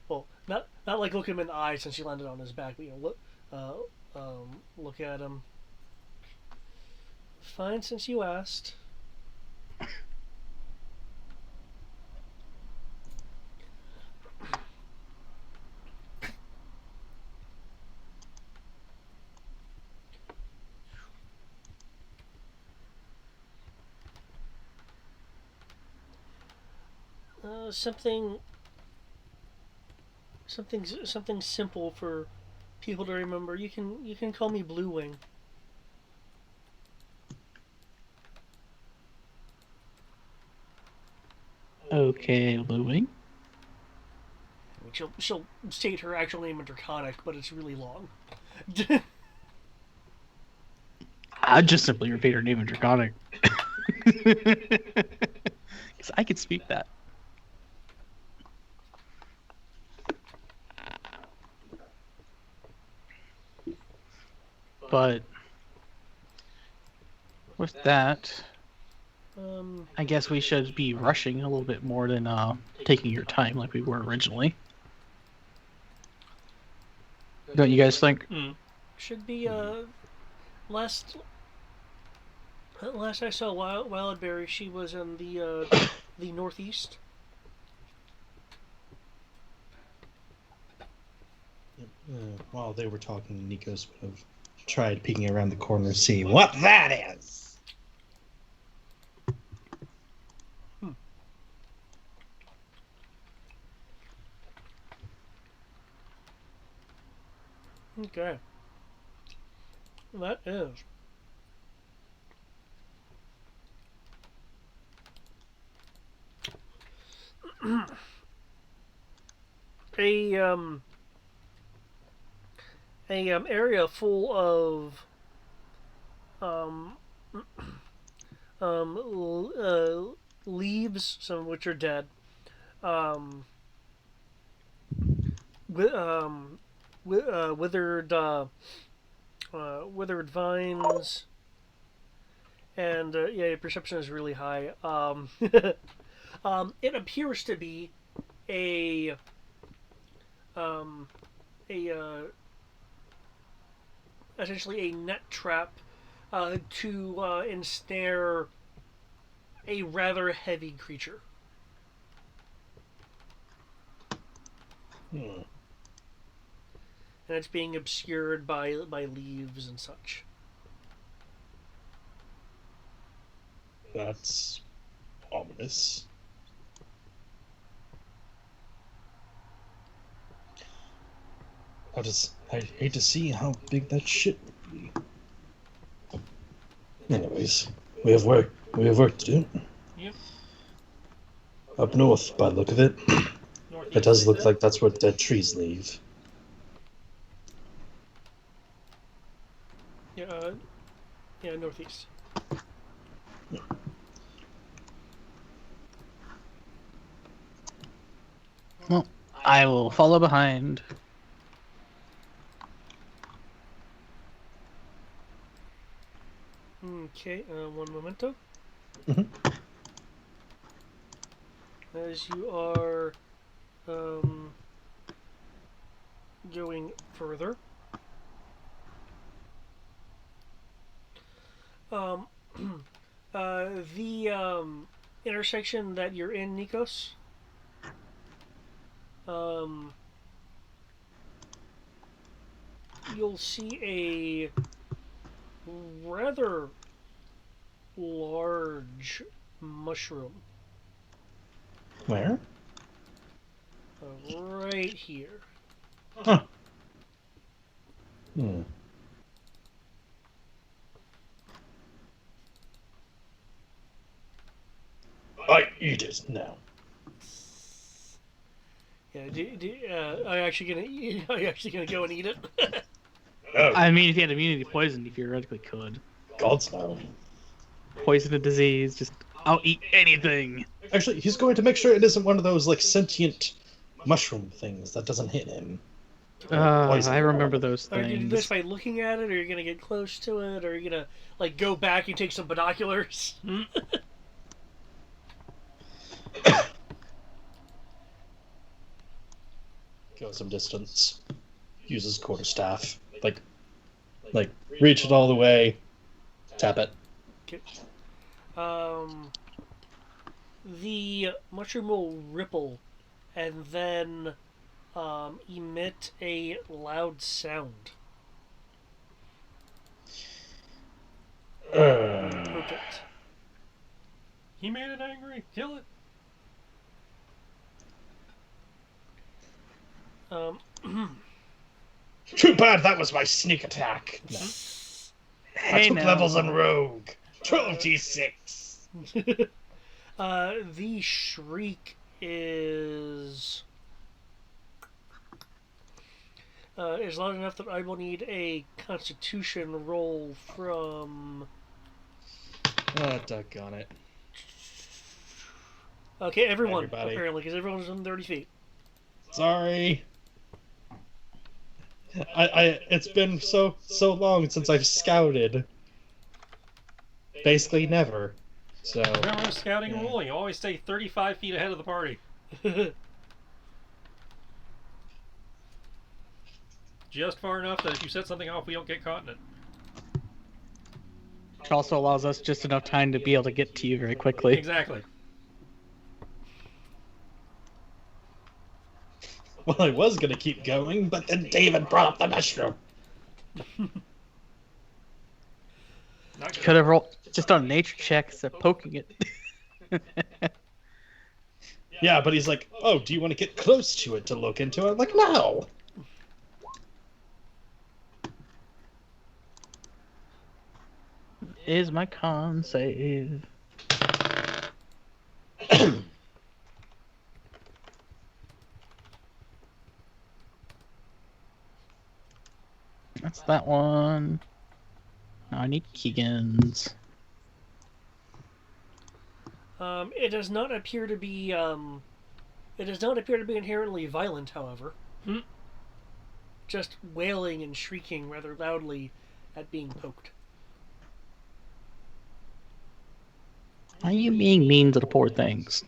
well, not like look him in the eye since she landed on his back, but look at him. Fine, since you asked. Something simple for people to remember. You can call me Blue Wing. Okay, Blue Wing. I mean, she'll state her actual name in Draconic, but it's really long. I'd just simply repeat her name in Draconic. Because I could speak that. But with that, I guess we should be rushing a little bit more than taking your time like we were originally. Don't you guys think? Should be last I saw Wildberry, she was in the northeast. While they were talking, Nikos would have tried peeking around the corner to see what that is. Okay. That is. a area full of leaves, some of which are dead, withered vines, and yeah, your perception is really high. It appears to be a essentially a net trap to ensnare a rather heavy creature. And it's being obscured by leaves and such. That's ominous. I hate to see how big that shit would be. Anyways, We have work. We have work to do. Yep. Up north, by the look of it. Northeast. It does look like that's where dead trees leave. Yeah, yeah, northeast. Well, I will follow behind. Okay, one momento. Mhm. As you are going further, um, the intersection that you're in, Nikos, you'll see a rather large mushroom Where? right here. Huh. Hmm. I eat it now. Yeah, are you actually gonna are you actually gonna go and eat it? Oh, I mean, if you had immunity to poison, you theoretically could. God's no. Poison a disease, just I'll eat anything. Actually, he's going to make sure it isn't one of those, like, sentient mushroom things that doesn't hit him. Poison. I remember those Are you gonna do this things. by looking at it, or are you gonna get close to it, or are you gonna like go back and take some binoculars? Go some distance. Use his quarterstaff. Like, reach it all the way. Tap it. Okay. The mushroom will ripple, and then emit a loud sound. Poke it. He made it angry. Kill it. Too bad that was my sneak attack. No. I Hey took now. levels on rogue. 12d6. The shriek is loud enough that I will need a Constitution roll from. Oh, doggone it. Okay, everyone Everybody. apparently, because everyone's within 30 feet. Sorry. It's been so long since I've scouted. Basically never. So Remember the scouting yeah. rule? You always stay 35 feet ahead of the party. Just far enough that if you set something off, we don't get caught in it. It also allows us just enough time to be able to get to you very quickly. Exactly. Well, I was gonna keep going, but then David brought up the mushroom. Not good. Could have rolled just on nature check instead of poking it. Yeah, but he's like, oh, do you want to get close to it to look into it? I'm like, no. Is my con save? That's that one. Now I need Keegan's. It does not appear to be. It does not appear to be inherently violent, however. Just wailing and shrieking rather loudly at being poked. Why are you being mean to the poor things?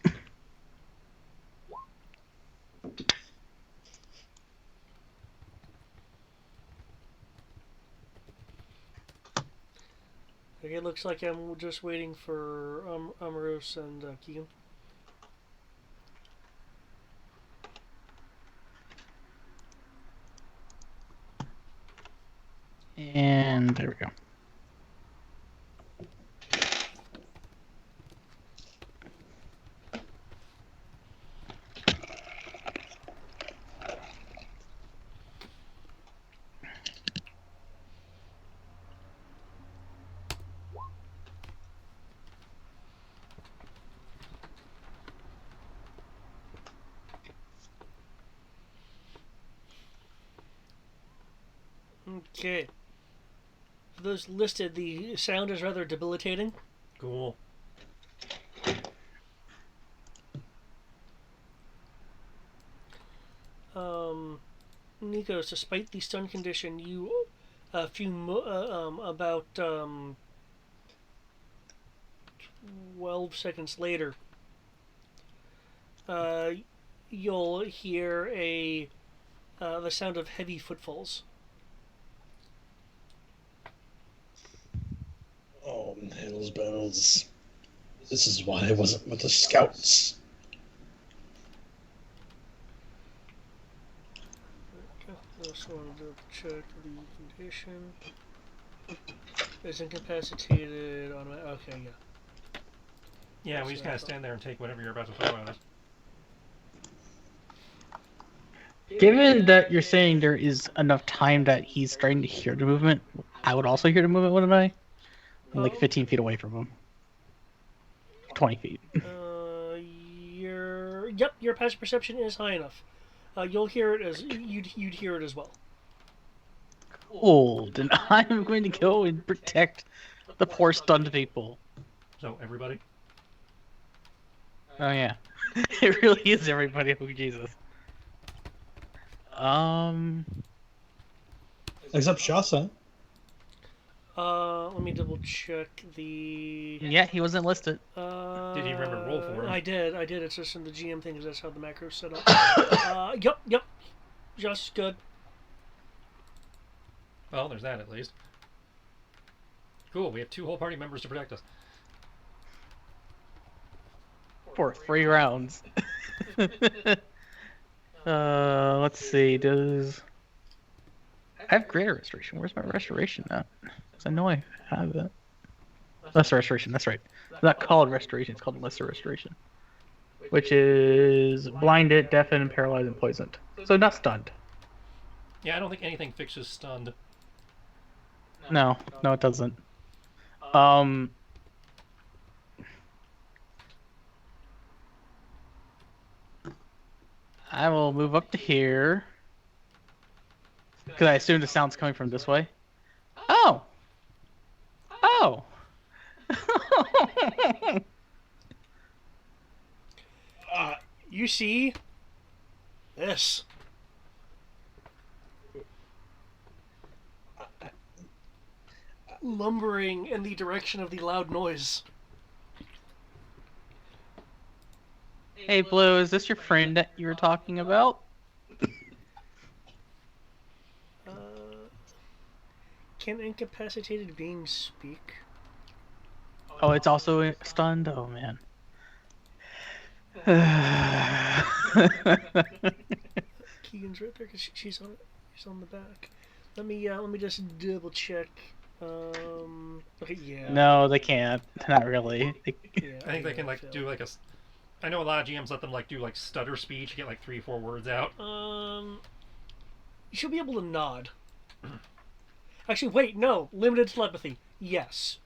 Okay, it looks like I'm just waiting for Amaros and Keegan. And there we go. Okay. For those listed, the sound is rather debilitating. Cool. Nikos, despite the stun condition, you a few about 12 seconds later, you'll hear the sound of heavy footfalls. Oh, Hell's bells. This is why I wasn't with the scouts. I also want to check the condition. Is incapacitated on my. Okay, yeah. Yeah, we just kind of stand there and take whatever you're about to throw at us. Given that you're saying there is enough time that he's starting to hear the movement, I would also hear the movement, wouldn't I? I'm like 15 feet away from him. 20 feet. Your passive perception is high enough. You'll hear it as you'd hear it as well. Cool. Then I'm going to go and protect the poor stunned people. So, everybody? Oh yeah, it really is everybody. Oh Jesus. Except Shasa. Let me double check the. Yeah, he wasn't listed. Did he remember to roll for him? I did. It's just in the GM thing because that's how the macro's set up. Yep. Just good. Well, there's that at least. Cool, we have 2 whole party members to protect us. For 3 rounds. Let's see. Does I have greater restoration? Where's my restoration at? Because I know I have it. Lesser restoration. That's right. It's not called restoration. It's called lesser restoration, which is blinded, deafened, paralyzed, and poisoned. So not stunned. Yeah, I don't think anything fixes stunned. No, it doesn't. I will move up to here. Because I assume the sound's coming from this way. Oh! You see this. Lumbering in the direction of the loud noise. Hey, Blue, is this your friend that you were talking about? Can incapacitated beings speak? Oh, it's also stunned? Oh, man. Keegan's right there because she's on the back. Let me just double check. Okay, yeah. No, they can't. Not really. Yeah, I think they can do like a. I know a lot of GMs let them do stutter speech, get 3-4 words out. You should be able to nod. Actually, wait, no. Limited telepathy. Yes.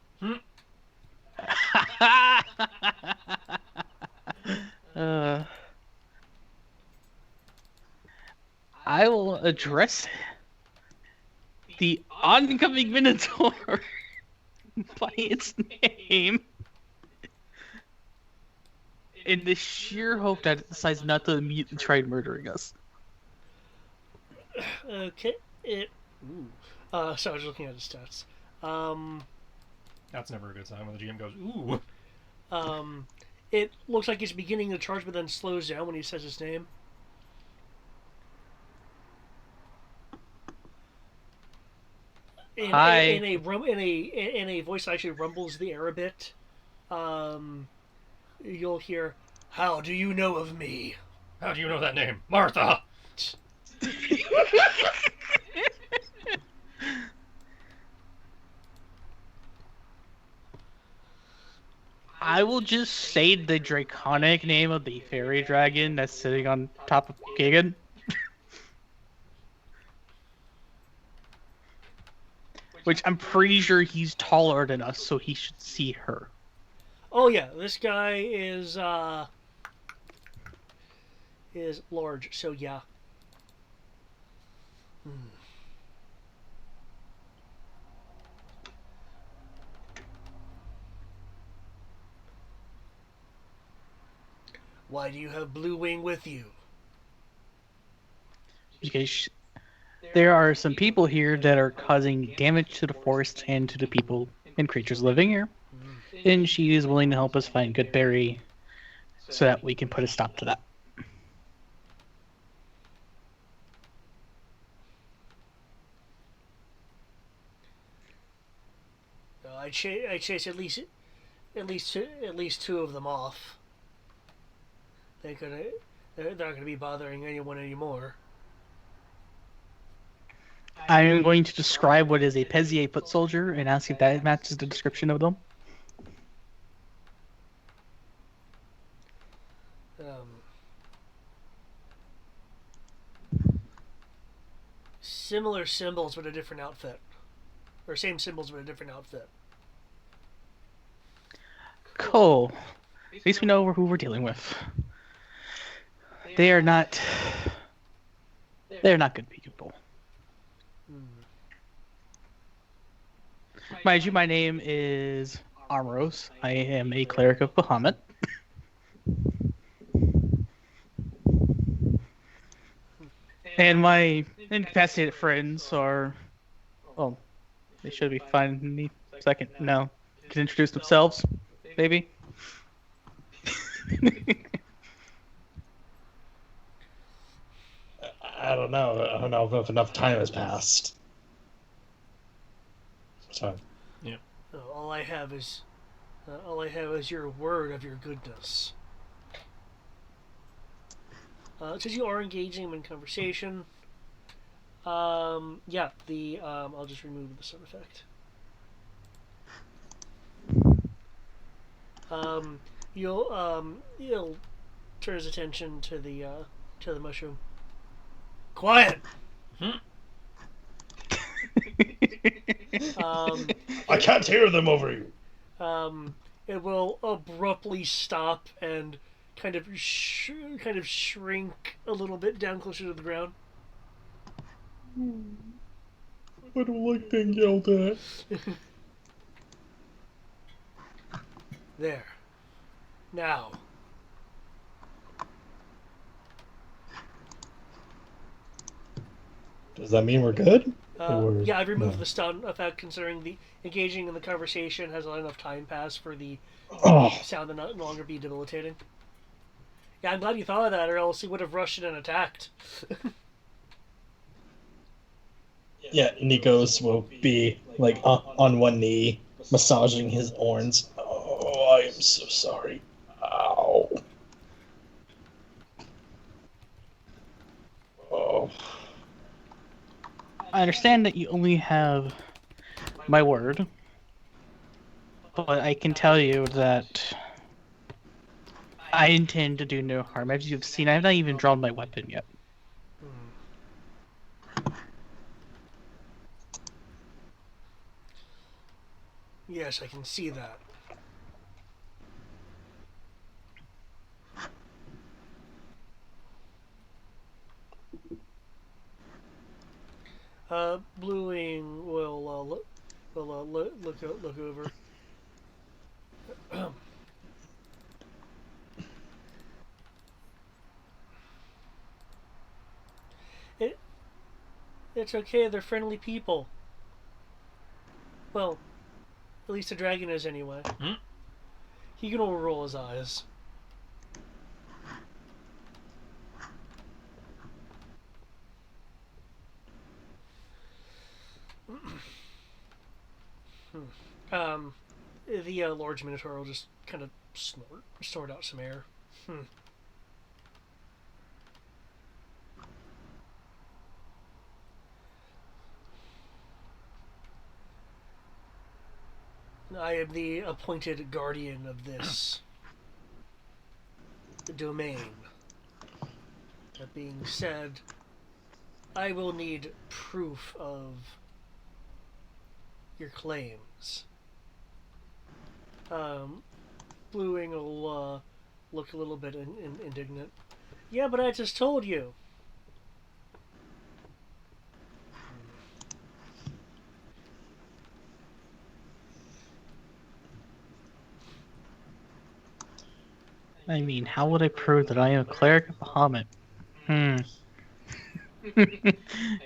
I will address the oncoming Minotaur by its name in the sheer hope that it decides not to immediately try murdering us. Okay. So I was looking at his stats. That's never a good sign when the GM goes, ooh. It looks like he's beginning to charge, but then slows down when he says his name. In a voice that actually rumbles the air a bit, you'll hear, "How do you know of me?" How do you know that name? Martha! I will just say the draconic name of the fairy dragon that's sitting on top of Keegan. Which I'm pretty sure he's taller than us, so he should see her. Oh yeah, this guy is large, so yeah. Why do you have Blue Wing with you? Because there are some people here that are causing damage to the forest and to the people and creatures living here. And she is willing to help us find Goodberry so that we can put a stop to that. I chase at least two of them off. They're not going to be bothering anyone anymore. I am going to describe what is a Pezier foot soldier and ask if that matches the description of them. Similar symbols but a different outfit. Or same symbols but a different outfit. Cool. At least we know who we're dealing with. They're not good people. Mind you, my name is Armoros. I am a cleric of Bahamut. And my incapacitated friends are... Well, they should be fine any second. No. Can introduce themselves, maybe? I don't know. I don't know if enough time has passed. So, All I have is your word of your goodness. Since you are engaging him in conversation, I'll just remove the sound effect. You'll turn his attention to the mushroom. Quiet. I can't hear them over you. It will abruptly stop and kind of shrink a little bit down closer to the ground. I don't like being yelled at. There. Now. Does that mean we're good? Yeah, I've removed the stun effect considering the engaging in the conversation has not enough time passed for the sound to no longer be debilitating. Yeah, I'm glad you thought of that, or else he would have rushed in and attacked. Yeah, Nikos will be like on one knee, massaging his horns. Oh, I am so sorry. Ow. Oh. I understand that you only have my word, but I can tell you that I intend to do no harm. As you've seen, I have not even drawn my weapon yet. Yes, I can see that. Blue Wing will look over. It's okay. They're friendly people. Well, at least the dragon is anyway. He can overroll his eyes. The large minotaur will just kind of snort out some air. I am the appointed guardian of this domain. That being said, I will need proof of your claims. Blue Wing will look a little bit indignant. Yeah, but I just told you. I mean, how would I prove that I am a cleric of Bahamut? I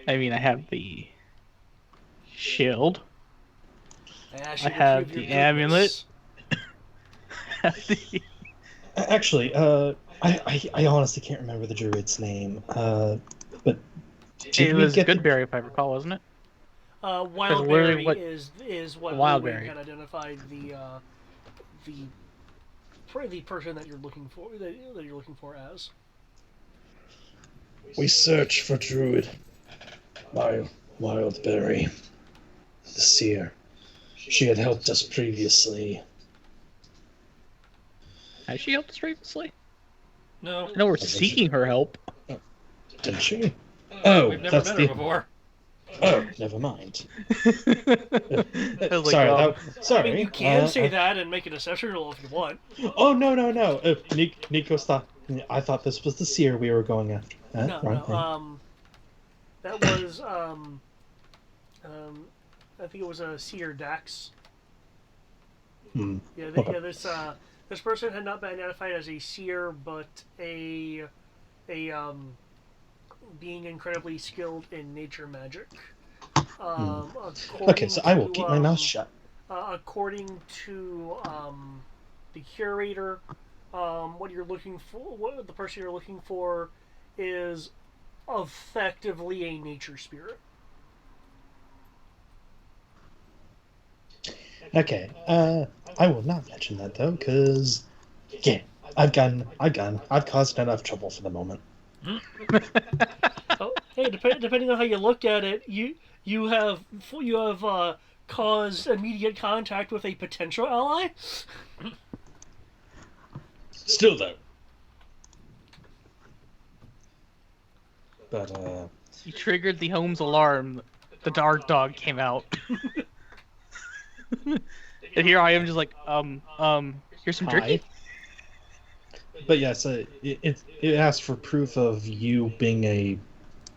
mean, I have the shield. I asked I you to have prove your the amulet. goodness. Actually, I honestly can't remember the druid's name. But did It we was get the... Goodberry, if I recall, wasn't it? literally Wildberry what- is what Wildberry. Wing had identified the the person that you're looking for that you're looking for as. We search for druid by Wildberry, the seer. She had helped us previously. Has she helped us previously? No, I know we're seeking her help. Didn't she? Oh, we've never that's met the... her before. Oh, never mind. I was like, Sorry, sorry. I mean, you can say that and make a deception roll if you want. Oh, no. Nico, stop. I thought this was the seer we were going after. No, Wrong no. thing. That was I think it was a Seer Dax. Yeah, Okay. this person had not been identified as a seer, but a being incredibly skilled in nature magic. Okay, so I will keep my mouth shut. According to the curator, what the person you're looking for is effectively a nature spirit. Okay, I will not mention that though, because yeah, I've caused enough trouble for the moment. Oh, hey, depending on how you look at it, you have caused immediate contact with a potential ally. Still though. But You triggered the home's alarm. The dark dog came out. And here I am just like, here's some jerky. But yes, it asked for proof of you being a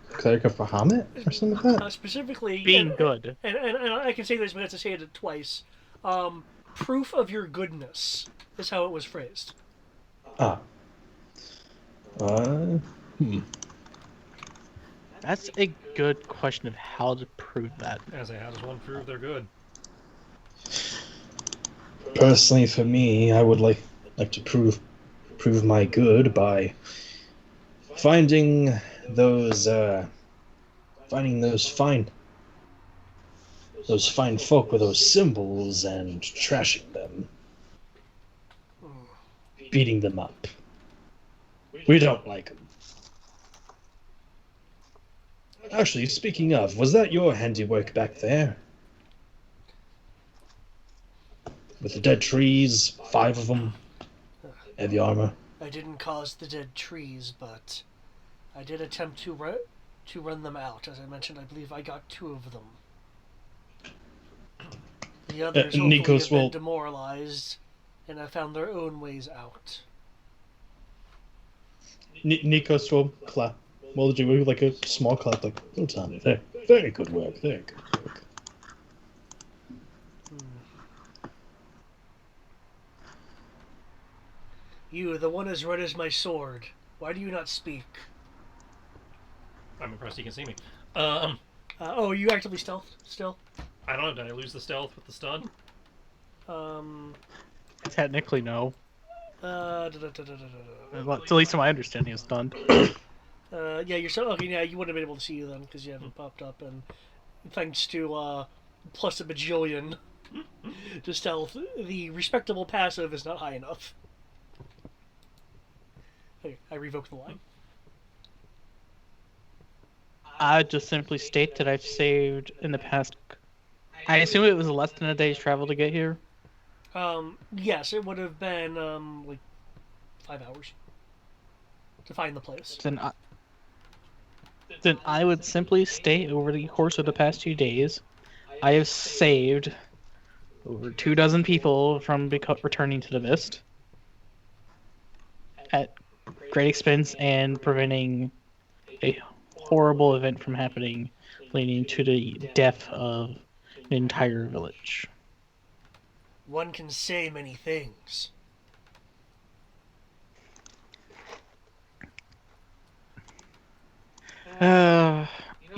cleric of Bahamut or something like that. Specifically, Being good. and I can say this, but I have to say it twice. Proof of your goodness is how it was phrased. Ah. That's a good question of how to prove that. As how does one prove they're good? Personally, for me, I would like to prove my good by finding those fine folk with those symbols and trashing them, beating them up. We don't like them. Actually, speaking of, was that your handiwork back there? With the dead trees, 5 of them, heavy armor. I didn't cause the dead trees, but I did attempt to run them out. As I mentioned, I believe I got 2 of them. The others hopefully Nikos have been will... demoralized and have found their own ways out. Nikos will clap. Well, do like a small clap, like, well done. Very good work. Very good work. You, the one as red as my sword. Why do you not speak? I'm impressed you can see me. Are you actively stealth still? I don't know. Did I lose the stealth with the stun? Technically, no. Da. Well, at least to my understanding, it's stunned. Yeah, you're so okay. Yeah, you wouldn't have been able to see you then because you haven't popped up, and thanks to plus a bajillion to stealth, the respectable passive is not high enough. Okay, I revoke the line. I just simply state that I've saved in the past. I assume it was less than a day's travel to get here. Yes, it would have been like 5 hours to find the place. Then I would simply state over the course of the past 2 days, I have saved over 24 people from returning to the Mist at great expense and preventing a horrible event from happening, leading to the death of an entire village. One can say many things.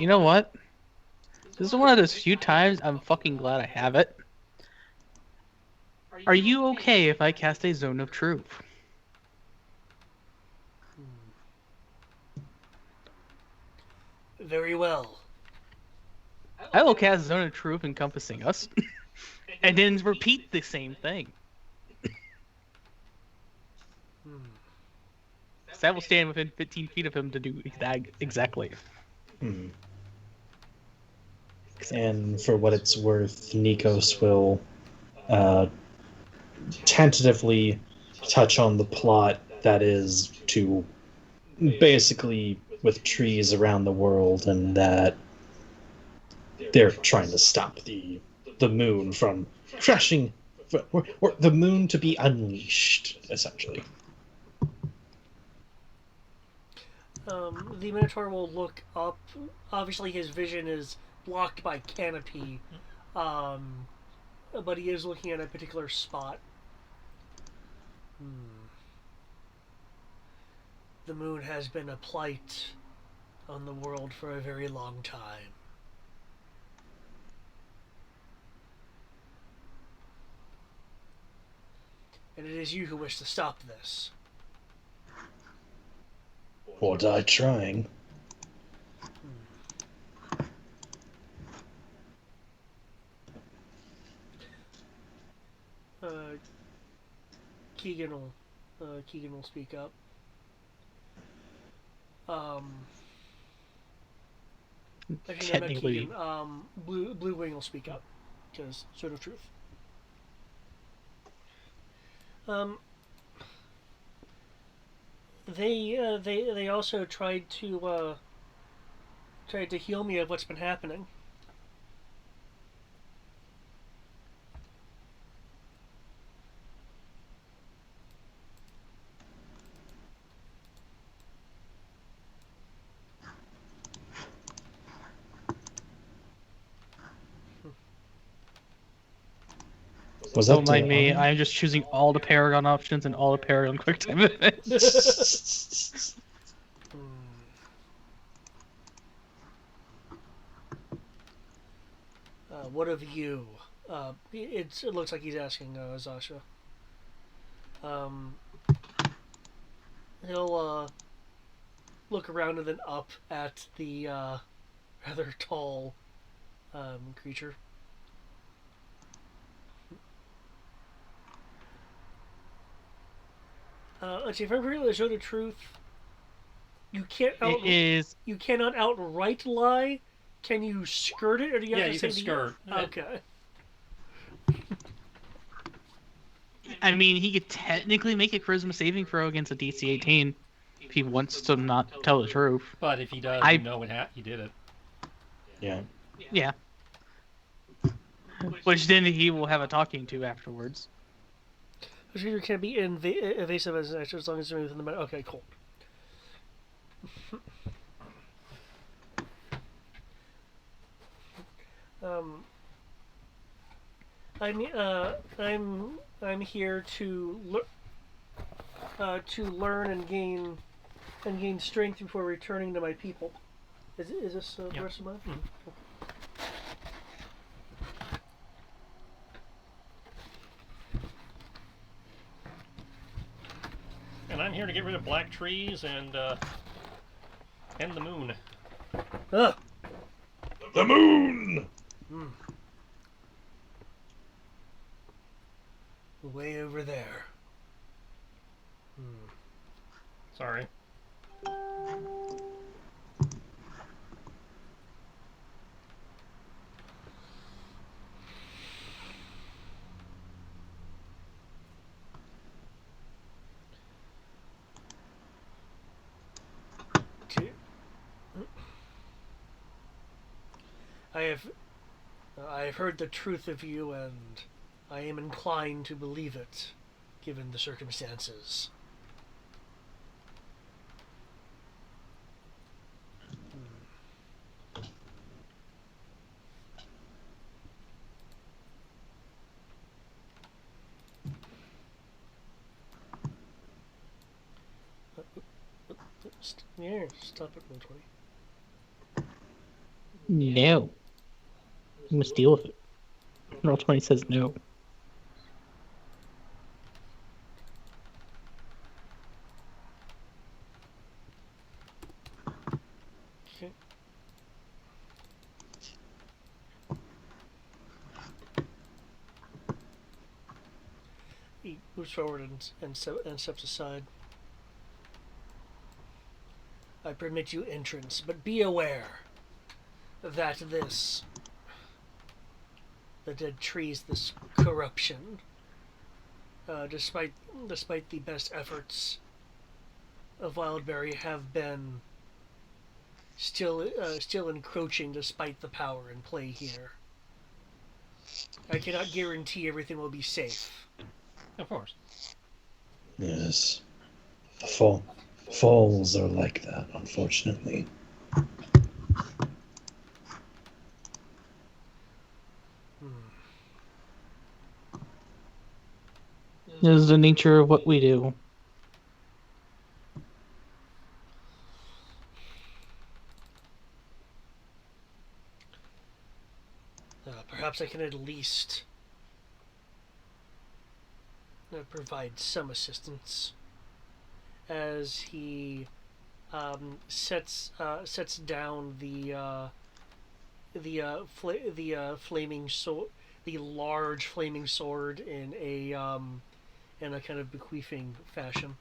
You know what? This is one of those few times I'm fucking glad I have it. Are you okay if I cast a Zone of Truth? Very well. I will cast Zone of Truth encompassing us, and then repeat the same thing. So I will stand within 15 feet of him to do that exactly. Hmm. And for what it's worth, Nikos will tentatively touch on the plot that is to basically with trees around the world, and that they're trying to stop the moon from crashing, or the moon to be unleashed, essentially. The Minotaur will look up. Obviously, his vision is blocked by canopy, but he is looking at a particular spot. The moon has been a plight on the world for a very long time. And it is you who wish to stop this. Or die trying. Keegan will speak up. Actually, no, not Technically, Keegan. Blue Wing will speak up because Sort of Truth. They also tried to heal me of what's been happening. Was that don't mind me. Armin? I'm just choosing all the Paragon options and all the Paragon quick time events. What of you? It looks like he's asking Zasha. He'll look around and then up at the rather tall creature. Let's see. If I'm correctly, Show the Truth. You can't you cannot outright lie. Can you skirt it, or do you have to you say can skirt. Okay. I mean, he could technically make a charisma saving throw against a DC 18 if he wants to not tell the truth. But if he does, you know he did it. Yeah. Yeah. Which then he will have a talking to afterwards. The creature can be evasive as an action as long as it's within the meta. Okay, cool. I'm here to learn and gain strength before returning to my people. Is this the rest of mine? Mm-hmm. Cool. And I'm here to get rid of black trees and the moon. Ugh. The moon! Way over there. Sorry. I have heard the truth of you, and I am inclined to believe it, given the circumstances. Yeah, stop at 120. No. You must deal with it. Roll 20 says no. Okay. He moves forward and steps aside. I permit you entrance, but be aware that the dead trees, this corruption, despite the best efforts of Wildberry, have been still encroaching despite the power in play here. I cannot guarantee everything will be safe. Of course. Yes. The falls are like that, unfortunately. This is the nature of what we do. Perhaps I can at least provide some assistance as he sets down the flaming sword, the large flaming sword in a kind of bequeathing fashion.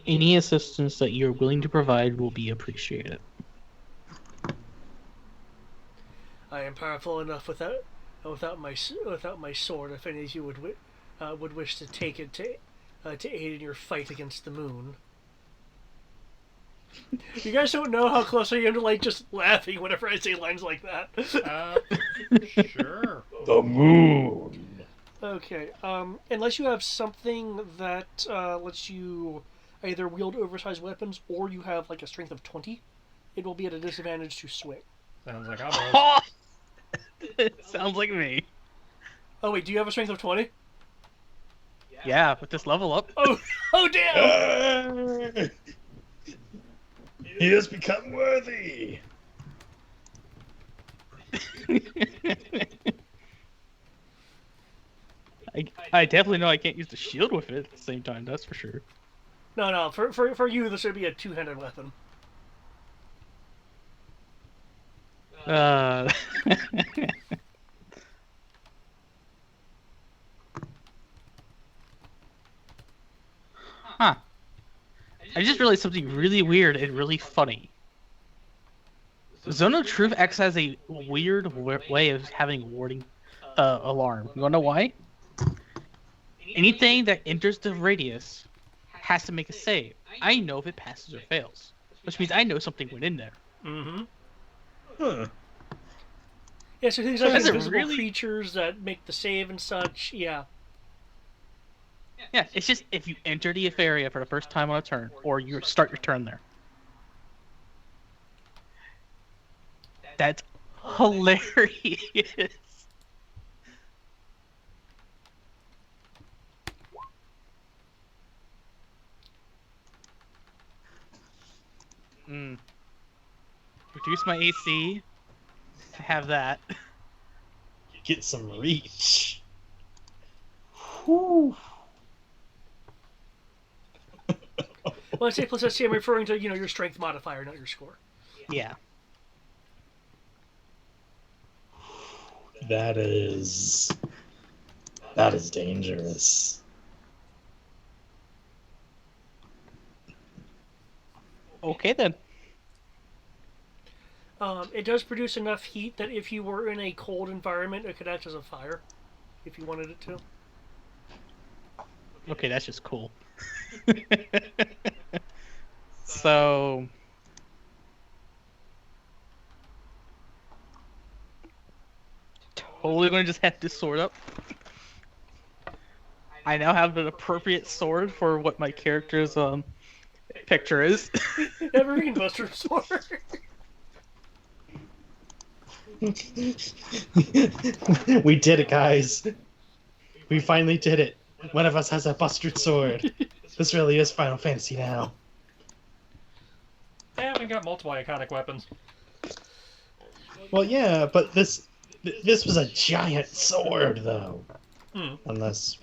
Any assistance that you're willing to provide will be appreciated. I am powerful enough without my sword. If any of you would wish to take it to aid in your fight against the moon. You guys don't know how close I am to like just laughing whenever I say lines like that. Sure. The moon. Okay. Unless you have something that lets you either wield oversized weapons or you have like a strength of 20, it will be at a disadvantage to swing. Sounds like I'm Sounds like me. Oh wait, do you have a strength of 20? Yeah, with this level up. Oh damn! He has become worthy. I definitely know I can't use the shield with it at the same time, that's for sure. No, for you this would be a two-handed weapon. Huh. I just realized something really weird and really funny. Zone of Truth X has a weird way of having warding alarm. You wanna know why? Anything that enters the radius has to make a save. I know if it passes or fails, which means I know something went in there. Mm-hmm. Huh. Yeah, so things like Is it invisible really? creatures that make the save and such, yeah. Yeah, it's just if you enter the area for the first time on a turn, or you start your turn there. That's hilarious. Reduce my AC to have that. Get some reach. Whew. Well, I say plus SC, I'm referring to, your strength modifier, not your score. Yeah. That is dangerous. Okay then. It does produce enough heat that if you were in a cold environment, it could act as a fire, if you wanted it to. Okay, that's just cool. So totally gonna just have this sword up. I now have an appropriate sword for what my character's picture is. Evergreen Buster Sword. We did it, guys. We finally did it. One of us has a bustard sword. This really is Final Fantasy now. Yeah, we've got multiple iconic weapons. Well, yeah, but this was a giant sword, though. Hmm. Unless.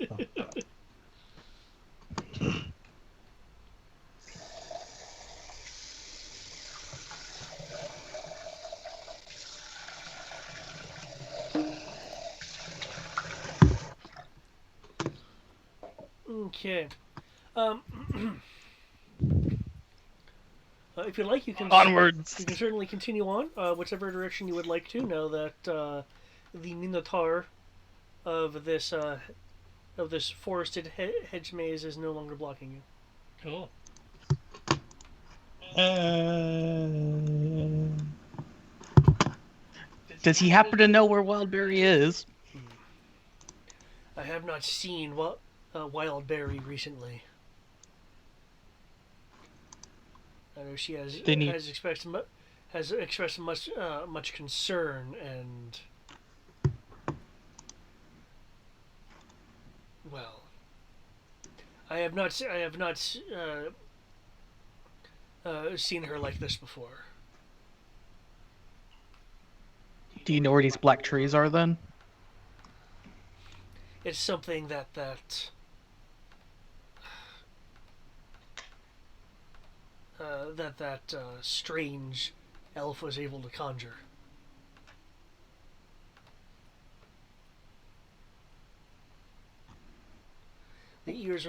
Okay. Um, if you like, you can Onwards. you can certainly continue on whichever direction you would like to. Now that the Minotaur of this forested hedge maze is no longer blocking you. Cool. Does he happen to know where Wildberry is? I have not seen Wildberry recently. I know she has expressed much concern and well, I have not seen her like this before. Do you know where these black trees are then? It's something that strange elf was able to conjure. The ears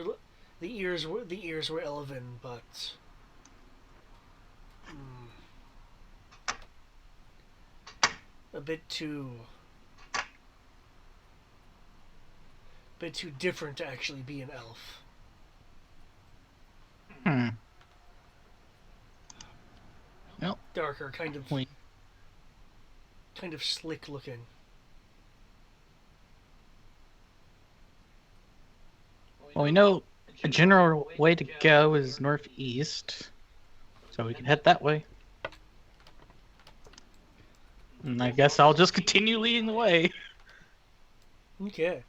were elven, but a bit too different to actually be an elf. Hmm. Well, Darker, kind point. of slick looking. Well, we know a general way to go is northeast, so we can head that way. And I guess I'll just continue leading the way. Okay.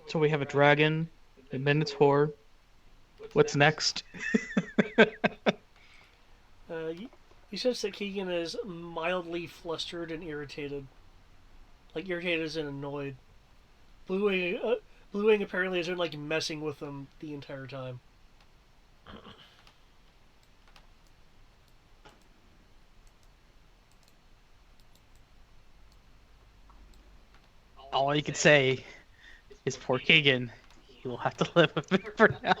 So we have a dragon, a minotaur. What's next? You sense that Keegan is mildly flustered and irritated. Like irritated as in annoyed. Blue Wing apparently has been like messing with them the entire time. All you can say is poor Keegan. He will have to live with it for now.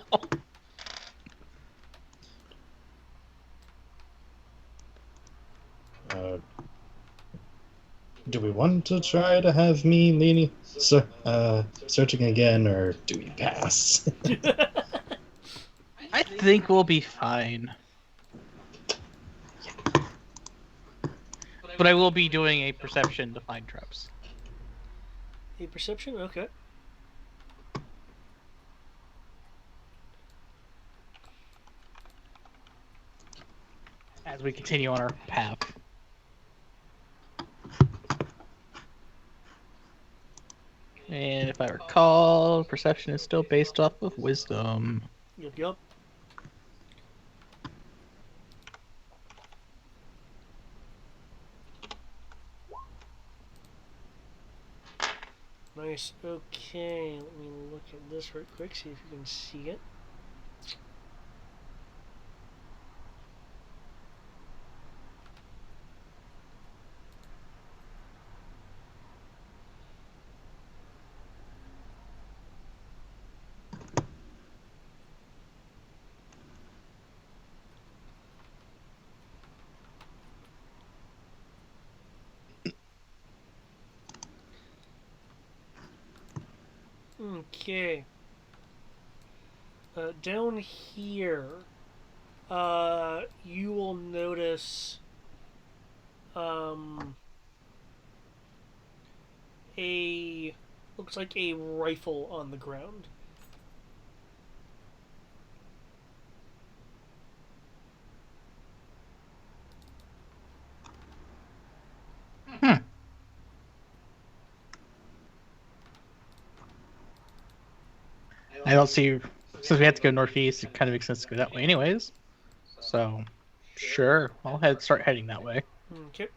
Do we want to try to have me searching again, or do we pass? I think we'll be fine. But I will be doing a perception to find traps. A perception? Okay. As we continue on our path. And if I recall, perception is still based off of wisdom. Yup. Nice. Okay, let me look at this real quick, see if you can see it. Okay. Down here, you will notice looks like a rifle on the ground. I don't see, since we have to go northeast, it kind of makes sense to go that way anyways. So, sure, start heading that way. Okay.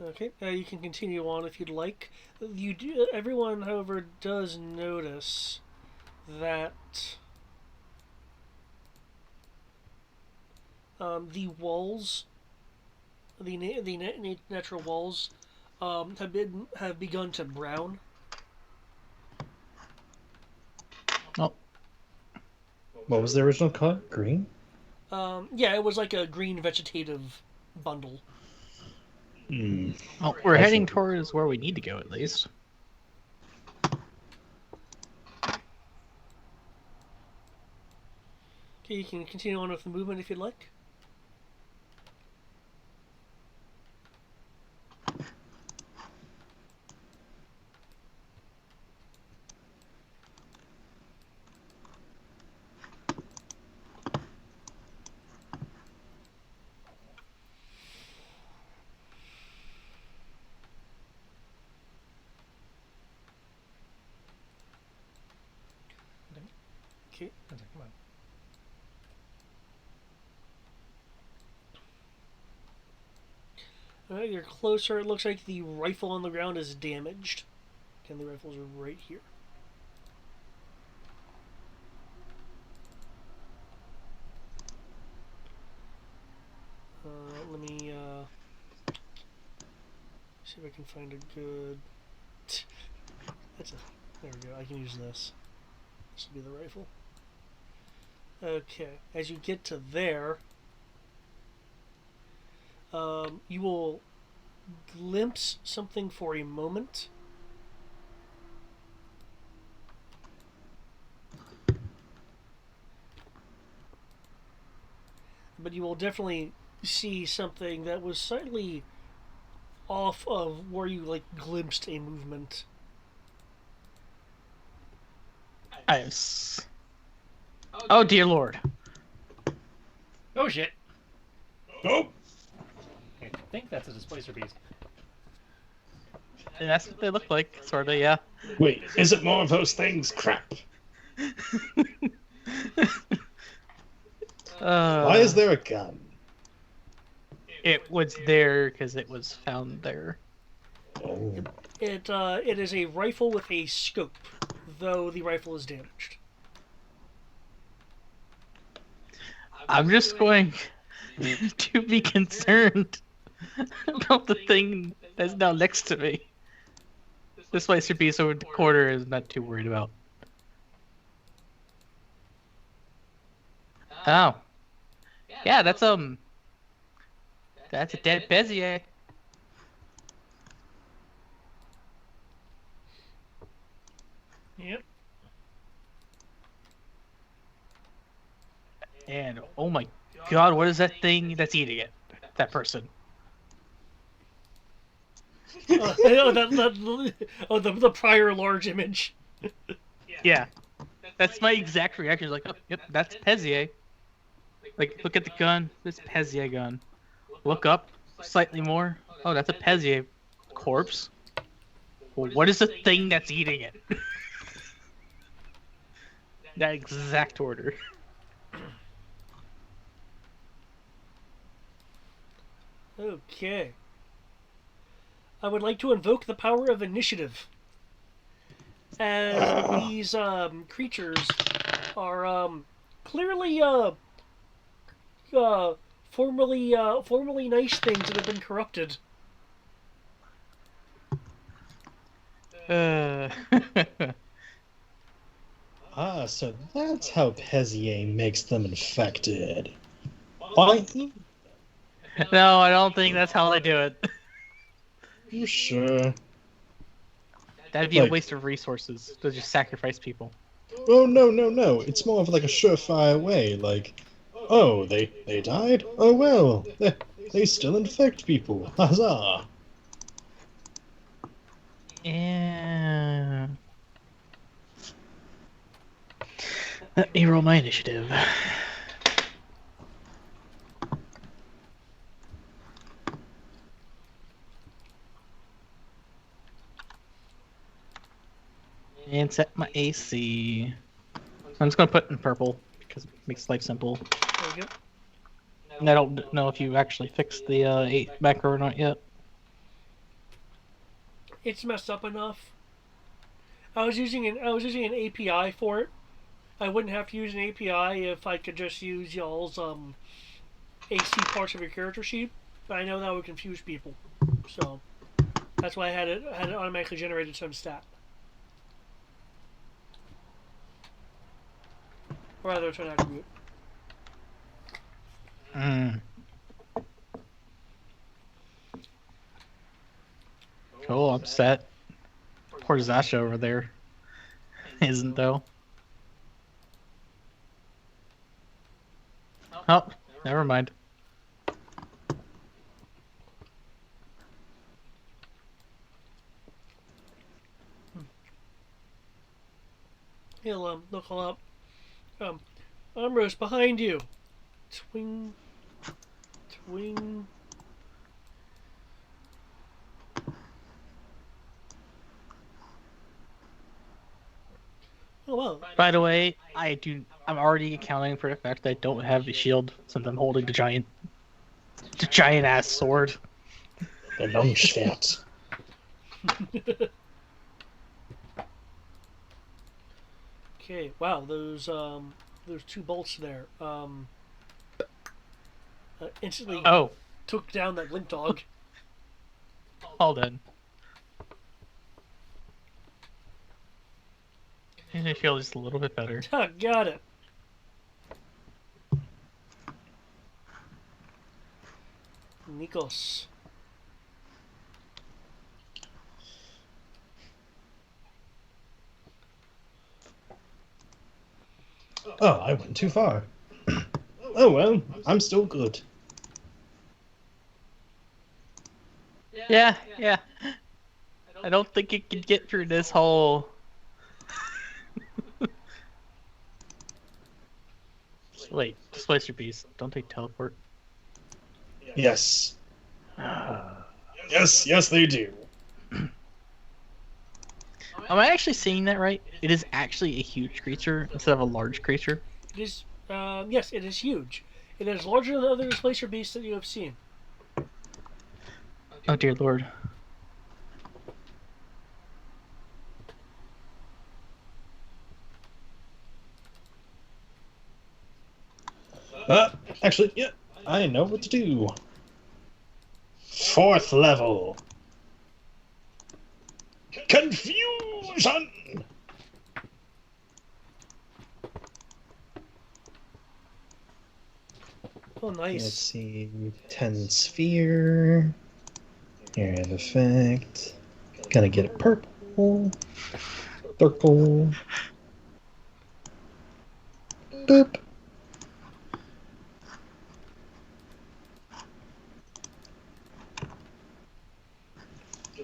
Okay, you can continue on if you'd like. You do. Everyone, however, does notice that the walls, the natural walls, have begun to brown. Oh, What was the original color? Green? Yeah, it was like a green vegetative bundle. well, we're I heading see. towards where we need to go at least. Okay, you can continue on with the movement if you'd like. Okay. Come on. Alright, you're closer. It looks like the rifle on the ground is damaged. Again, the rifles are right here. Let me see if I can find a good. There we go. I can use this. This will be the rifle. Okay. As you get to there, you will glimpse something for a moment. But you will definitely see something that was slightly off of where you glimpsed a movement. Nice. Oh dear lord. Oh shit! Oh, I think that's a displacer beast. And that's what they look like, sorta, yeah. wait, is it more of those things? Crap. Why is there a gun? It was there because it was found there. Oh. It is a rifle with a scope, though the rifle is damaged. I'm just going to be concerned about the thing that's now next to me. This Spicer Beast over the corner is not too worried about. Oh. Yeah, that's a dead Bezier. Yep. And oh my god, what is that thing that's eating it? That person. The prior large image. Yeah. That's my exact reaction. Like, oh, yep, that's Pezier. Like, look at the gun. This Pezier gun. Look up slightly more. Oh, that's a Pezier corpse. Well, what is the thing that's eating it? That exact order. Okay. I would like to invoke the power of initiative. As these creatures are clearly formerly nice things that have been corrupted. Ah, so that's how Pezier makes them infected. Why? No, I don't think that's how they do it. You sure? That'd be a Like- waste of resources to just sacrifice people. Oh, no, no, no. It's more of like a surefire way. Like, oh, they died? Oh, well, they still infect people. Huzzah. Yeah. Let me roll my initiative. And set my AC. I'm just gonna put it in purple because it makes life simple. There we go. And I don't know if you actually fixed the 8 macro or not yet. It's messed up enough. I was using an API for it. I wouldn't have to use an API if I could just use y'all's AC parts of your character sheet. But I know that would confuse people, so that's why I had it automatically generated some stat. Or rather, it's an attribute. Cool, I'm set. Poor Zasha over there isn't though. Oh, never mind. They'll call out, Ambrose, behind you. Twing, twing. Oh well. By the way, I'm already accounting for the fact that I don't have the shield since I'm holding the giant ass sword. The Longschwert. Okay. Wow. Those 2 bolts there. Instantly Oh, took down that Link dog. all done. And I feel just a little bit better. Got it. Nikos. Oh, I went too far. Oh, well, I'm still good. Yeah. I don't think it can get through this hole. Wait, displace your beast. Don't take teleport. Yes. Yes, they do. Am I actually seeing that right? It is actually a huge creature instead of a large creature. It is. Yes, it is huge. It is larger than other displacer beasts that you have seen. Oh dear lord. Actually, yeah, I know what to do. 4th level. Confusion! Oh, Let's nice. see. 10 sphere. Area of effect. Gonna get it purple. Purple. Boop.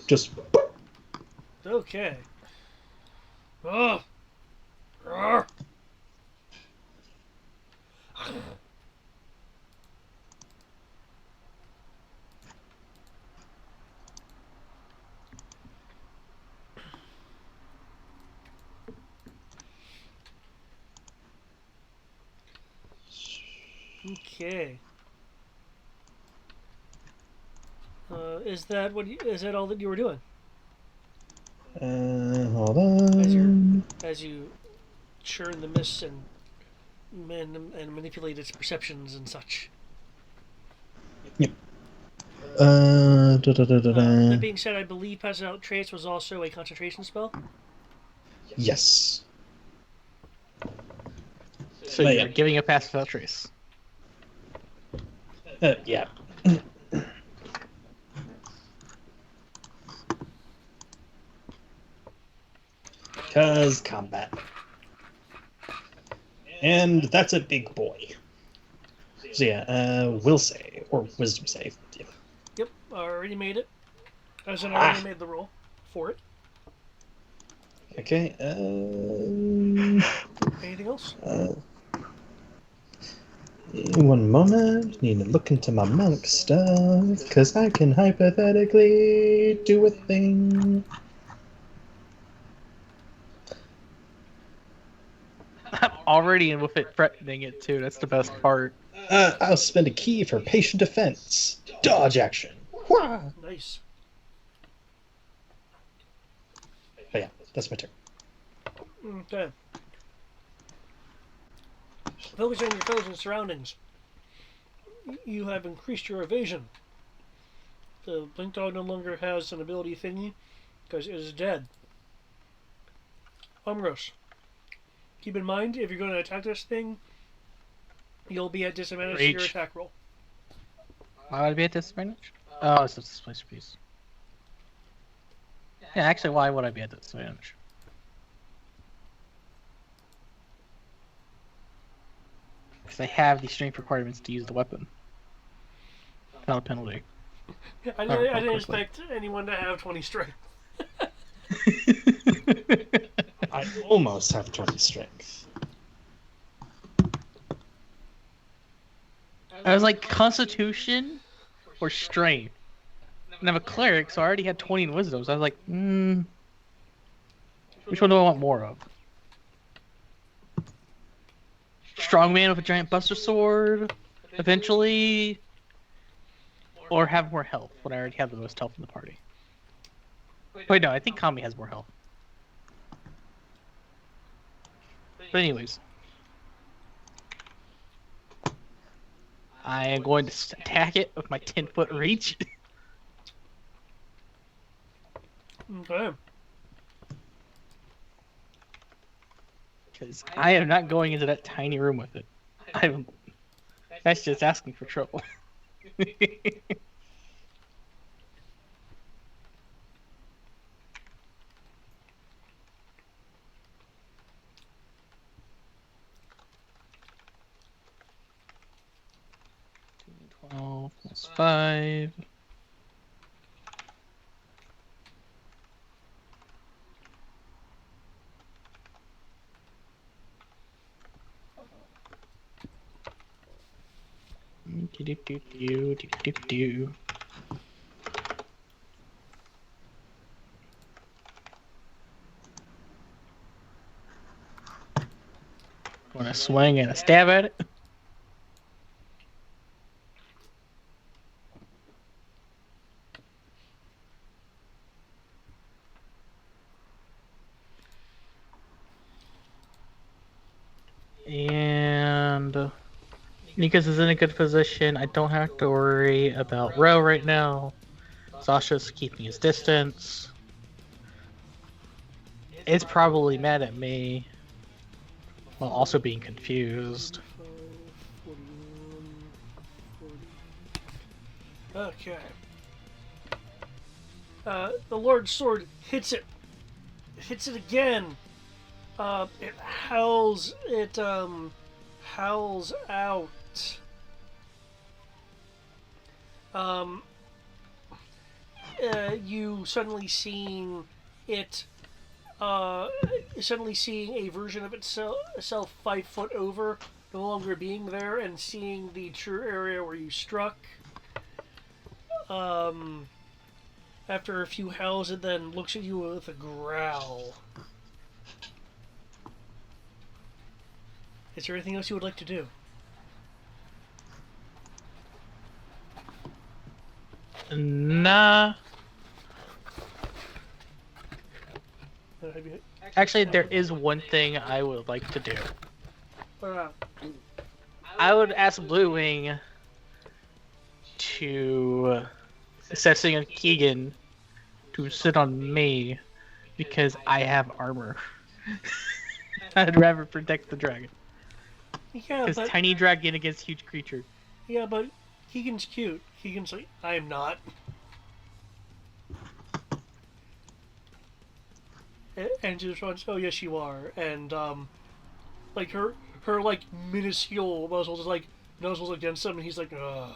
Just boop. Okay. Oh. Roar. Okay. Is that all that you were doing Hold on. as you churn the mist and manipulate its perceptions and such? That being said, I believe passing out trace was also a concentration spell. Yes. So But you're yeah. giving a pass without trace. Yeah. Cause combat. And that's a big boy. So yeah, will save, or wisdom save. Yeah. Yep, I already made it. As in, I already made the roll for it. Okay, Anything else? one moment. Need to look into my monk stuff, because I can hypothetically do a thing. I'm already in with it, threatening it too. That's the best part. I'll spend a key for patient defense. Dodge action. Wah! Nice. But yeah, that's my turn. Okay. Focus on your foes and surroundings. You have increased your evasion. The Blink Dog no longer has an ability thingy because it is dead. Umros. Keep in mind, if you're going to attack this thing, you'll be at disadvantage to your Reach. attack roll. Why would I be at disadvantage? Oh, it's a displaced piece. Yeah, actually, why would I be at disadvantage? Because I have the strength requirements to use the weapon. Not a penalty. I didn't expect anyone to have 20 strength. I almost have 20 strength. I was like, Constitution or Strength? And I'm a cleric, so I already had 20 in wisdom. So I was like, which one do I want more of? Strongman with a giant buster sword, eventually, or have more health when I already have the most health in the party. Wait, no, I think Kami has more health. But anyways, I am going to attack it with my 10-foot reach. Okay. Because I am not going into that tiny room with it. That's just asking for trouble. 12 plus 5. Do. Want to swing and a stab at it? And Nikas is in a good position. I don't have to worry about Ro right now. Sasha's keeping his distance. It's probably mad at me while also being confused. 41, 40. Okay. The Lord's sword hits it. It hits it again. It howls. It howls out. You suddenly seeing it. Suddenly seeing a version of itself 5 foot over, no longer being there, and seeing the true area where you struck. After a few howls, it then looks at you with a growl. Is there anything else you would like to do? Nah. Actually, there is one thing I would like to do. I would ask Blue Wing to assessing on Keegan to sit on me because I have armor. I'd rather protect the dragon. Yeah, Because tiny dragon against huge creature. Yeah, but Keegan's cute. Keegan's like, I am not. And she responds, oh yes you are. And like her her like minuscule muscles like nuzzles against him, and he's like, ugh.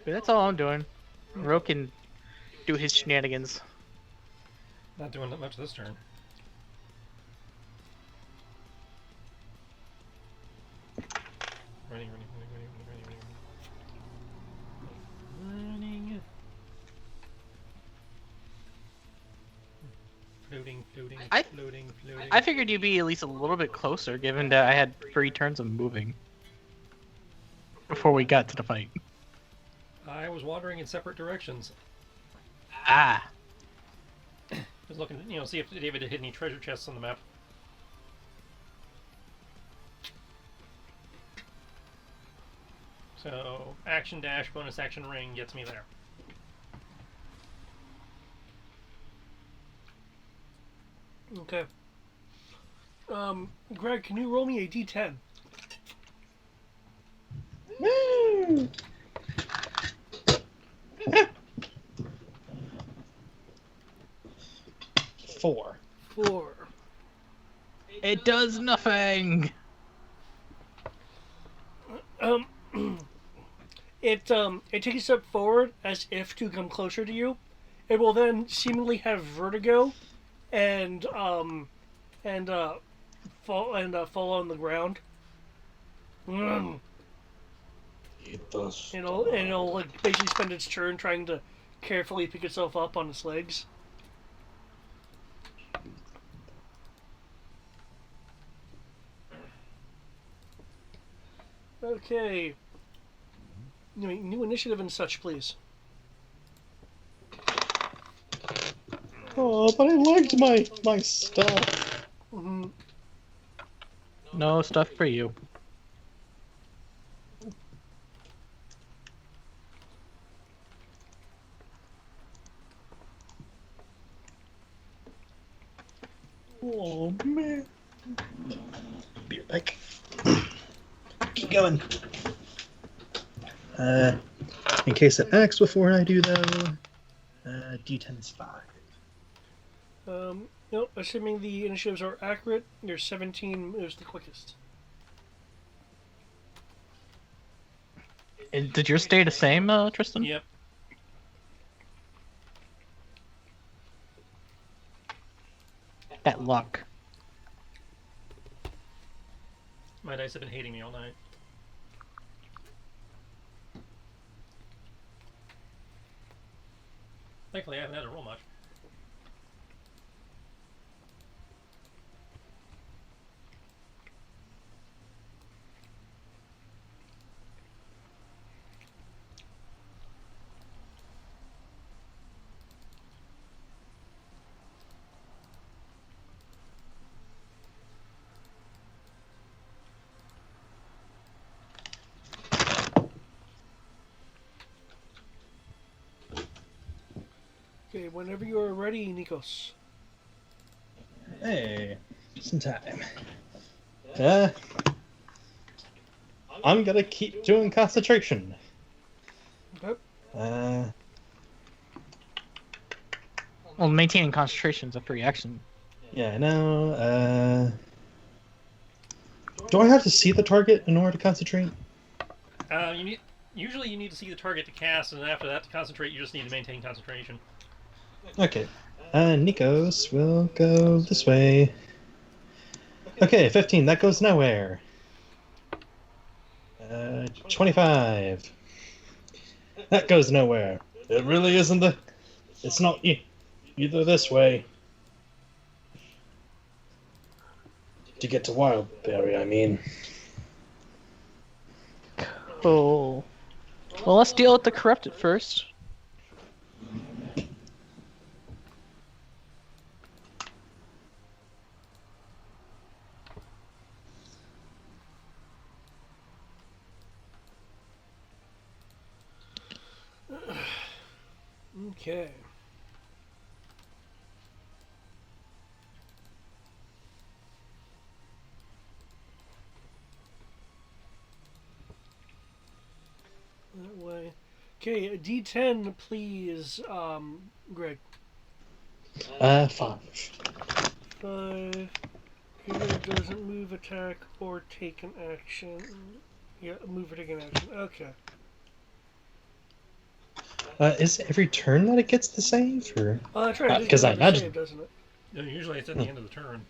But that's all I'm doing. Ro can do his shenanigans. Not doing that much this turn. Running. Floating. I figured you'd be at least a little bit closer, given that I had 3 turns of moving before we got to the fight. I was wandering in separate directions. Ah. I was looking, see if David had hit any treasure chests on the map. So, action dash, bonus action ring gets me there. Okay. Greg, can you roll me a d10? Woo! 4. 4. It does nothing. It takes a step forward as if to come closer to you. It will then seemingly have vertigo and fall on the ground. It does. It'll like basically spend its turn trying to carefully pick itself up on its legs. Okay. New initiative and such, please. Oh, but I liked my stuff. Mm-hmm. No stuff for you. Oh man. Be right back. Keep going. In case it acts before I do though, D10 is 5. Nope, assuming the initiatives are accurate, your 17 moves the quickest. And did yours stay the same, Tristan? Yep. That luck. My dice have been hating me all night. Thankfully, I haven't had to roll much. Okay, whenever you are ready, Nikos. Hey, just in time. I'm gonna keep doing concentration. Okay. Well, maintaining concentration is a free action. Yeah, I know. Do I have to see the target in order to concentrate? Usually you need to see the target to cast, and then after that to concentrate, you just need to maintain concentration. Okay. Nikos will go this way. Okay, 15. That goes nowhere. 25. That goes nowhere. It really isn't the... It's not either this way. To get to Wildberry, I mean. Cool. Well, let's deal with the corrupted first. Okay. Okay, D10, please, Greg. 5. 5. Either doesn't move, attack, or take an action. Yeah, move or take an action. Okay. Is it every turn that it gets the save, or? That's right. It Because I does another imagine. save, doesn't it? Yeah, usually it's at the end of the turn.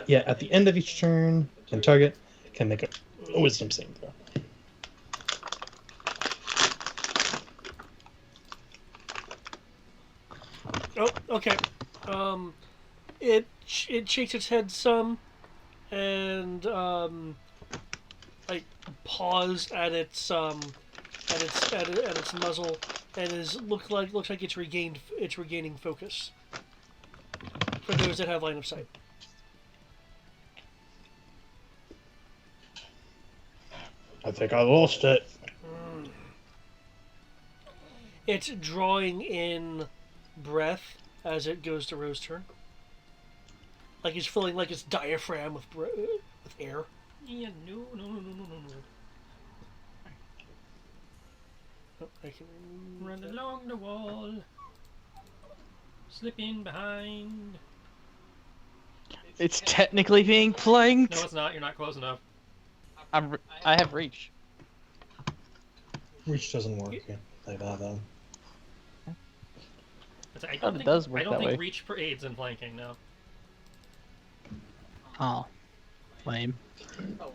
Yeah, at the end of each turn, can target can make a wisdom saving throw. Oh, okay. It shakes its head some, and like paws at its at its muzzle, and looks like it's regaining focus. For those that have line of sight. I think I lost it. It's drawing in breath as it goes to Rose's turn. Like he's filling like its diaphragm with air. Yeah, no. Oh, I can Run along the wall. Slip in behind. It's technically being planked. No, it's not. You're not close enough. I have reach. Reach doesn't work like that though. I Oh, it does work I don't that think way. reach aids in flanking, no. Oh, lame.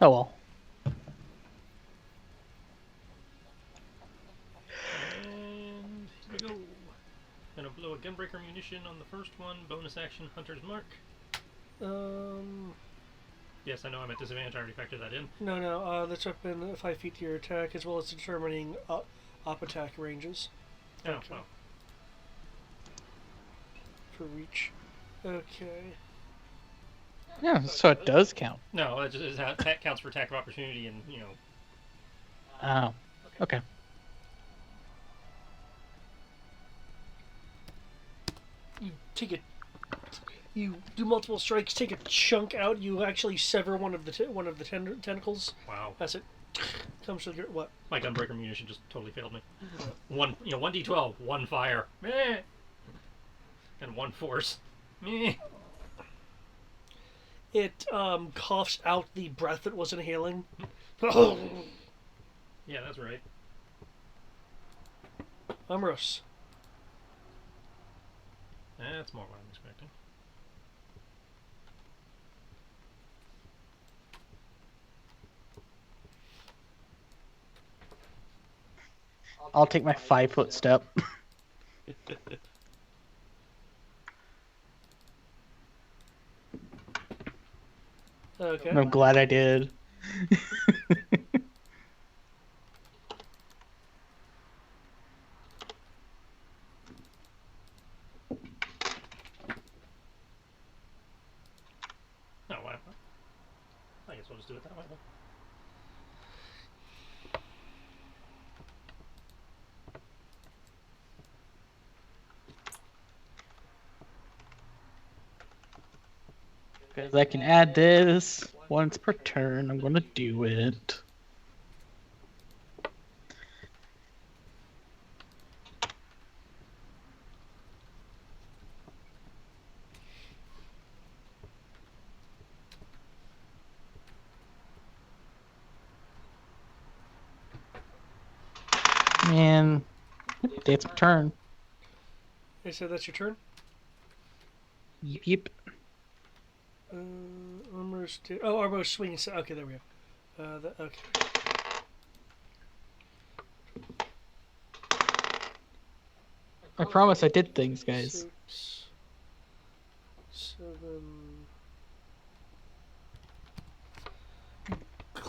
Oh well. And here we go. Gonna blow a gunbreaker munition on the first one. Bonus action, Hunter's Mark. Yes, I know I'm at disadvantage. I already factored that in. No. That's within 5 feet to your attack, as well as determining op attack ranges. Oh, Okay. well. For reach. Okay. Yeah, so it does count. No, it just that counts for attack of opportunity and, you know. Oh, okay. You do multiple strikes, take a chunk out. You actually sever one of the tentacles Wow. as it comes to your what? My gunbreaker munition just totally failed me. 1d12, 1 fire. Meh. And 1 force. Meh. It coughs out the breath it was inhaling. Yeah, that's right. Amorous. That's more what I'm expecting. I'll take my 5-foot step. Okay. I'm glad I did. Oh, wow. I guess we'll just do it that way then. Because I can add this once per turn. I'm gonna do it. And it's my turn. Okay, so that's your turn. Yep. Armor's armor's swinging. Okay, there we go. Okay. I promise I did things, guys. 6, 7.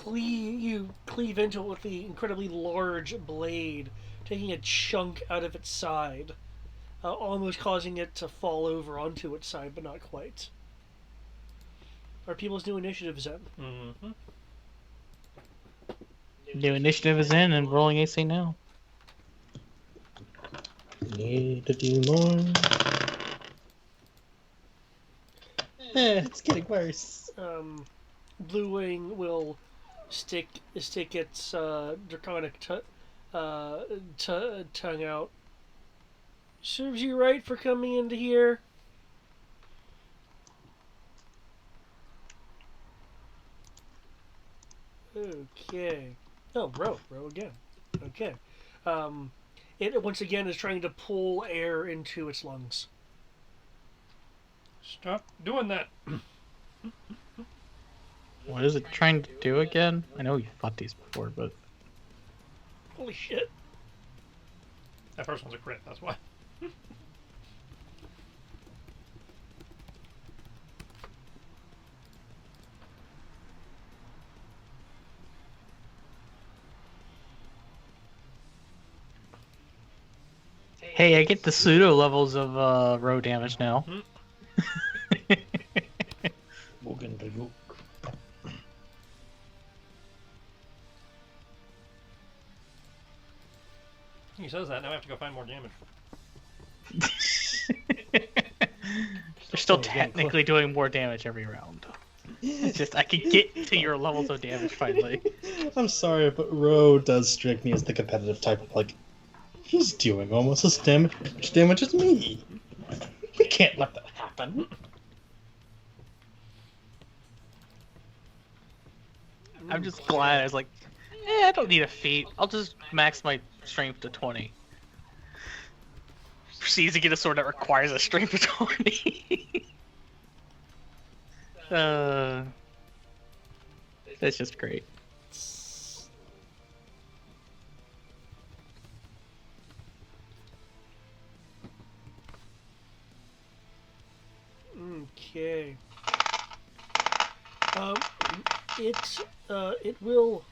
You cleave into it with the incredibly large blade, taking a chunk out of its side, almost causing it to fall over onto its side, but not quite. Are people's new initiatives in? Mm-hmm. New initiative is in and rolling AC now. Need to do more. It's getting worse. Blue Wing will stick its draconic tongue out. Serves you right for coming into here. Okay. Oh, row again. Okay. It once again is trying to pull air into its lungs. Stop doing that. What is it trying to do again? I know you fought these before, but Holy shit. That first one's a crit, that's why. hey, I get the pseudo levels of row damage now. Wogan to yoke. He says that, now I have to go find more damage. You're still technically doing more damage every round. It's just I can get to your levels of damage finally. I'm sorry, but Ro does strike me as the competitive type of like, he's doing almost as much damage as me. We can't let that happen. I'm just glad I was like, I don't need a feat. I'll just max my strength to 20. Proceeds to get a sword that requires a strength of 20. That's just great. Okay. It will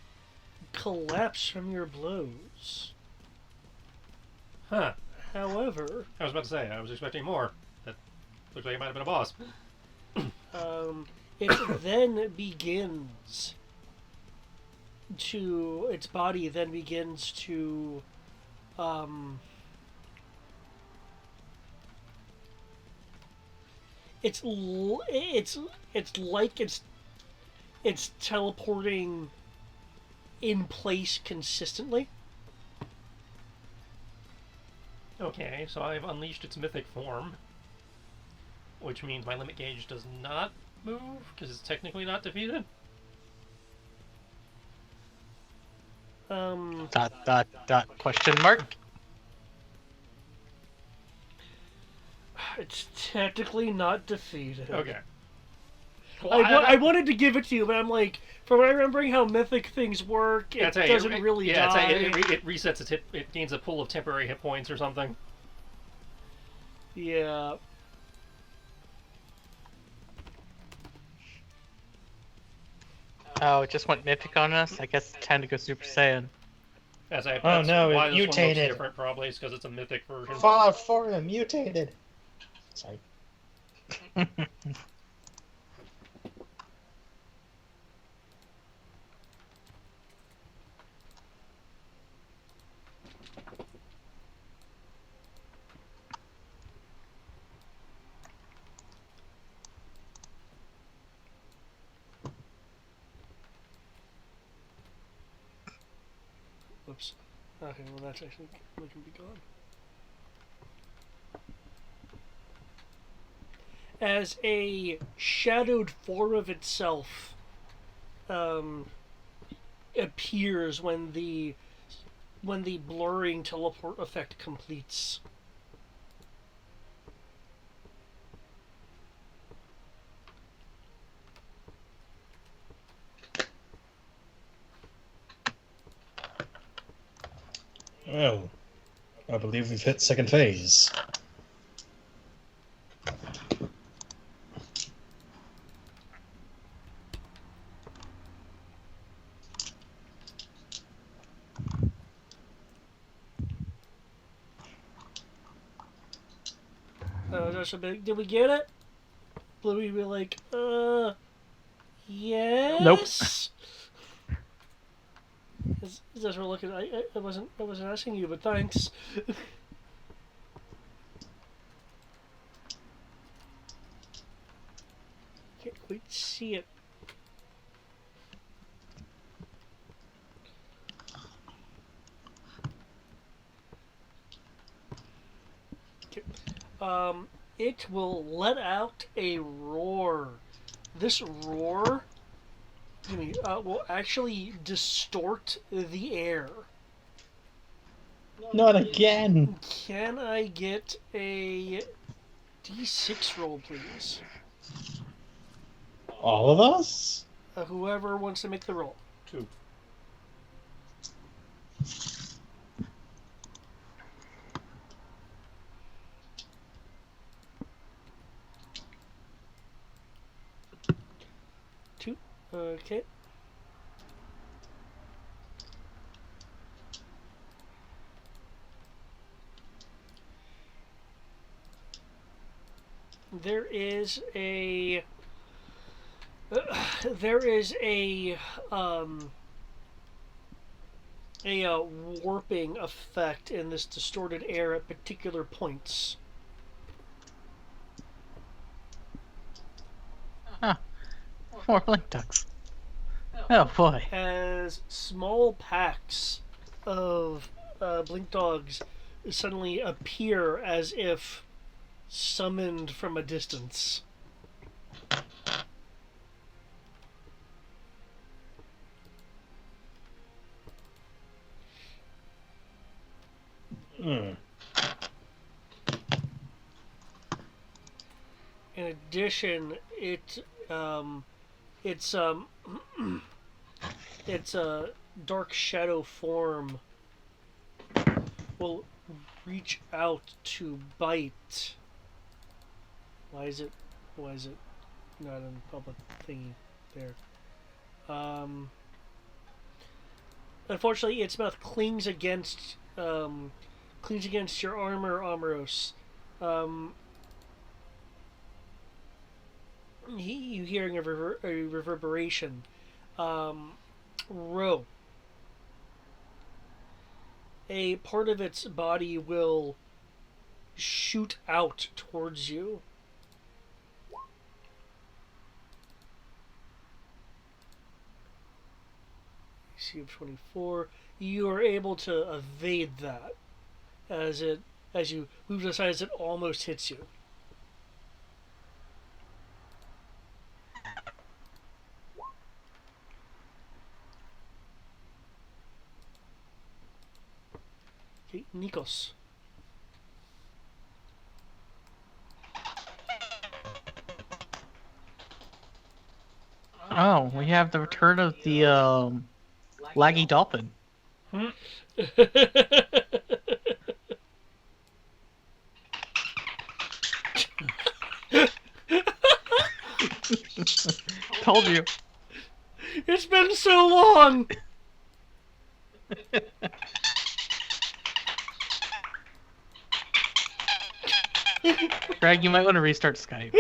collapse from your blows. Huh. However, I was about to say, I was expecting more. That looks like it might have been a boss. it then begins to its body then begins to it's like it's teleporting in place consistently. Okay, so I've unleashed its mythic form. Which means my limit gauge does not move, because it's technically not defeated. Question mark? It's technically not defeated. Okay. I wanted to give it to you, but I'm like, from remembering how mythic things work, it doesn't really die. It resets its hit. It gains a pool of temporary hit points or something. Yeah. Oh, it just went mythic on us? I guess it's time to go Super Saiyan. That's no, why it this one looks mutated. different, probably, because it's a mythic version. Fallout 4 mutated. Sorry. Whoops. Okay, well that's actually looking to be gone. As a shadowed form of itself appears when the blurring teleport effect completes. Well, I believe we've hit second phase. That's a big. Did we get it? Bluey be like, yes. Nope. As we're looking, I wasn't asking you, but thanks. Can't quite see it. It will let out a roar. This roar will actually distort the air. Not again. Can I get a D6 roll, please? All of us? Whoever wants to make the roll. 2. Two. Okay. There is a warping effect in this distorted air at particular points. Huh. More link ducks. Oh boy. As small packs of blink dogs suddenly appear as if summoned from a distance. Hmm. In addition, its a dark shadow form will reach out to bite. Why is it not in public thingy there? Unfortunately, its mouth clings against your armor, Amros. You hearing a reverberation. Ro. A part of its body will shoot out towards you. AC of 24. You are able to evade that as you move to the side as it almost hits you. Okay, Nikos. Oh, we have the return of the laggy dolphin. Told you. It's been so long. Greg, you might want to restart Skype.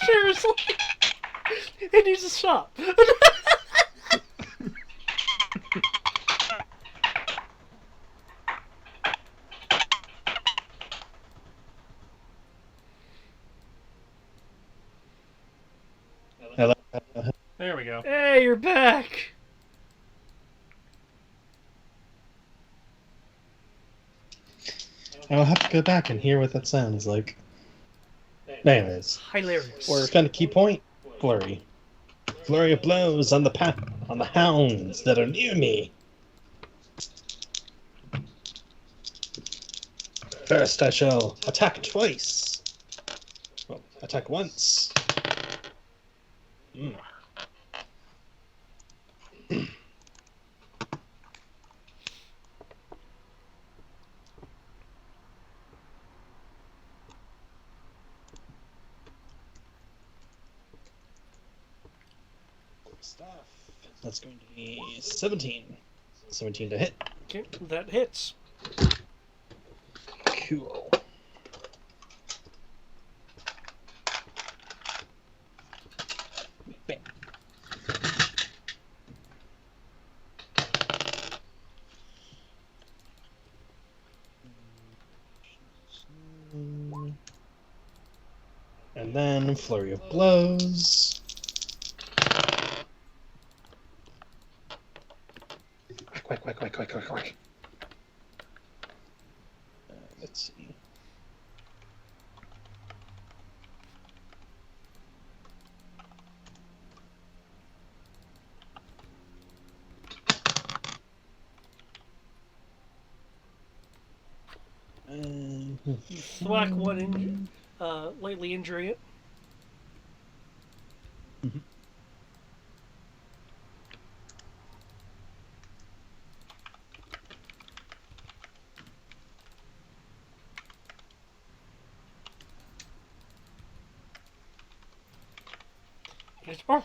Seriously, it needs to stop. Hello. There we go. Hey, you're back. I'll have to go back and hear what that sounds like. Anyways, Hilarious. we're kind of key point. Flurry. Flurry of blows on the hounds that are near me. First, I shall attack twice. Well, attack once. Stuff. That's going to be 17. 17 to hit. Okay, that hits. Cool. Bam. And then flurry of blows. Quick. Let's see. You thwack one, lightly injuring it. Mhm. It's, oh,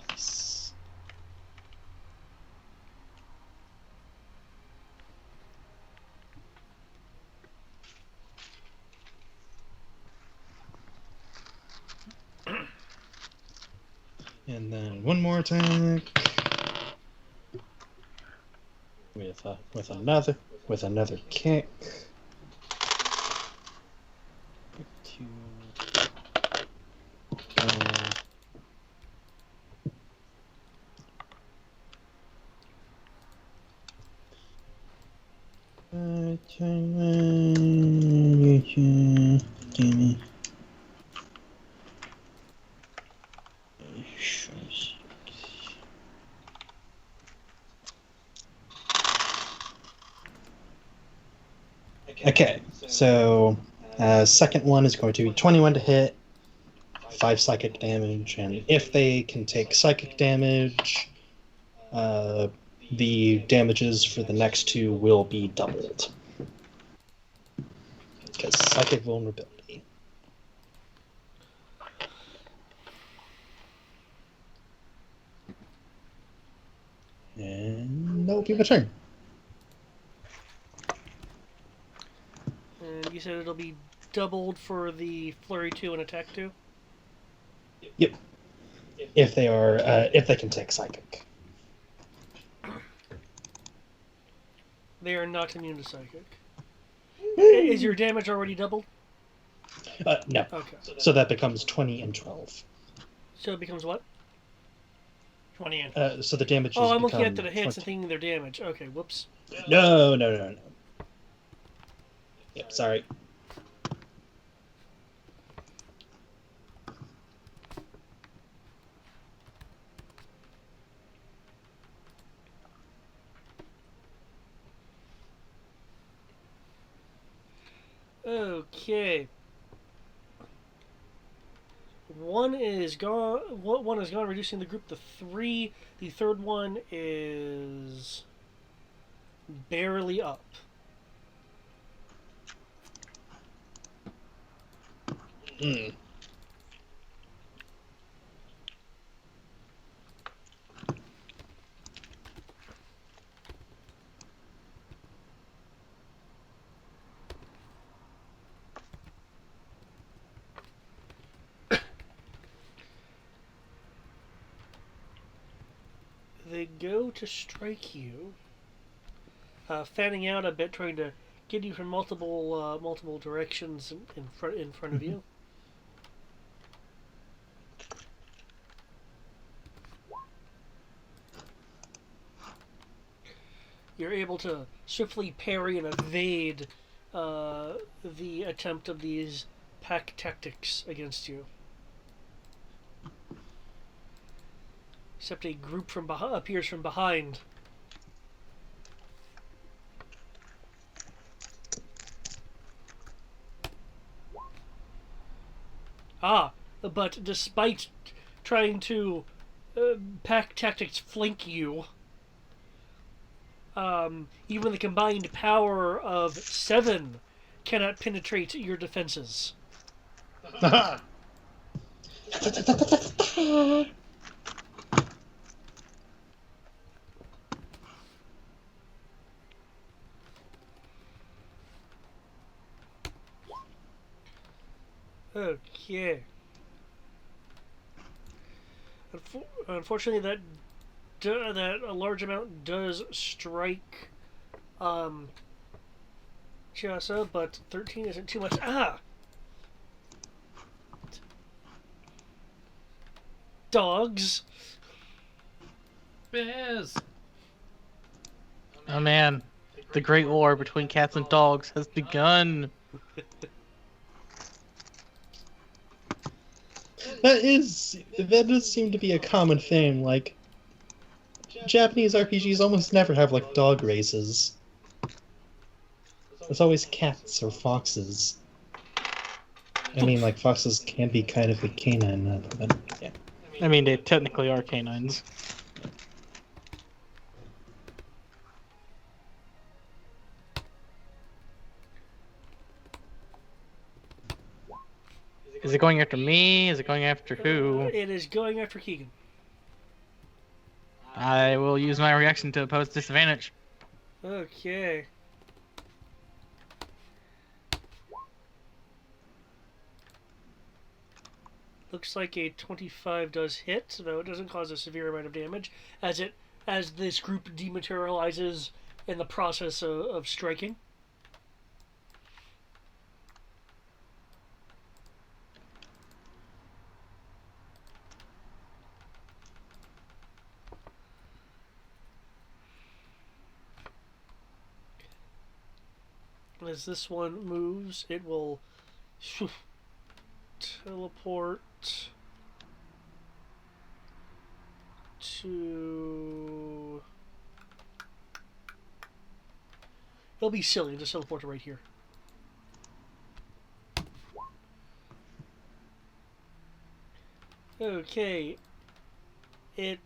Nice. And then one more attack with another kick. Two. Gimme. Okay, so second one is going to be 21 to hit, 5 psychic damage, and if they can take psychic damage, the damages for the next two will be doubled. Because psychic vulnerability. And that will be my turn. and you said it'll be doubled for the flurry 2 and attack 2? Yep. If they can take psychic. They are not immune to psychic. Is your damage already doubled? No. Okay. So that becomes 20 and 12. So it becomes what? 20 and So the damage. Oh, I'm looking become at the hits 20. and thinking their damage. Okay, whoops. No. Yep, sorry. Okay. One is gone. One is gone, reducing the group to 3. The third one is barely up. Mm. They go to strike you, fanning out a bit, trying to get you from multiple directions in front of you. You're able to swiftly parry and evade the attempt of these pack tactics against you. Except a group from appears from behind. But despite trying to pack tactics flank you, even the combined power of 7 cannot penetrate your defenses. Okay. Unfortunately, that a large amount does strike Chasa, but 13 isn't too much. Ah! Dogs. Biz. Oh man, the great war between cats and dogs has begun. That does seem to be a common thing. Like, Japanese RPGs almost never have like dog races. It's always cats or foxes. I mean, like foxes can be kind of a canine, but yeah. I mean, they technically are canines. Is it going after me? Is it going after who? It is going after Keegan. I will use my reaction to oppose disadvantage. Okay. Looks like a 25 does hit, though it doesn't cause a severe amount of damage, as this group dematerializes in the process of striking. As this one moves, it will teleport to... It'll be silly and just teleport it right here. Okay. The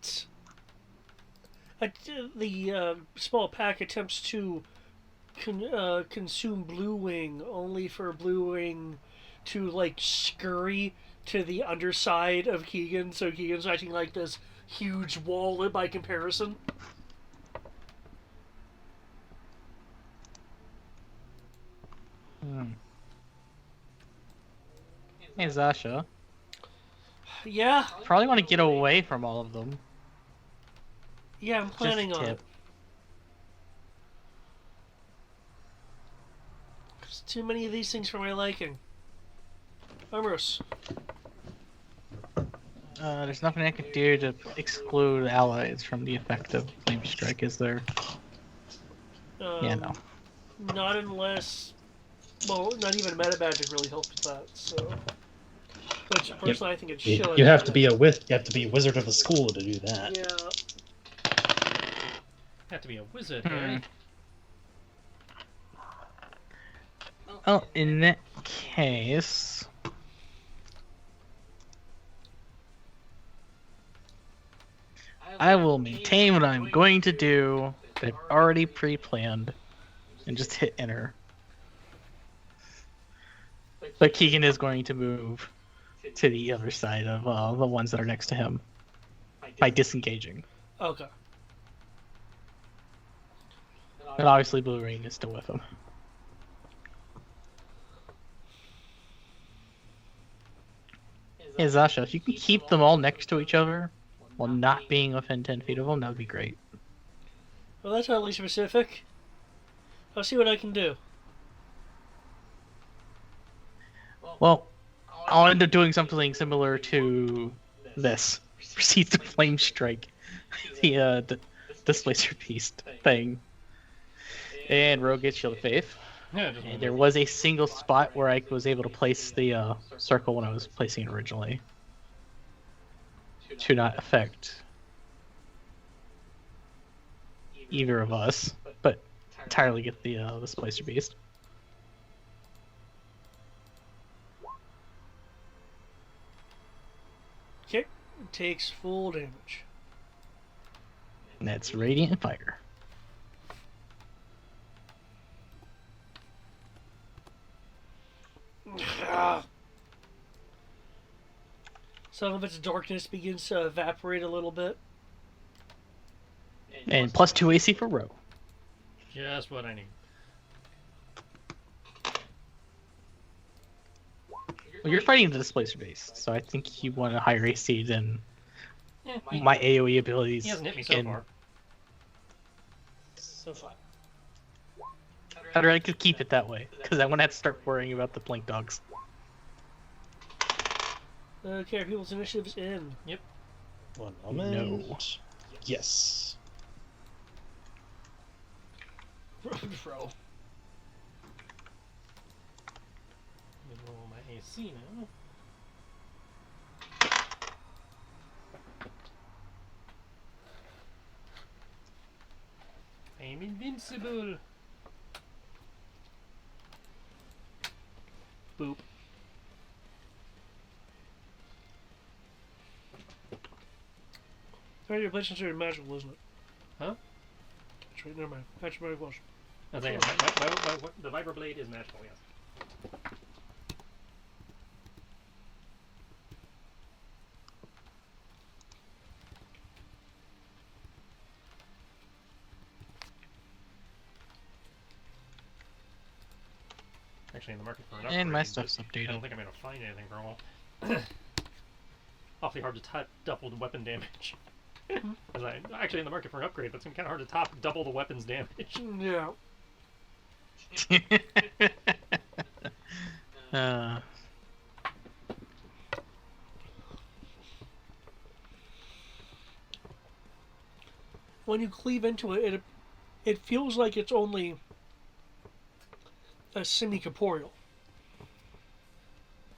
small pack attempts to consume Blue Wing, only for Blue Wing to like scurry to the underside of Keegan, so Keegan's acting like this huge wall by comparison. Hey, Zasha. Yeah, Probably want to get away from all of them. yeah, I'm planning Just a on it. tip. There's too many of these things for my liking. Amorous. There's nothing I can do to exclude allies from the effect of Flame Strike, is there? Yeah, no. Not unless... Well, not even meta magic really helps with that, so... Which, personally, I think it's shilling. You have to be a wizard of a school to do that. Yeah. Have to be a wizard, eh? Well, in that case... I will maintain what I'm going to do that I've already pre-planned and just hit enter. But Keegan is going to move to the other side of the ones that are next to him by disengaging. Okay. And obviously Blue Rain is still with him. Hey Zasha, if you can keep them all next to each other while not being within 10 feet of them, that would be great. Well, that's oddly specific. I'll see what I can do. Well, I'll end up doing something similar to this. Proceed to Flame Strike. The Displacer Beast thing. And Rogue gets Shield of Faith. Yeah, just And there was a single spot where I was able to place the circle when I was placing it originally. To not affect either of us, but entirely get the Displacer Beast. Okay. It takes full damage. And that's Radiant Fire. Some of its darkness begins to evaporate a little bit. And plus 2 AC for Rogue. just what I need. Well, you're fighting the Displacer Base, so I think you want a higher AC than Yeah, my AoE abilities. he hasn't hit me so in- far. So far. I'd rather keep it that way, because I want to have to start worrying about the blink dogs. Okay, people's initiatives in. One moment. No. Yes. Bro. Roll my AC now. I'm invincible. Boop. Alright, your place is considered magical, isn't it? Huh? That's right, never mind. That's my question. I think the vibroblade is magical, yes. Actually, in the market for an upgrade. And my stuff's I don't updated. think I'm gonna find anything for a while. Awfully hard to top double the weapon damage. As I actually in the market for an upgrade, but it's kind of hard to top double the weapon's damage. Yeah. uh, When you cleave into it, it feels like it's only a semi-corporeal.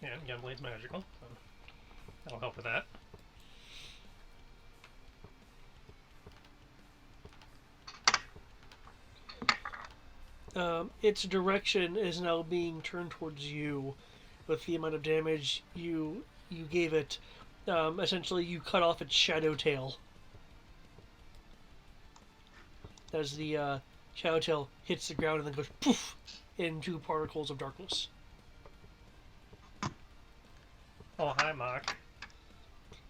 Yeah, Gunblade's magical, so that'll help with that. Its direction is now being turned towards you, with the amount of damage you gave it. Essentially, you cut off its shadow tail as the shadow tail hits the ground and then goes poof into particles of darkness. Oh, hi, Mark.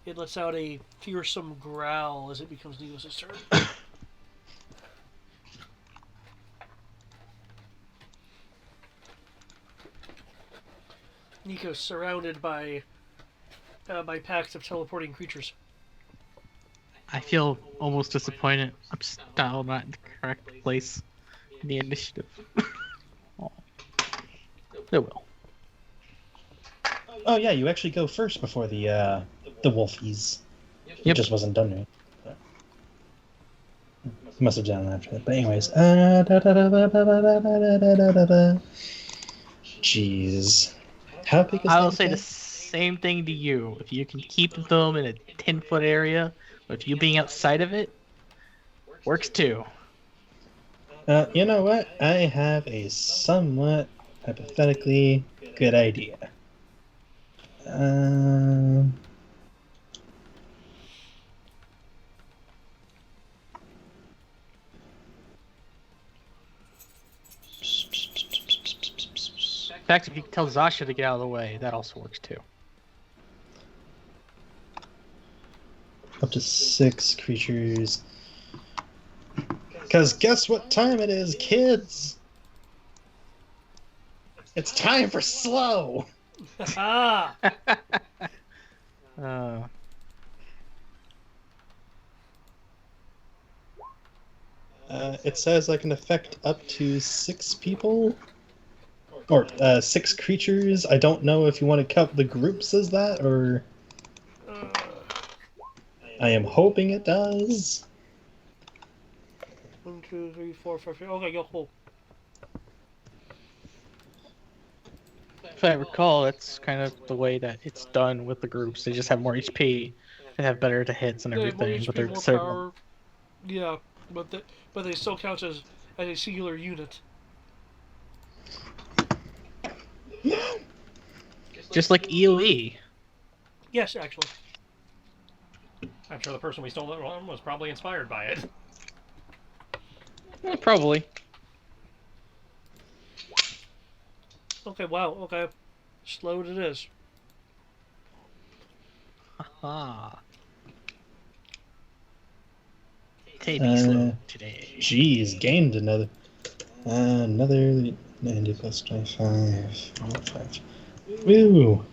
It lets out a fearsome growl as it becomes Neos' turn. Nico's surrounded by packs of teleporting creatures. I feel almost disappointed. I'm still not in the correct place in the initiative. Oh. It will. Oh yeah, you actually go first before the wolfies. It Yep. just wasn't done right. Must have done it after that. But anyways, jeez, how big is I will that say the again? same thing to you. If you can keep them in a 10-foot area, but you being outside of it, works too. You know what? I have a somewhat hypothetically good idea. In fact, if you can tell Zasha to get out of the way, that also works too. Up to 6 creatures. Because guess what time it is, kids? It's time for slow! Ah! Uh, It says I can affect up to 6 people. Or 6 creatures. I don't know if you want to count the groups as that, or... I am hoping it does. 1, 2, 3, 4, 5, 6. Okay, go cool. if I recall, that's kind of the way that it's done with the groups. They just have more HP and have better to hits and They have more everything, but HP, they're more certain. power. Yeah, but they still count as a singular unit. Just like EOE. Yes, actually. I'm sure the person we stole it from was probably inspired by it. Probably. Okay, wow, okay. Slowed it is. Haha. Maybe slow today. Jeez, gained another 90 plus 25. 5. Woo!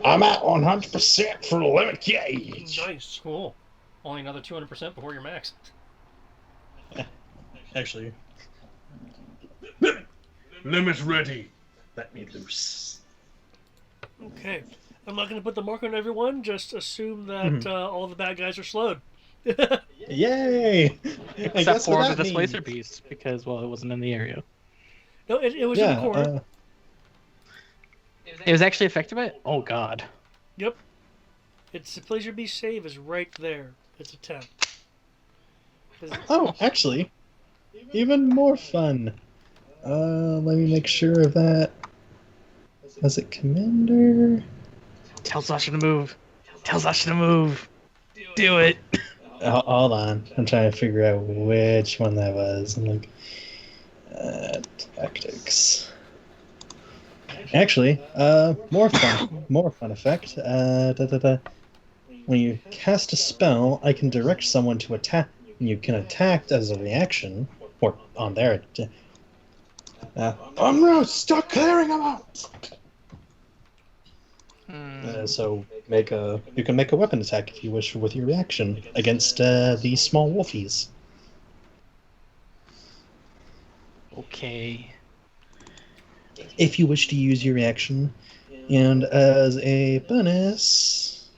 I'm at 100% for the limit gauge. Nice. Cool. Only another 200% before your max. Actually, Limit ready. Let me loose. Okay. I'm not going to put the mark on everyone. Just assume that Mhm. all the bad guys are slowed. Yay! And Except guess what for the that displacer means? beast, because well, it wasn't in the area. No, it was in Yeah, the corner. It was actually affected by it. Oh God. Yep. It's the Pleasure Beast save is right there. It's a 10. 'Cause- oh, actually, even more fun. Let me make sure of that. Was it Commander? Tell Sasha to move. Tell Sasha to move. Do it. Hold on, I'm trying to figure out which one that was. I'm like, tactics. Actually, more fun effect. When you cast a spell, I can direct someone to attack. You can attack as a reaction, or on their. Stop clearing them out. So you can make a weapon attack if you wish with your reaction against these small wolfies. Okay. If you wish to use your reaction, and as a bonus,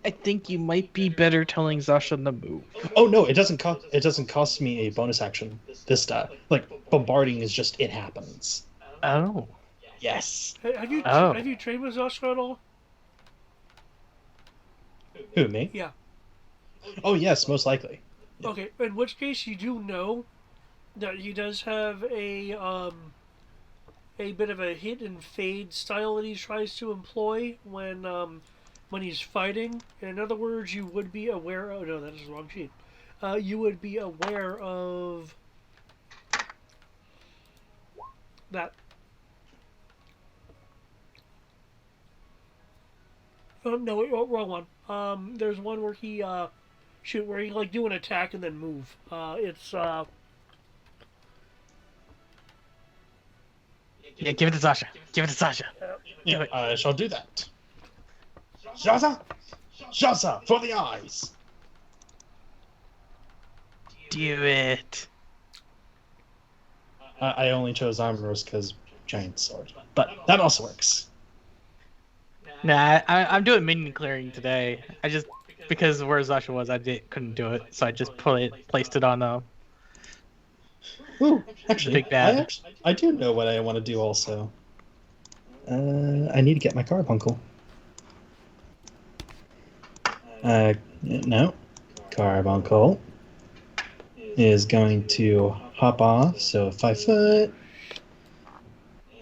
I think you might be better telling Sasha to move. oh no, it doesn't cost me a bonus action this time. Like bombarding is just it happens. Oh. Yes. Have you trained with Zoshka at all? Who, me? Yeah. Oh yes, most likely. Okay. In which case, you do know that he does have a bit of a hit and fade style that he tries to employ when he's fighting. In other words, you would be aware. Oh no, that is the wrong sheet. You would be aware of that. Oh no, wrong one. There's one where he where he like do an attack and then move. It's Yeah, give it to Sasha. Give it to Sasha. Yeah, I shall do that. Shaza, Shaza, for the eyes. Do it. I only chose armors because giant sword, but that also works. Nah, I'm doing minion clearing today. I just because where Sasha was, couldn't do it, so I just placed it on Ooh, actually, Big bad. I do know what I want to do also. I need to get my carbuncle. No. Carbuncle is going to hop off, so 5 foot.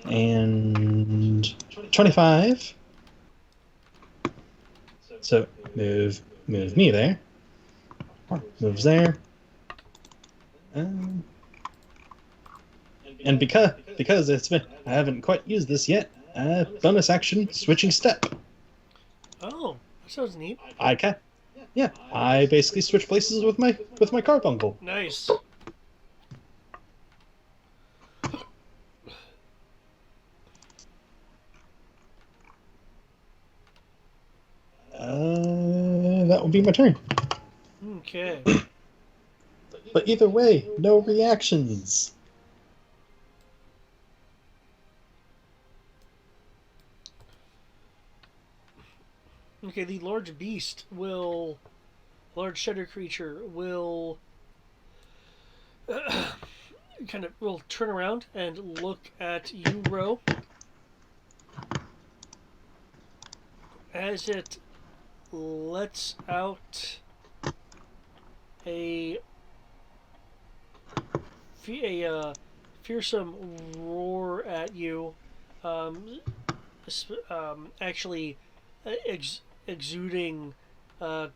And 25. So move me there. Moves there. And because I haven't quite used this yet, bonus action, switching step. oh, that sounds neat. I can, yeah. I basically switch places with my carbuncle. Nice. That will be my turn. Okay. But either way, no reactions. Okay, the large beast large shedder creature will will turn around and look at you, Ro, as it lets out a fearsome roar at you, actually exuding a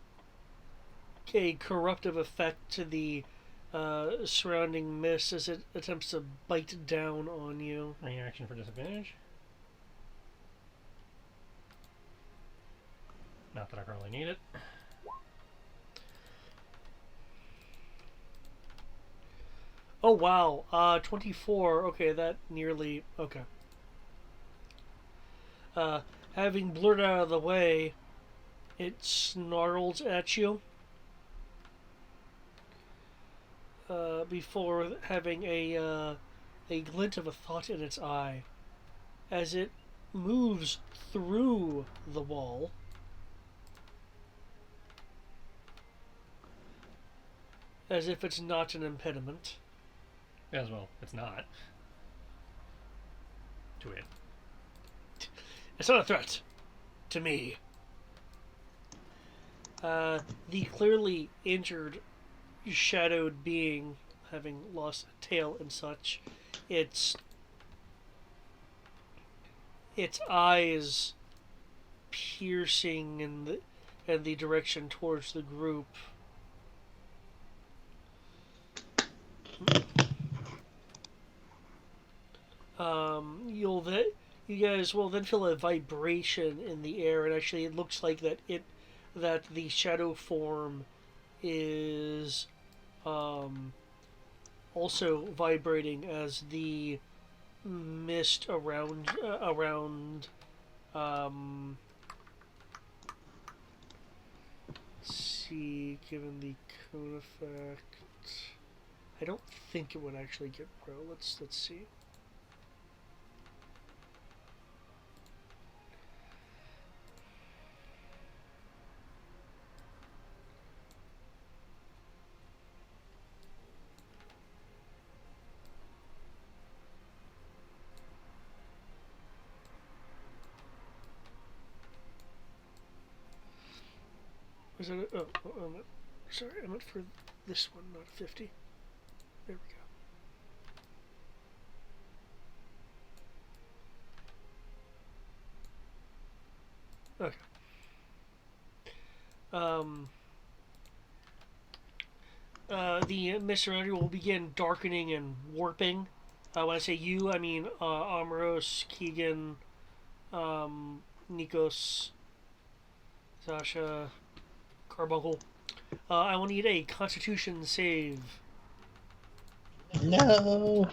corruptive effect to the surrounding mist as it attempts to bite down on you. Any action for disadvantage? Not that I currently need it. Oh wow, 24. Okay, that nearly okay. Having blurted out of the way, it snarls at you. before having a glint of a thought in its eye as it moves through the wall. As if it's not an impediment. As well, it's not. To it. It's not a threat to me. The clearly injured, shadowed being, having lost a tail and such, its eyes piercing in the direction towards the group. You guys will then feel a vibration in the air, and actually, it looks like that the shadow form is also vibrating as the mist around. Let's see, given the cone effect, I don't think it would actually get pro. Let's see. Was it? Sorry, I meant for this one, not 50. There we go. Okay. The mist around you will begin darkening and warping. When I say you, I mean Amros, Keegan, Nikos, Sasha, Carbuncle. I will need a Constitution save. No.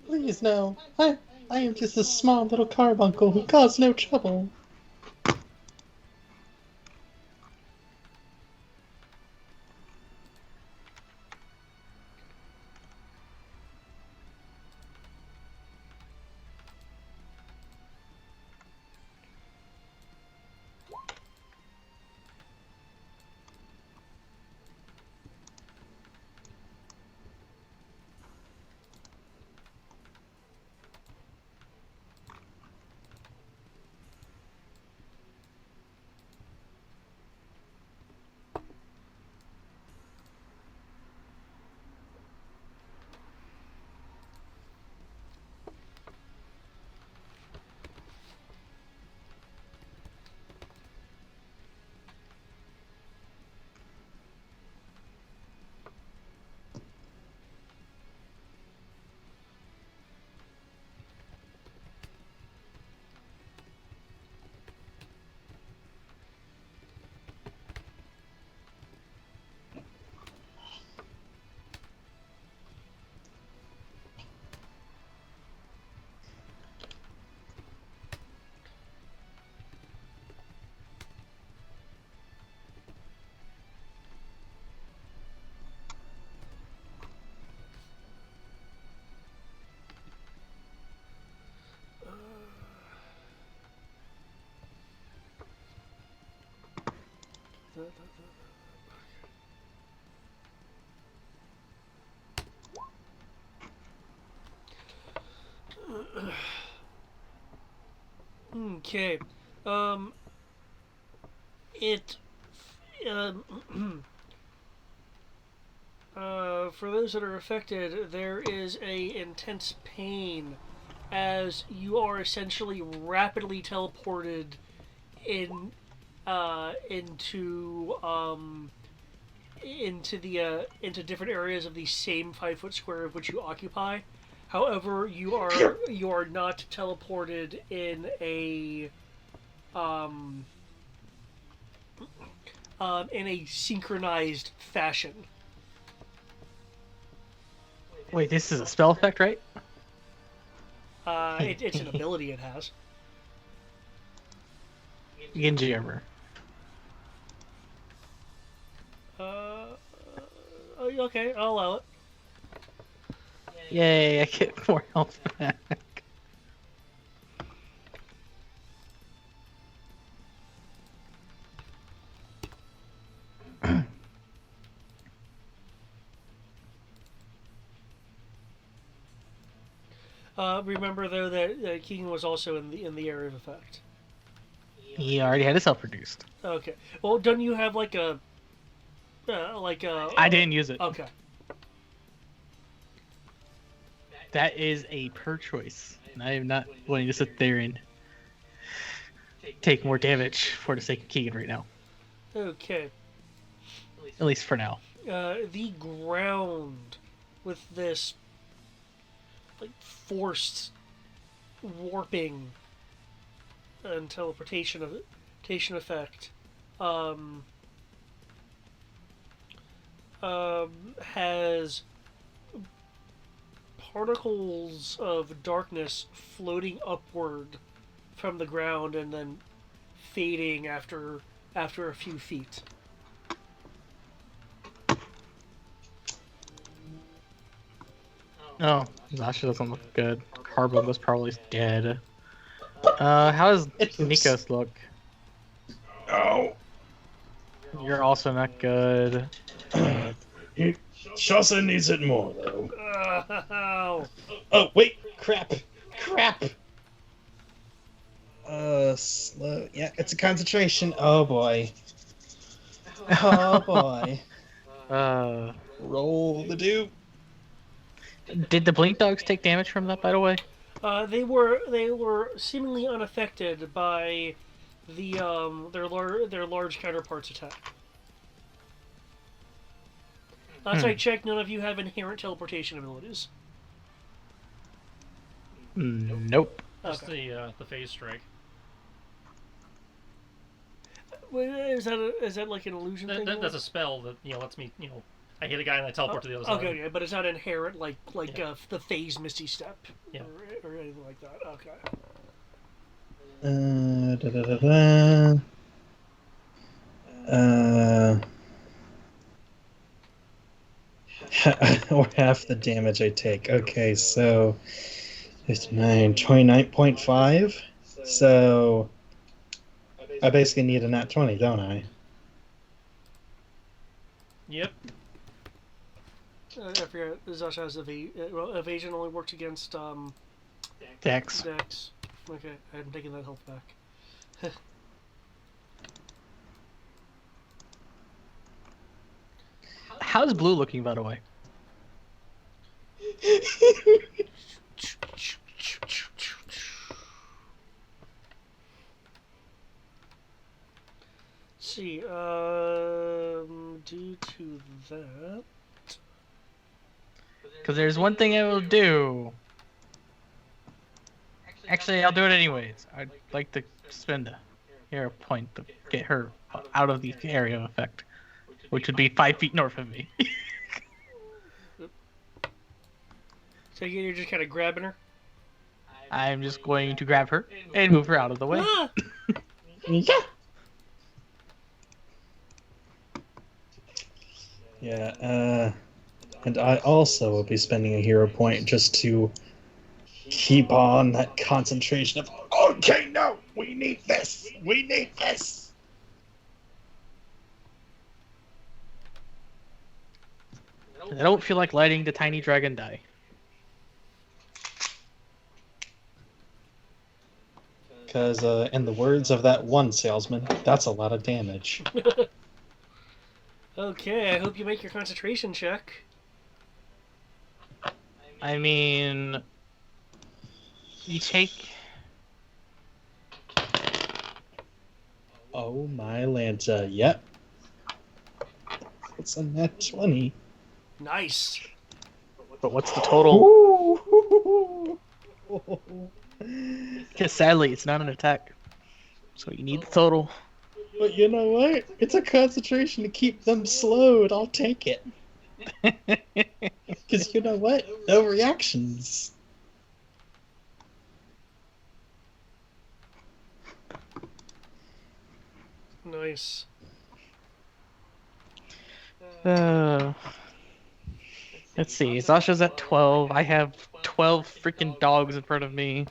Please no. I am just a small little carbuncle who caused no trouble. Okay. It. For those that are affected, there is a intense pain as you are essentially rapidly teleported in into different areas of the same 5-foot square of which you occupy. However, you are not teleported in a synchronized fashion. Wait, this is a spell effect, right? It's an ability it has. Genji armor. Okay, I'll allow it. Yay, I get more health back. Remember though that Keegan was also in the area of effect. He already had himself reduced. Okay. Well, don't you have like a I didn't use it. Okay. That is a per choice. And I am not wanting to sit there and take more damage for the sake of Keegan right now. Okay. At least for now. The ground with this like forced warping and teleportation effect has particles of darkness floating upward from the ground and then fading after a few feet. Oh, Zasha doesn't look good. Carbon was probably dead. How does Nikos look? Oh. You're also not good. Shasa needs it more, though. Oh. Oh, wait! Crap! Crap! Slow. Yeah, it's a concentration. Oh, boy. Oh, boy. Roll the dupe. Did the Blink Dogs take damage from that, by the way? They were seemingly unaffected by their large counterparts' attack. Last I checked, none of you have inherent teleportation abilities. Nope. Just Okay. the phase strike. Is that like an illusion thing? That's a spell that lets me I hit a guy and I teleport to the other side. Okay, yeah, but it's not inherent like Yeah. the phase Misty Step Yeah. or anything like that. Okay. Or half the damage I take. Okay, so 59, 29.5. So I basically need a nat 20, don't I? Yep. I forget. Zasha has evasion only works against Dex. Dex. Okay, I'm taking that health back. How's Blue looking, by the way? Let's see. Due to that. Because there's one thing I will do. Actually, I'll do it anyways. I'd like to spend a hero point to get her out of the area of effect, which would be 5 feet north of me. So you're just kind of grabbing her? I'm just going to grab her and move her out of the way. Ah! Yeah. Yeah, and I also will be spending a hero point just to keep on that concentration of, okay, no, we need this! We need this! I don't feel like letting the tiny dragon die. Because, in the words of that one salesman, that's a lot of damage. Okay, I hope you make your concentration check. I mean, You take. Oh my Lanta. Yep. It's a net 20. Nice. But what's the total? Ooh. Because sadly, it's not an attack. So you need the total. But you know what? It's a concentration to keep them slowed. I'll take it. Because you know what? No reactions. Nice. Let's see. Zasha's at 12. I have 12 freaking dogs in front of me.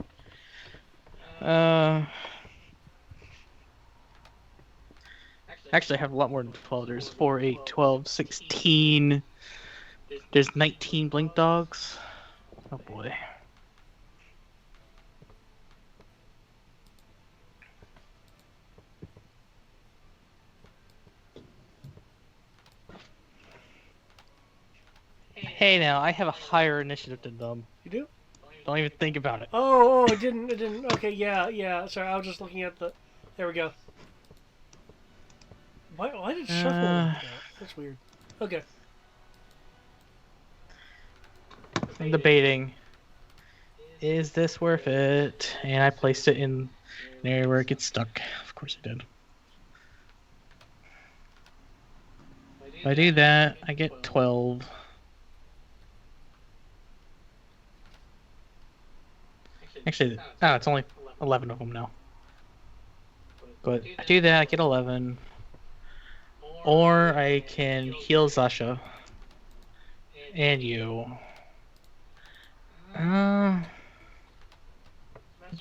Actually, I have a lot more than 12. There's 4, 8, 12, 16. There's 19 blink dogs. Oh boy. Hey now, I have a higher initiative than them. You do? Don't even think about it. Oh, it didn't. Okay, yeah. Sorry, I was just looking at the. There we go. Why did shuffle like that? That's weird. Okay. I'm debating. Is this worth it? And I placed it in an area where it gets stuck. Of course I did. If I do that, I get 12. Actually, it's only 11 of them now. But I do that, I get 11. Or I can heal Zasha. And you. Does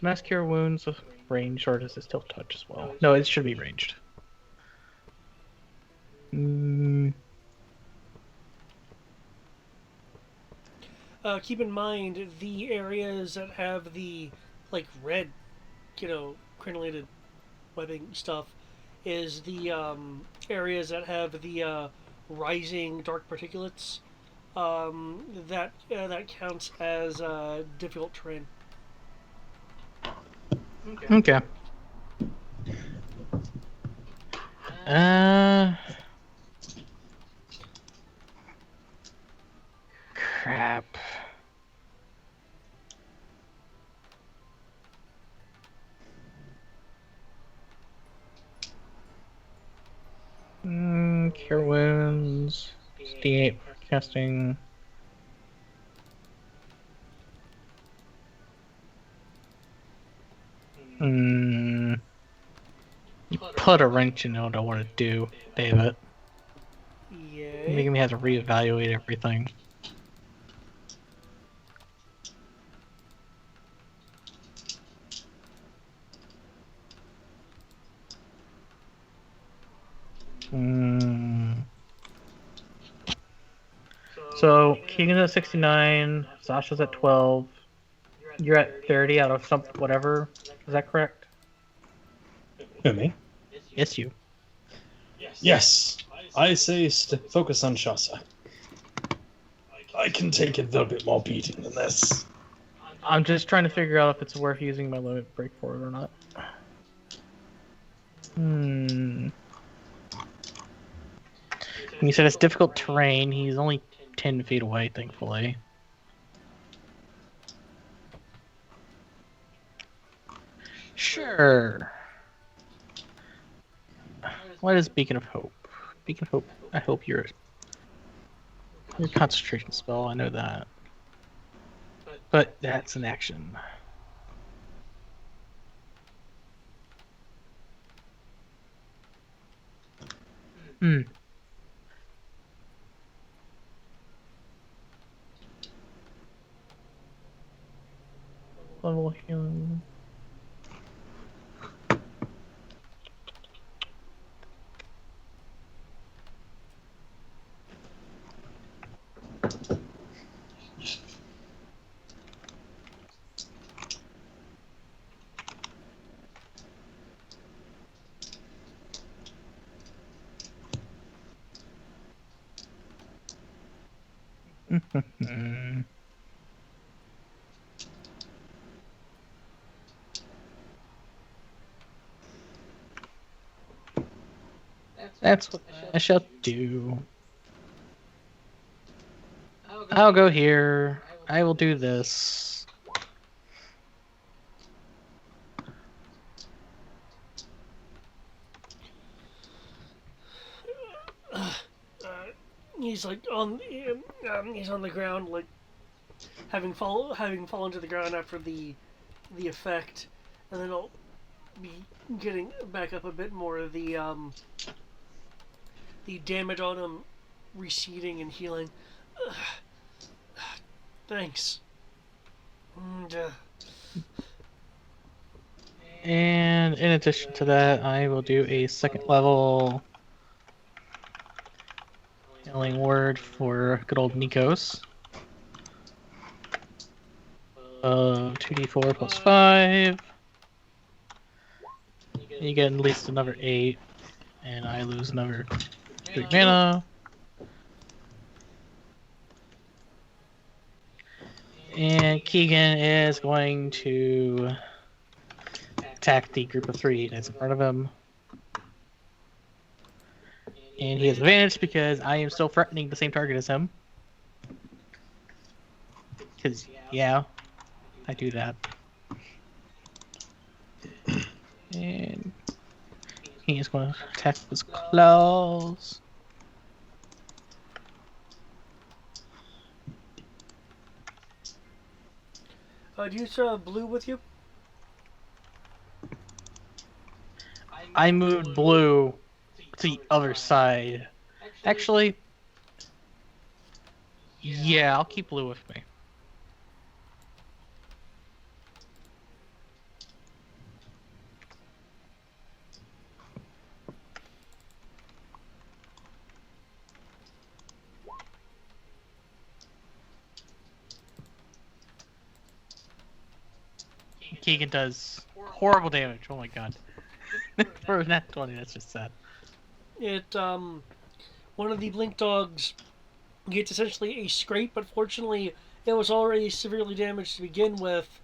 Mass Cure Wounds with range, or does it still touch as well? No, it should be ranged. Keep in mind the areas that have the like red, crenellated webbing stuff is the areas that have the rising dark particulates. That counts as difficult terrain. Okay. Crap. Cure Wounds. D8 casting. You put a wrench in what I want to do, David. Yeah. Making me have to reevaluate everything. So, Keegan's at 69, Sasha's at 12, you're at 30 out of something, whatever. Is that correct? Who, me? Yes, you. Yes. I say focus on Shasa. I can take a little bit more beating than this. I'm just trying to figure out if it's worth using my limit break for it or not. You said it's difficult terrain. He's only 10 feet away, thankfully. Sure. What is Beacon of Hope? Beacon of Hope. I hope you're a concentration spell. I know that. But that's an action. Level healing. That's what I shall do. I'll go here. I will do this. He's like he's on the ground, like having fallen to the ground after the effect, and then I'll be getting back up a bit more. The damage on him receding and healing. Thanks. And, And in addition to that, I will do a second level healing word for good old Nikos. 2d4 plus 5. You get at least another 8, and I lose another 3 mana. And Keegan is going to attack the group of 3 that's in front of him. And he has advantage because I am still threatening the same target as him. Because, yeah, I do that. And he is going to attack with his claws. do you have blue with you? I moved blue to the other side. Actually, yeah, I'll keep blue with me. Keegan does horrible damage. Oh my god. For a nat 20, that's just sad. One of the blink dogs gets essentially a scrape, but fortunately it was already severely damaged to begin with,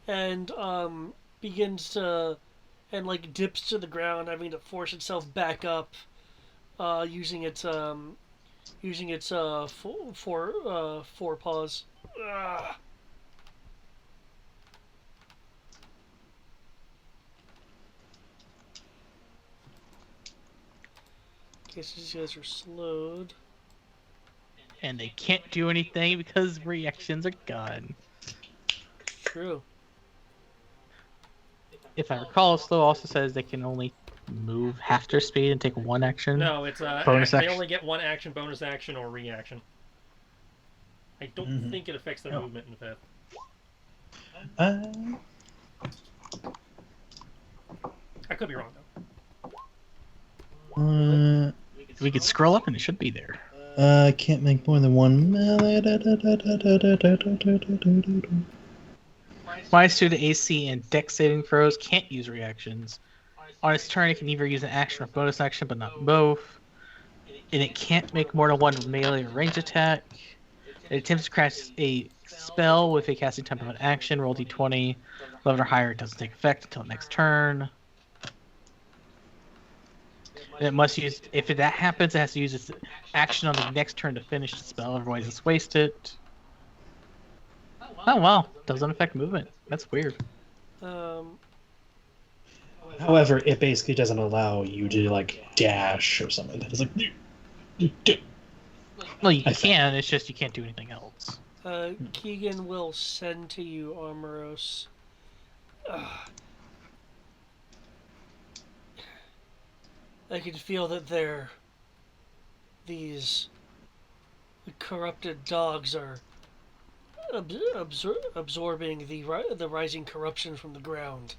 and begins to and like dips to the ground, having to force itself back up, using its four paws. Ah. Okay, so these guys are slowed. And they can't do anything because reactions are gone. True. If I recall, slow also says they can only move half their speed and take one action. No, it's bonus they action. only get one action, bonus action, or reaction. I don't think it affects their movement in fifth. I could be wrong though. We could scroll up and it should be there. Can't make more than one. Minus 2 to AC and dex saving throws, can't use reactions. On its turn, it can either use an action or bonus action, but not both. And it can't make more than one melee or range attack. It attempts to cast a spell with a casting time of an action. Roll d20. 11 or higher, it doesn't take effect until next turn. And it must use, if that happens, it has to use its action on the next turn to finish the spell, otherwise it's wasted. Oh well, doesn't affect movement. That's weird. However, it basically doesn't allow you to like dash or something. It's like. Well, you can. It's just you can't do anything else. Keegan will send to you, Armoros. I can feel that these corrupted dogs are absorbing the rising corruption from the ground.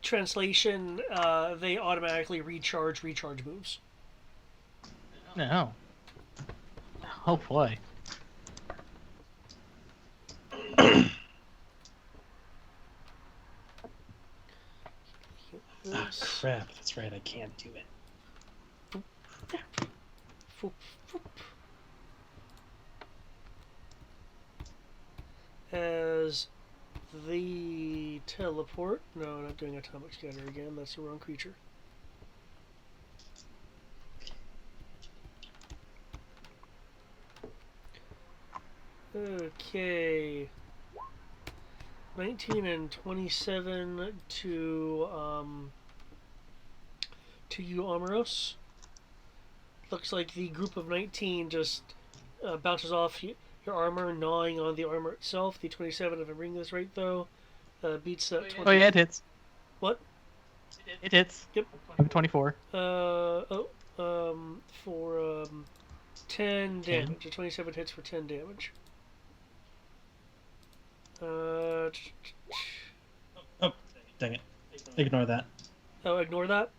Translation, they automatically recharge moves. No. Oh boy. Ah, crap. That's right. I can't do it. the teleport. No, not doing atomic scatter again. That's the wrong creature. Okay. 19 and 27 to you, Amoros. Looks like the group of 19 just bounces off your armor, gnawing on the armor itself. The 27, if I'm reading this right, though, beats that 20. Oh yeah, it hits. What? It hits. Yep. I'm 24. For 10 damage. The 27 hits for 10 damage. Oh, dang it. Ignore that. Oh, ignore that?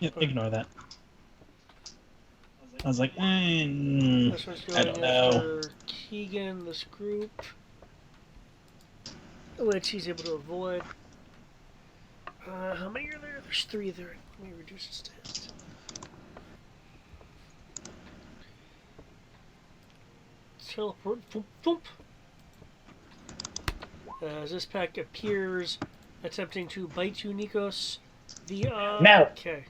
Yep, ignore that. I was like, This one's I going don't know. after Keegan, this group, which he's able to avoid. How many are there? There's 3 there. Let me reduce his stats. Teleport. Boop, boop. As this pack appears, attempting to bite you, Nikos. The No. Okay.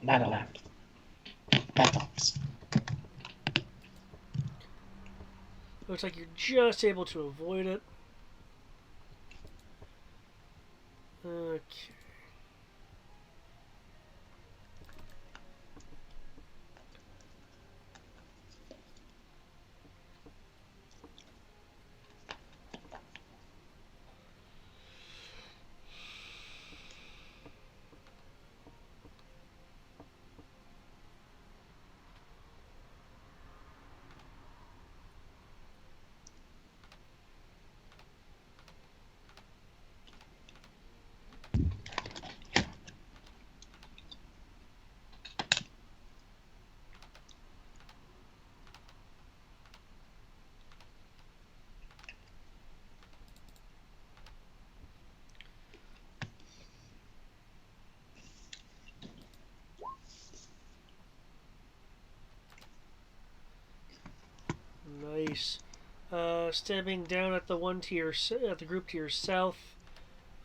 Not allowed. Bad dogs. Looks like you're just able to avoid it. Okay. Nice. Stabbing down at the at the group to your south.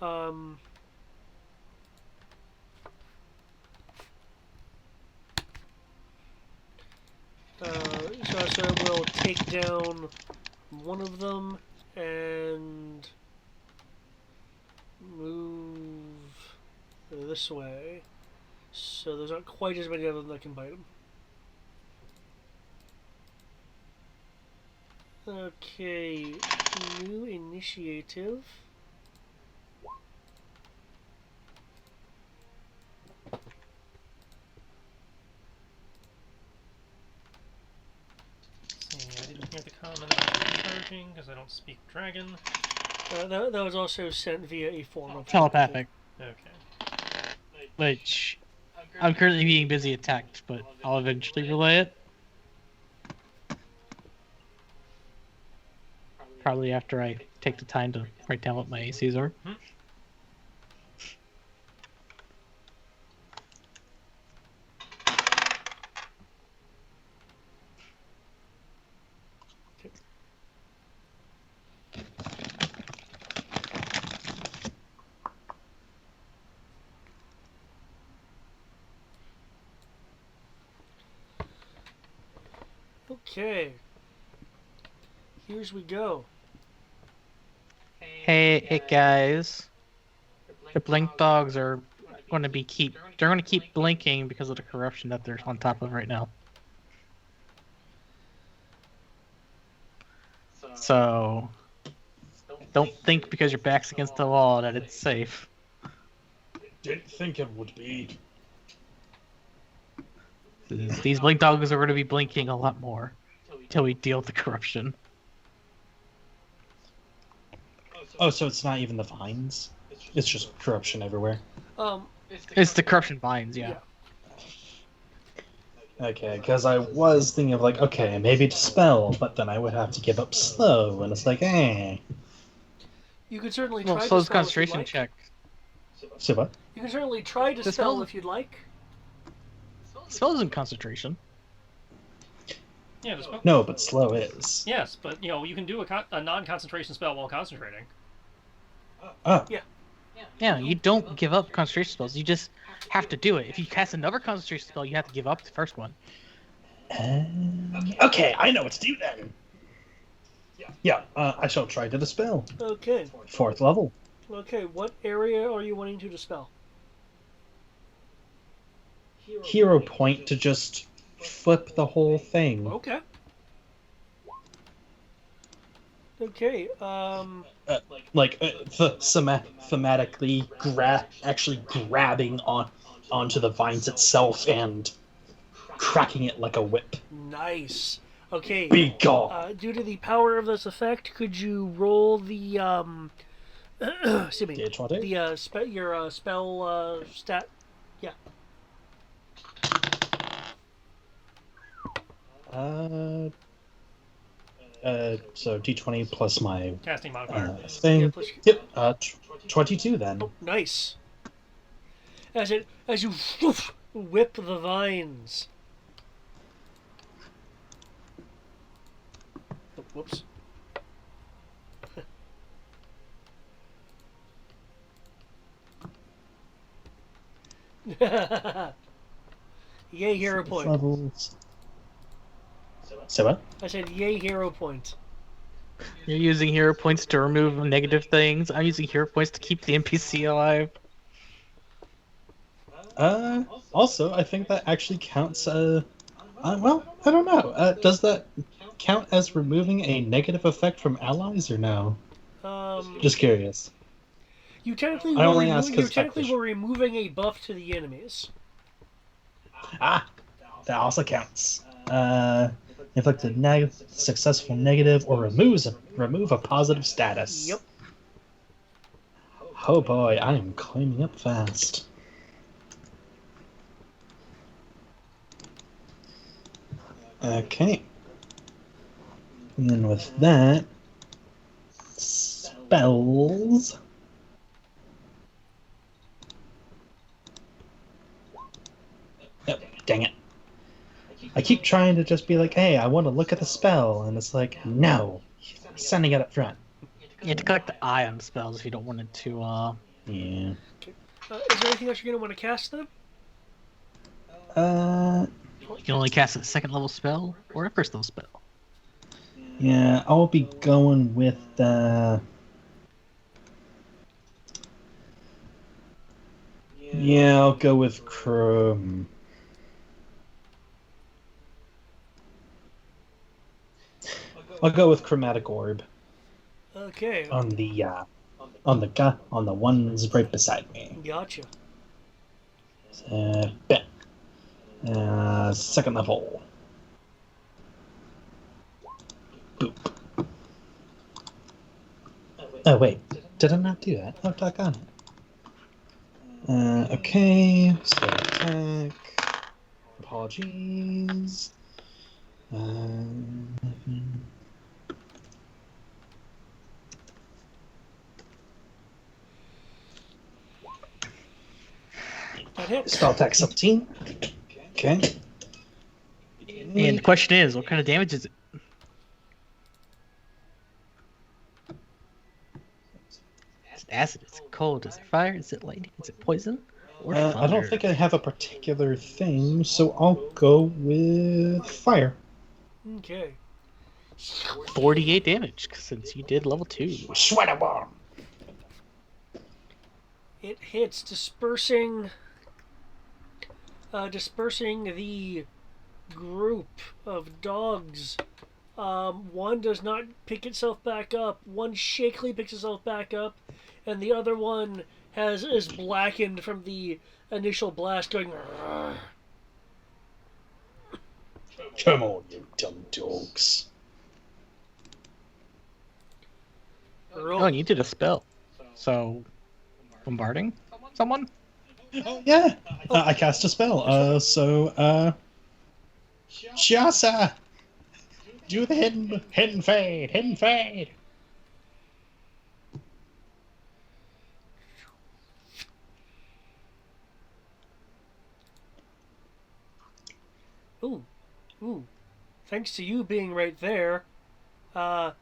Sasha will take down one of them and move this way. So there's not quite as many of them that can bite him. Okay, new initiative. I didn't hear the comment about recharging because I don't speak dragon. That was also sent via a form of Telepathic. Okay. Which I'm currently being busy attacked, but I'll eventually relay it. Probably after I take the time to write down what my ACs are. Okay. Here's we go. Hey guys. The blink dogs are going to keep blinking because of the corruption that they're on top of right now. So don't think because your back's against the wall that it's safe. Didn't think it would be. These blink dogs are going to be blinking a lot more until we deal with the corruption. Oh, so it's not even the vines? It's just corruption everywhere. It's the corruption vines, yeah. Okay, because I was thinking of like, okay, maybe dispel, but then I would have to give up slow, and it's like, eh. You could certainly Well, try slow's to spell if you'd concentration like. check. So what? You can certainly try to spell if you'd like. Spell isn't concentration. Yeah, the spell. No, but slow is. Yes, but you can do a non-concentration spell while concentrating. Oh. Yeah, you don't give up concentration spells. You just have to do it. If you cast another concentration spell, you have to give up the first one. Okay, I know what to do then. Yeah, I shall try to dispel. Okay. 4th level. Okay, what area are you wanting to dispel? Hero point to just flip the whole thing. Okay. Okay, Thematically actually grabbing onto the vines itself and cracking it like a whip. nice. Okay, Be gone. due to the power of this effect, could you roll the, excuse me, D20? the, your, spell, stat? Yeah. So D20 plus my Casting modifier. thing. Yeah, plus- Yep, 22 then. Oh, nice. As you whip the vines. Oh, whoops. Yay, hero point. Levels. So what? I said yay, hero point. You're using hero points to remove negative things. I'm using hero points to keep the NPC alive. Also, I think that actually counts, well, I don't know. Does that count as removing a negative effect from allies or no? Just curious. You technically I were, only ask 'cause you technically Ecklish- were removing a buff to the enemies. Ah, that also counts. Inflict a successful negative or remove a positive status. Yep. Oh boy, I am climbing up fast. Okay. And then with that, spells. Yep, dang it. I keep trying to just be like, hey, I want to look at the spell, and it's like, no, sending it up front. You have to collect the eye on spells if you don't want it to, Yeah. Is there anything else you're going to want to cast then? You can only cast a 2nd level spell or a 1st level spell. Yeah, I'll be going with, yeah, I'll go with I'll go with Chromatic Orb Okay. on the ones right beside me. Gotcha. Bet. 2nd level. Boop. Oh wait, did I not do that? Oh, doggone it. Okay, so attack. Apologies. That hits. Spell attack 17. Okay. And the question is, what kind of damage is it? Is it acid? Is it cold? Is it fire? Is it lightning? Is it poison? Or I don't thunder? think I have a particular thing, so I'll go with fire. Okay. 48 damage, since you did level 2. Sweater bomb. It hits, dispersing the group of dogs. One does not pick itself back up. One shakily picks itself back up, and the other one is blackened from the initial blast, going. "Rrrr." Come on, you dumb dogs. Oh, and you did a spell. So, bombarding someone? Oh, yeah. I cast a spell. Shasa! Do the hidden fade. Ooh, ooh. thanks to you being right there, uh,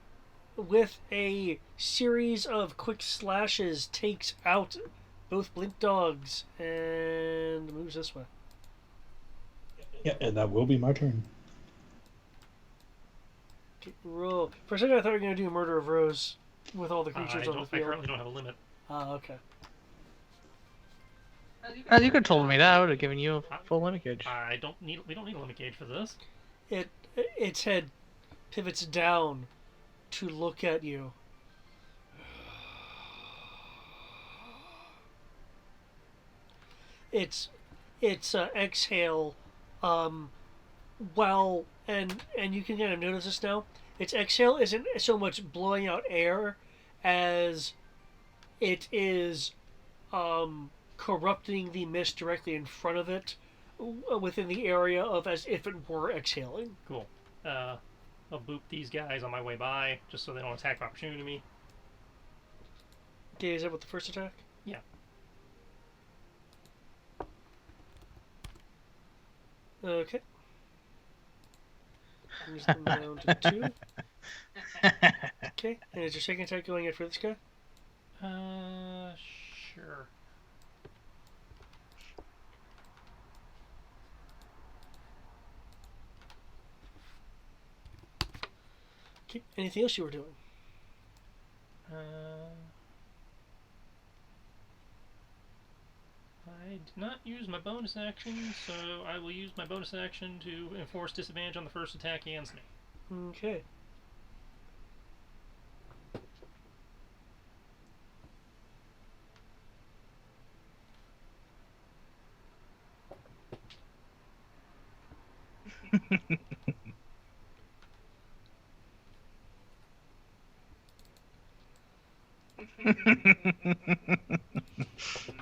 with a series of quick slashes, takes out both Blink Dogs and moves this way. Yeah, and that will be my turn. Okay, roll. For a second, I thought you were going to do Murder of Rose with all the creatures on the I field. currently don't have a limit. Okay. You could have told me that. I would have given you a full limit gauge. We don't need a limit gauge for this. Its head pivots down to look at you. Its exhale, well, and you can kind of notice this now. Its exhale isn't so much blowing out air as it is corrupting the mist directly in front of it within the area of as if it were exhaling. Cool. I'll boop these guys on my way by, just so they don't attack of opportunity me. Okay, is that with the first attack? Yeah. Okay. Brings them down to 2. Okay, and is your second attack going after this guy? Sure. Okay, anything else you were doing? I did not use my bonus action, so I will use my bonus action to enforce disadvantage on the first attack against me. Okay.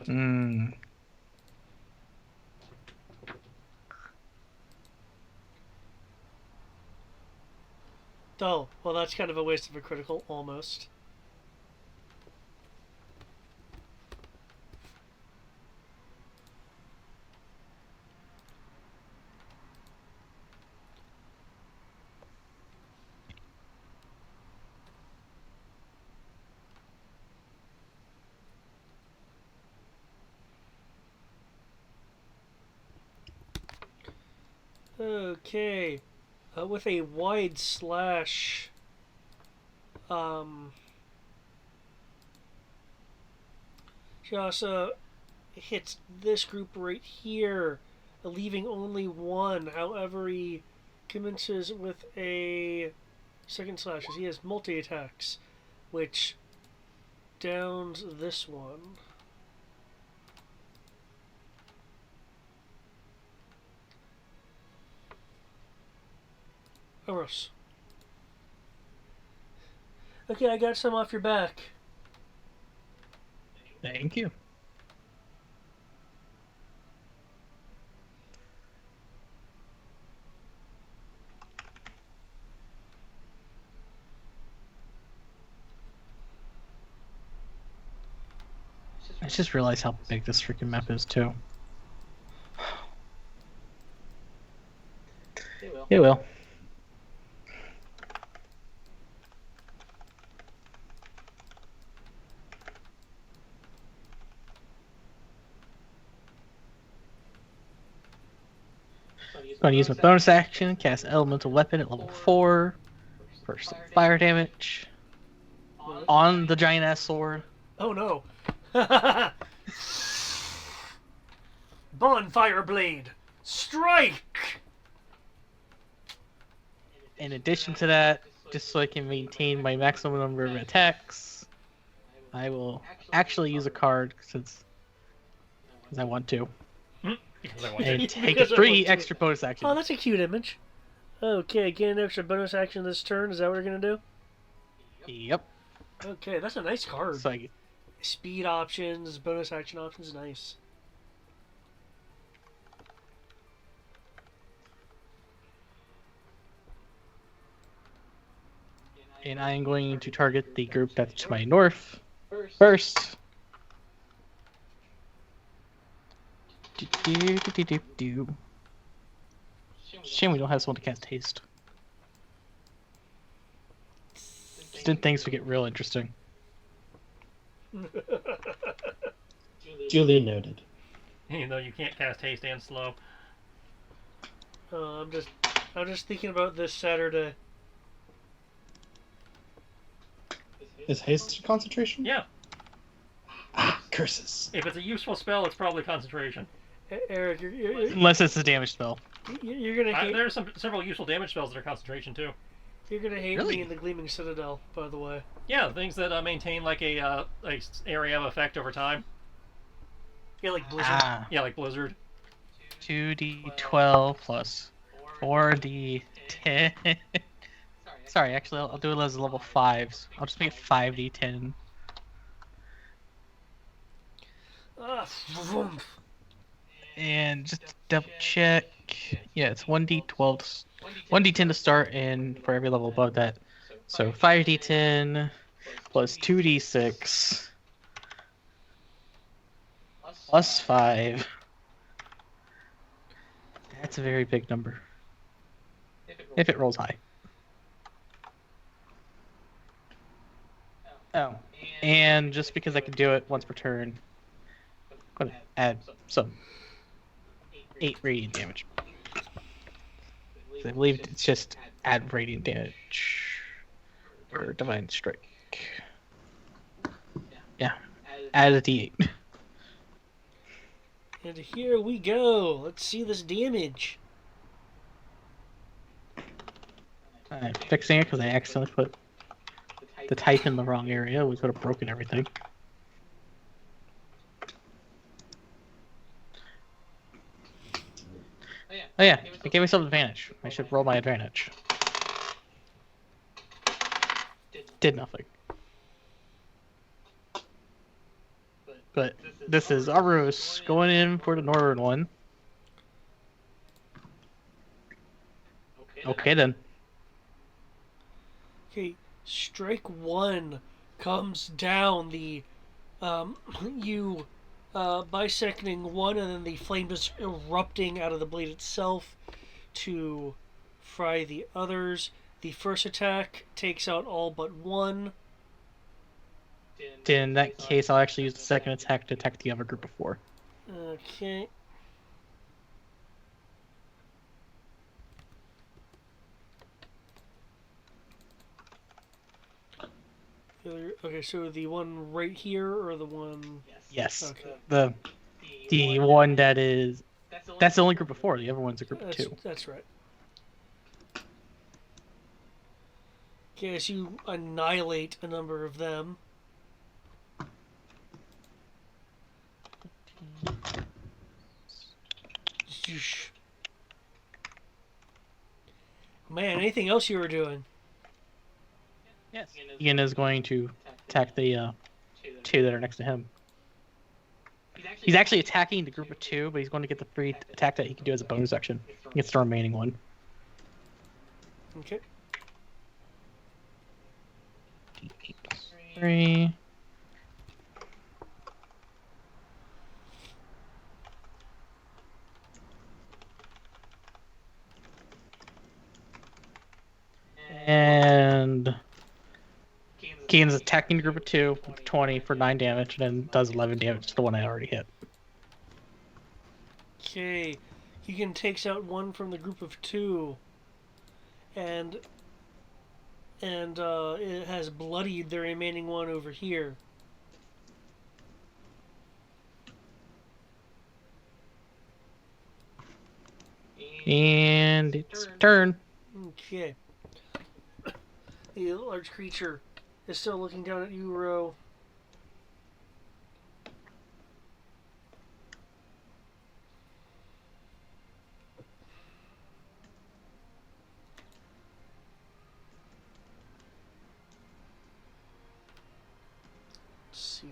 Hmm. Oh, well, that's kind of a waste of a critical, almost. Okay. With a wide slash, she also hits this group right here, leaving only one. However, he commences with a second slash, as he has multi-attacks, which downs this one. Oros. Okay, I got some off your back. Thank you. I just realized how big this freaking map is too. It will. I'm going to use my bonus action, cast Elemental Weapon at level 4 for some fire damage on the giant ass sword. Oh no. Bonfire Blade! Strike! In addition to that, just so I can maintain my maximum number of attacks, I will actually use a card since I want to. Because I want And to. take Because I 3 want to. extra bonus Oh, actions. that's a cute image. Okay, get an extra bonus action this turn. Is that what you're going to do? Yep. Okay, that's a nice card. So I, Speed options, bonus action options, nice. and I am going to target the group that's to my north first. Shame we don't have someone to cast haste. instant things would get real interesting. Duly noted. Even though you can't cast haste and slow. I'm just thinking about this Saturday. Is haste concentration? Yeah. Ah, curses. If it's a useful spell, it's probably concentration. Eric, Unless it's a damage spell. you're gonna hate. There's several useful damage spells that are concentration too. You're gonna hate Really? me in the Gleaming Citadel, by the way. Yeah, things that maintain like a area of effect over time. Yeah, like Blizzard. Ah, Yeah, like Blizzard. 2d12 plus 4d10. Sorry, actually, I'll do it as level 5s. I'll just make it 5d10. Vroom. And just double check. Yeah, it's 1d12, 1d10 to start, and for every level above that. So 5d10 plus 2d6 plus 5. That's a very big number. If it rolls high. Oh, and just because I can do it once per turn, I'm gonna add some 8 radiant damage. I believe it's just add radiant damage or divine strike. Yeah, add a d8. And here we go. Let's see this damage. I'm fixing it because I accidentally put the type in the wrong area. We could have broken everything. Oh yeah, I gave myself advantage. I should roll my advantage. Did nothing. But this is Arus going in for the northern one. Okay then. Okay, strike 1 comes down. The you bisecting one, and then the flame just erupting out of the blade itself to fry the others. The first attack takes out all but one. In that case, I'll actually use the second attack to attack the other group of 4. Okay. Okay, so the one right here or the one? Yes. Okay. The one that is... That's the only group of 4. The other one's a group of 2. That's right. Okay, so you annihilate a number of them. Zoosh. Man, anything else you were doing? Yes. Ian is going to attack the 2 that are next to him. He's actually attacking the group of 2, but he's going to get the free attack that he can do as a bonus action. He gets the remaining one. Okay. 3. And Keen's attacking the group of 2 with 20 for 9 damage, and then does 11 damage to the one I already hit. Okay. Keegan takes out one from the group of 2. And it has bloodied the remaining one over here. And it's turn. Okay. The large creature is still looking down at you, Ro. Let's see.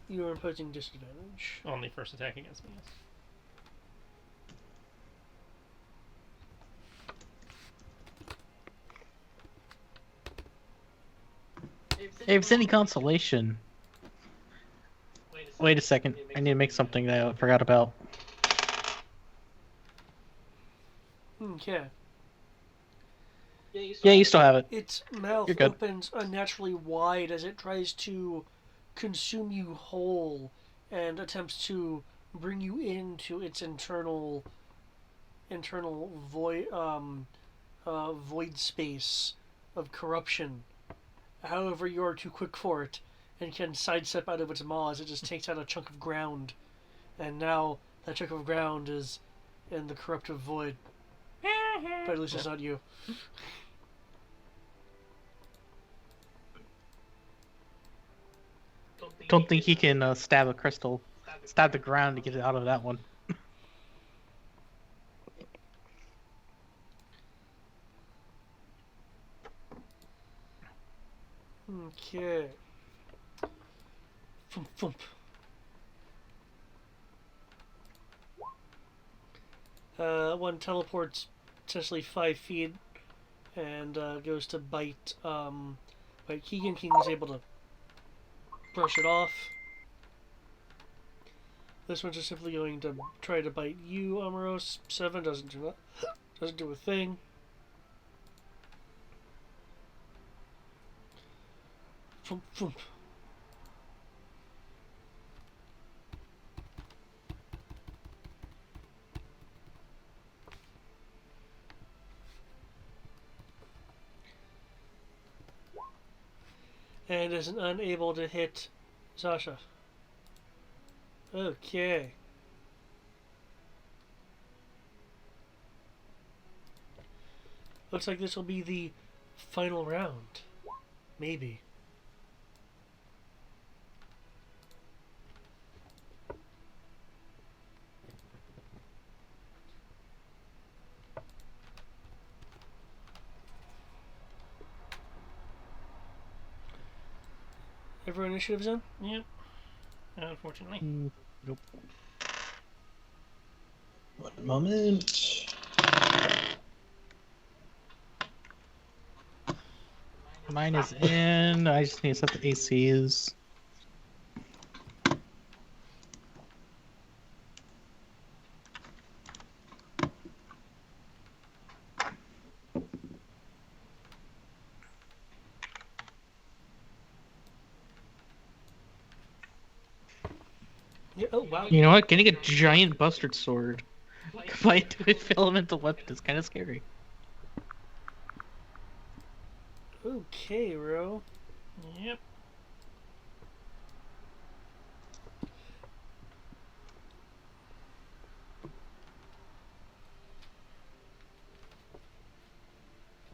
You are imposing disadvantage. On the first attack against me, yes. Hey, if it's any consolation. Wait a second. I need to make something that I forgot about. Okay. Yeah, you still have it. Its mouth You're good. opens unnaturally wide as it tries to consume you whole and attempts to bring you into its internal void space of corruption. However, you are too quick for it and can sidestep out of its maw as it just takes out a chunk of ground. And now that chunk of ground is in the corruptive void. But at least it's not you. Don't think he can stab the ground to get it out of that one. Okay. Thump, thump. One teleports essentially 5 feet and goes to bite. But Keegan is able to brush it off. This one's just simply going to try to bite you, Amoros. 7 doesn't do a thing. Thump, thump. And is unable to hit Sasha. Okay. Looks like this will be the final round. Maybe. Everyone initiative's in? Yep. Unfortunately. Nope. One moment. Mine is in. I just need to set the ACs. Yeah, oh wow. You know what? Getting a giant bustard sword combined with elemental weapon is kind of scary. Okay, Ro. Yep.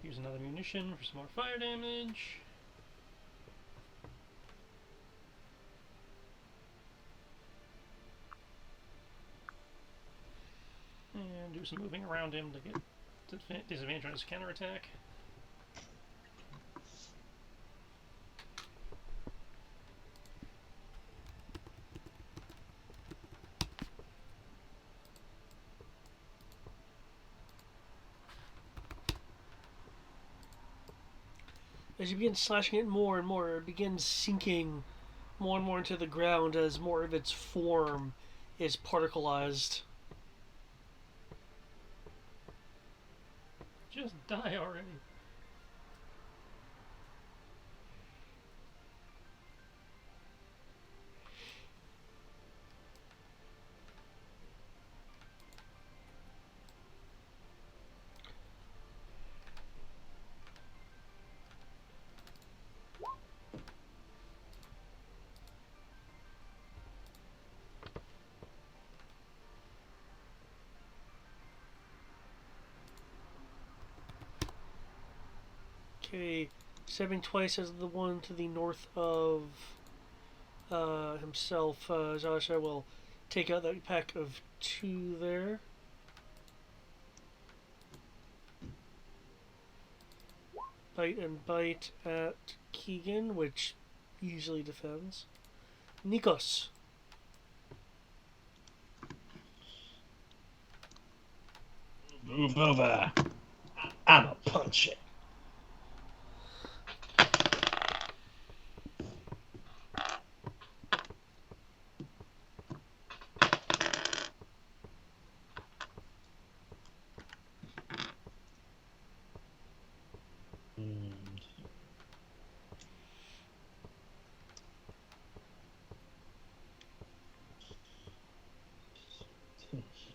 Use another munition for some more fire damage. And do some moving around him to get disadvantage on his counterattack. As you begin slashing it more and more, it begins sinking more and more into the ground as more of its form is particleized. Just die already. Okay, stepping twice as the one to the north of himself, Zasha will take out that pack of 2 there. Bite and bite at Keegan, which usually defends. Nikos. Move over. I'ma punch it.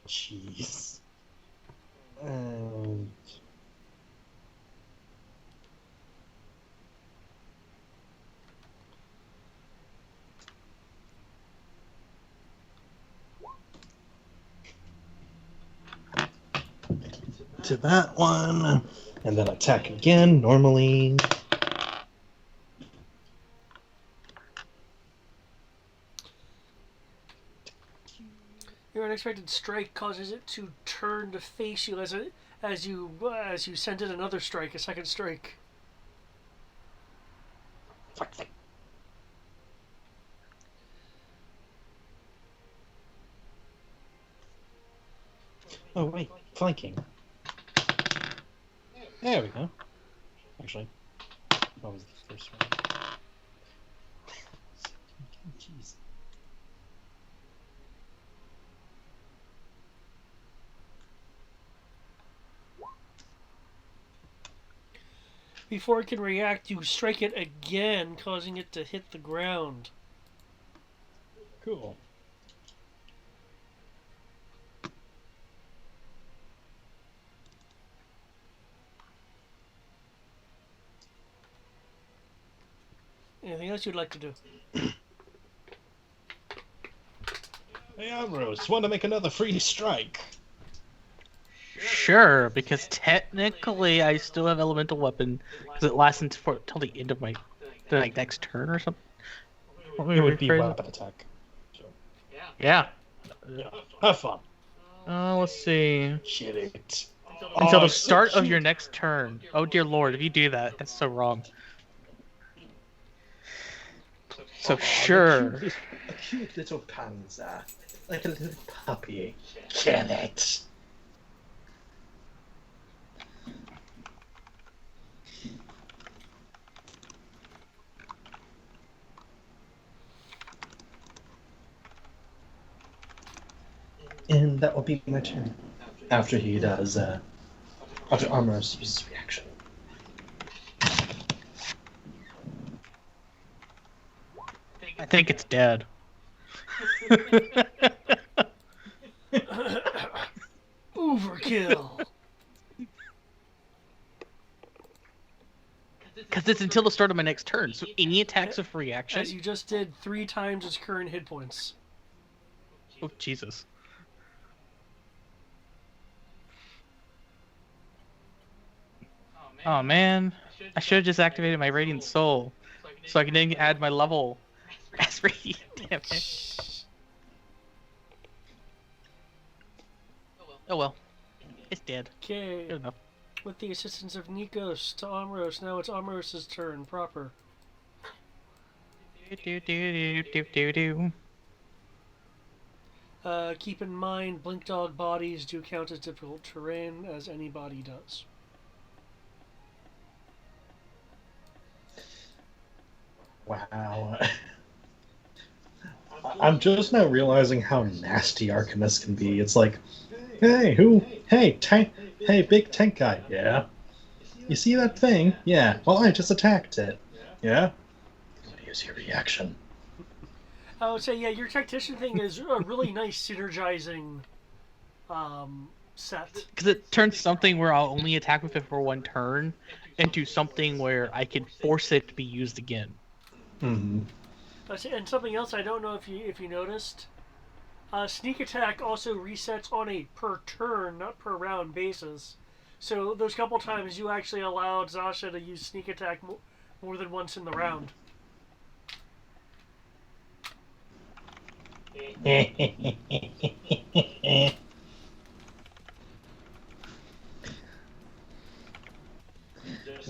Jeez. And to that one, and then attack again normally. Your unexpected strike causes it to turn to face you as you send in another strike, a second strike. Oh wait, flanking. There we go. Actually, what was the first one? Jeez. Before it can react, you strike it again, causing it to hit the ground. Cool. Anything else you'd like to do? Hey, Ambrose, want to make another free strike? Sure, because technically I still have elemental weapon because it lasts until the end of my next turn or something. It would be weapon attack. So, Yeah. yeah, have fun. Let's see. Shit it. Until Oh, the it's so start of cute. your next turn. Oh dear lord, if you do that, that's so wrong. So sure. A cute little panzer. Like a little puppy. Kill it. And that will be my turn. After he does, after Armoros uses reaction. I think it's dead. Overkill. Because it's until the start of my next turn, so any attacks of reaction. As you just did 3 times its current hit points. Oh Jesus. Oh man, I should have just activated my Radiant Soul, so I can then add my level as Radiant damage. Oh well, it's dead. Okay. Good enough. With the assistance of Nikos to Amros, now it's Amros' turn proper. Do. Keep in mind, Blink Dog bodies do count as difficult terrain, as any body does. Wow. I'm just now realizing how nasty Arcanist can be. It's like, hey, who? Hey, tank. Hey, big tank guy. Yeah. You see that thing? Yeah. Well, I just attacked it. Yeah. Use your reaction. I would say, yeah, your tactician thing is a really nice synergizing set. Because it turns something where I'll only attack with it for one turn into something where I can force it to be used again. Mm-hmm. And something else I don't know if you noticed, sneak attack also resets on a per turn, not per round basis. So those couple times you actually allowed Zasha to use sneak attack more than once in the round.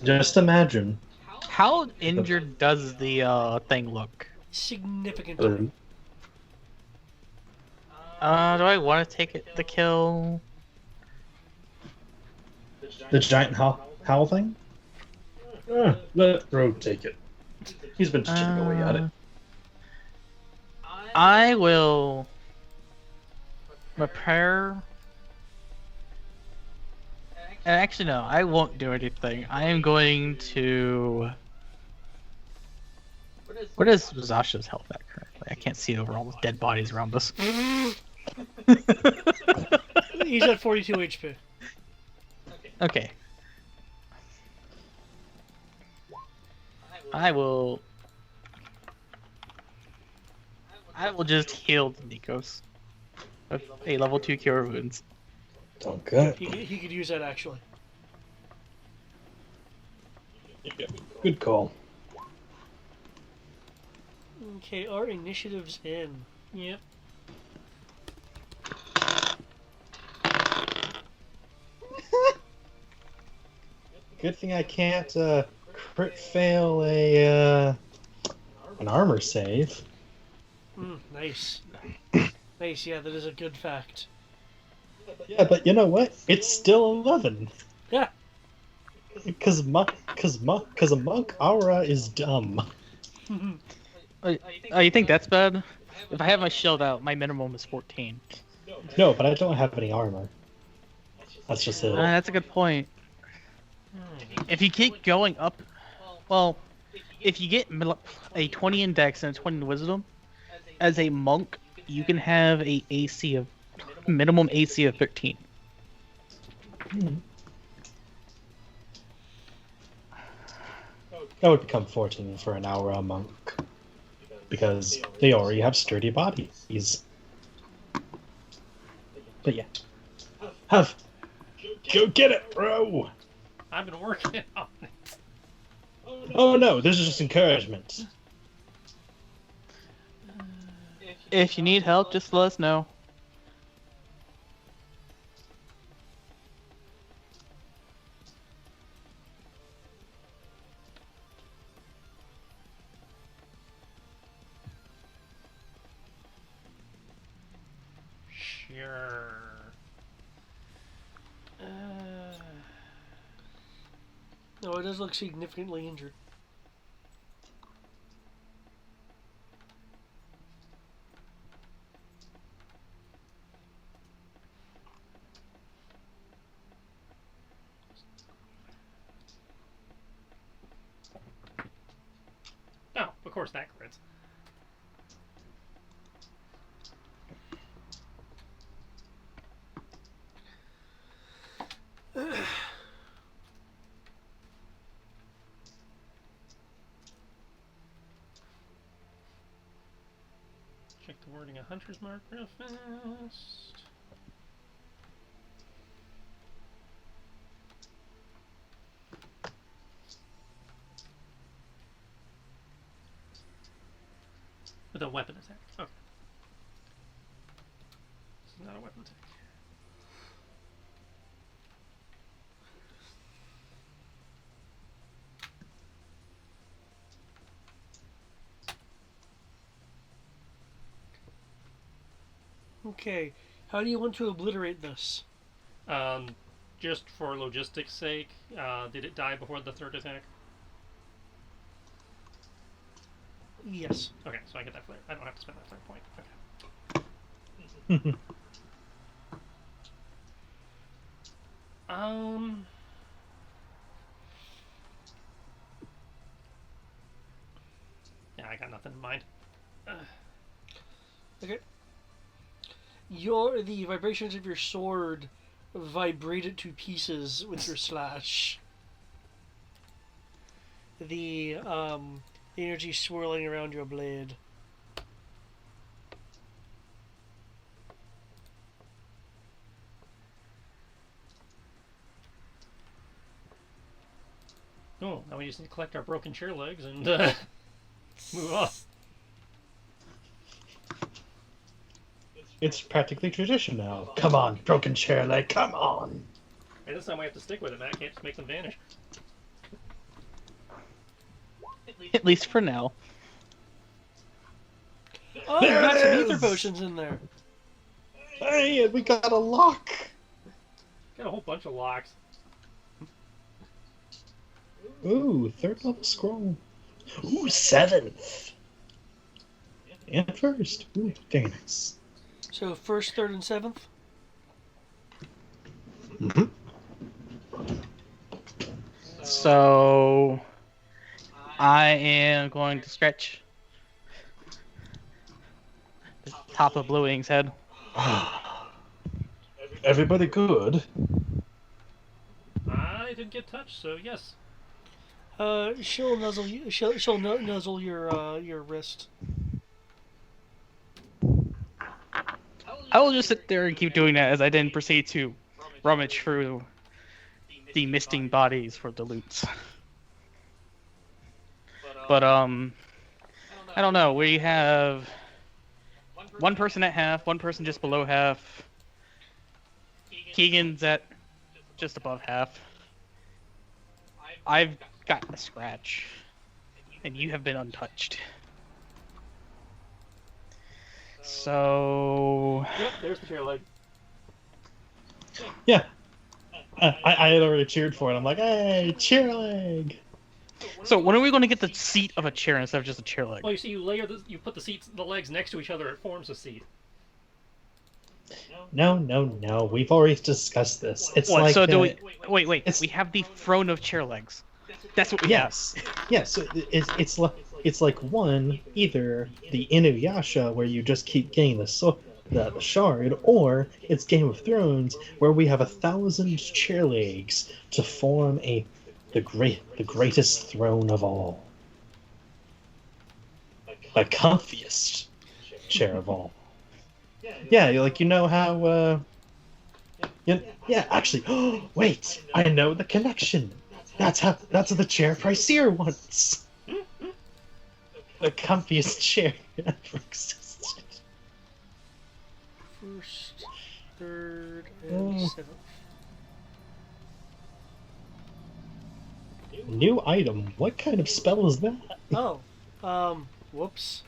Just imagine. How injured does the thing look? significant. Um, Do I want to take it the kill? The giant howl thing? Let Rogue take it. He's been chipping away at it. I will repair. Actually, no, I won't do anything. I am going to. What is Zasha's health at currently? I can't see over all the dead bodies around us. He's at 42 HP. Okay. I will just heal the Nikos with a level 2 cure wounds. Okay. He could use that actually. Good call. Okay, our initiative's in. Yep. Good thing I can't crit fail a an armor save. Nice. Nice, yeah, that is a good fact. Yeah, but you know what? It's still 11. Yeah. Because a monk aura is dumb. Oh, you think that's bad? If I have my shield out, my minimum is 14. No, but I don't have any armor. That's just it. That's a good point. If you keep going up, well, if you get a 20 in Dex and a 20 in Wisdom, as a monk, you can have a AC of minimum AC of 13. That would become 14 for an aura monk. Because they already have sturdy bodies. But yeah. Go get it, bro! I've been working on it. Oh no, this is just encouragement. If you need help, just let us know. Sure. No, it does look significantly injured. Oh, of course that crits. Check the wording of Hunter's Mark real fast. With a weapon attack. Okay. This is not a weapon attack. Okay, how do you want to obliterate this? Just for logistics' sake, did it die before the third attack? Yes. Okay, so I get that flare. I don't have to spend that flare point. Okay. Yeah, I got nothing in mind. Okay. The vibrations of your sword vibrate it to pieces with your slash. The energy swirling around your blade. Oh, now we just need to collect our broken chair legs and move on. It's practically tradition now. Come on, broken chair leg, come on! Hey, this time we have to stick with it, Matt. Can't just make them vanish. At least for now. Oh, you got some ether potions in there. Hey, we got a lock. Got a whole bunch of locks. Ooh, 3rd level scroll. Ooh, 7th. And 1st. Ooh, very nice. So 1st, 3rd, and 7th? Mm-hmm. So I am going to stretch the top of Blue Wing's head. Everybody good? I didn't get touched, so yes. She'll nuzzle you. She'll nuzzle your wrist. I will just sit there and keep doing that as I then proceed to rummage through the misting bodies for the loots. But I don't know. We have one person at half, one person just below half. Keegan's at just above half. I've got a scratch, and you have been untouched. So Yep, there's the chair leg. Yeah. I had already cheered for it. I'm like, hey, cheer leg. So when are we going to get the seat of a chair instead of just a chair leg? Well, you see, you put the legs next to each other, it forms a seat. No. We've already discussed this. It's What? like So do we? Wait. it's- We have the throne of chair legs. That's what we yes, yes. So it's like one, either the Inuyasha where you just keep getting the shard, or it's Game of Thrones where we have 1,000 chair legs to form the greatest throne of all, the comfiest chair of all. Yeah, like, you know how yeah, actually, wait, I know the connection. That's the chair Priceer wants. The comfiest chair ever existed. 1st, 3rd, and 7th. New item. What kind of spell is that? Oh, whoops.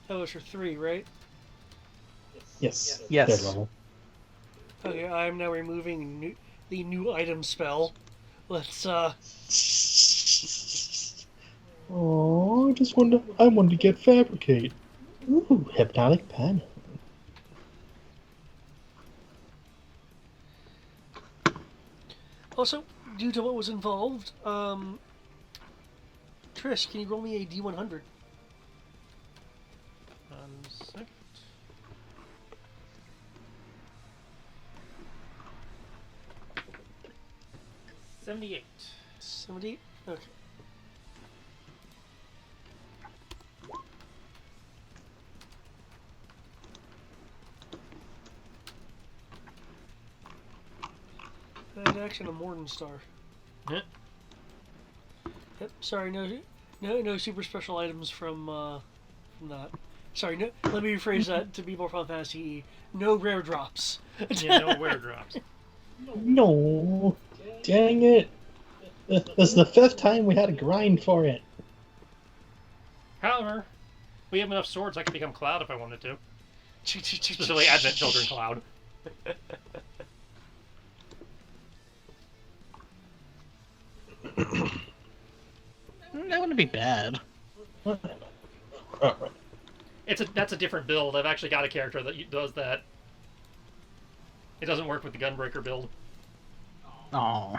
That was for 3, right? Yes. Yes. 3rd level. Okay, I'm now removing the new item spell. Let's, Oh, I wanted to get fabricate. Ooh, hypnotic pen. Also, due to what was involved, Trish, can you roll me a D100? 1 second. 78. 70? Okay. And action, a Morden Star. Huh? Yep. Sorry, no super special items from that. Sorry, no. Let me rephrase that to be more Final Fantasy. No rare drops. Yeah, no wear drops. No. Dang it. This is the 5th time we had to grind for it. However, we have enough swords I could become Cloud if I wanted to. Especially Advent Children Cloud. That wouldn't be bad. That's a different build. I've actually got a character that does that. It doesn't work with the Gunbreaker build. Oh.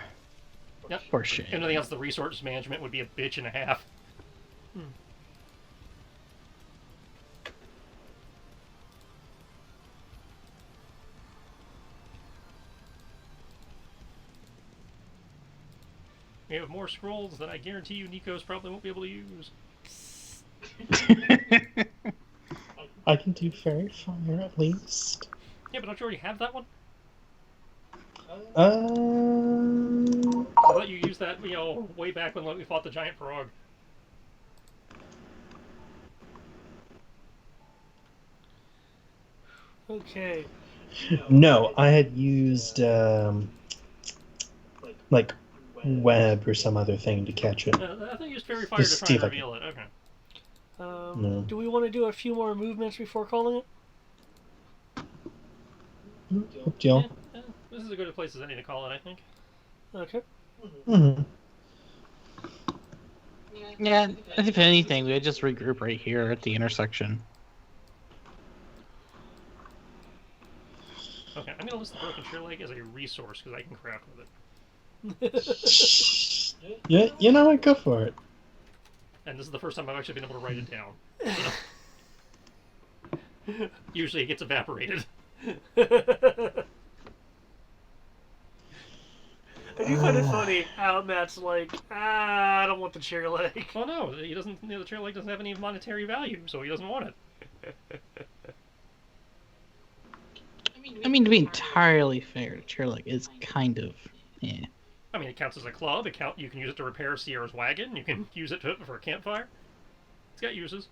Yep. Poor shame. Anything else, the resource management would be a bitch and a half. We have more scrolls that I guarantee you Nikos probably won't be able to use. I can do fairy fire at least. Yeah, but don't you already have that one? Uh, I thought you used that, way back when we fought the giant frog. Okay. no, I had used like web or some other thing to catch it. I think you used Fairy Fire to Just try see and if I reveal it. Okay. No. Do we want to do a few more movements before calling it? Up to y'all. This is as good a place as any to call it, I think. Okay. Mm-hmm. Yeah, if anything, we would just regroup right here at the intersection. Okay, I'm gonna list the broken chair leg as a resource because I can craft with it. Yeah, you know what? Go for it. And this is the first time I've actually been able to write it down. Usually it gets evaporated. I do find it funny how Matt's like, I don't want the chair leg. Well, no, he doesn't. The chair leg doesn't have any monetary value, so he doesn't want it. I mean, to be entirely fair, chair leg is kind of, yeah. I mean, it counts as a club. You can use it to repair Sierra's wagon. You can use it for a campfire. It's got uses.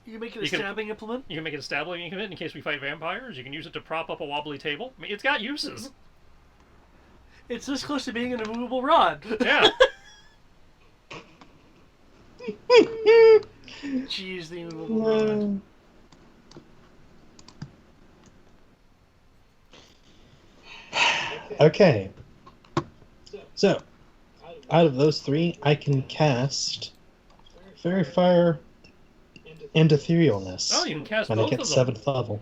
You can make it a stabbing implement? You can make it a stabbing implement in case we fight vampires. You can use it to prop up a wobbly table. I mean, it's got uses. It's this close to being an immovable rod. Yeah. Jeez, the immovable rod. Okay. So, out of those three, I can cast Fairy Fire and Etherealness. Oh, you can cast when both I get of them. 7th level.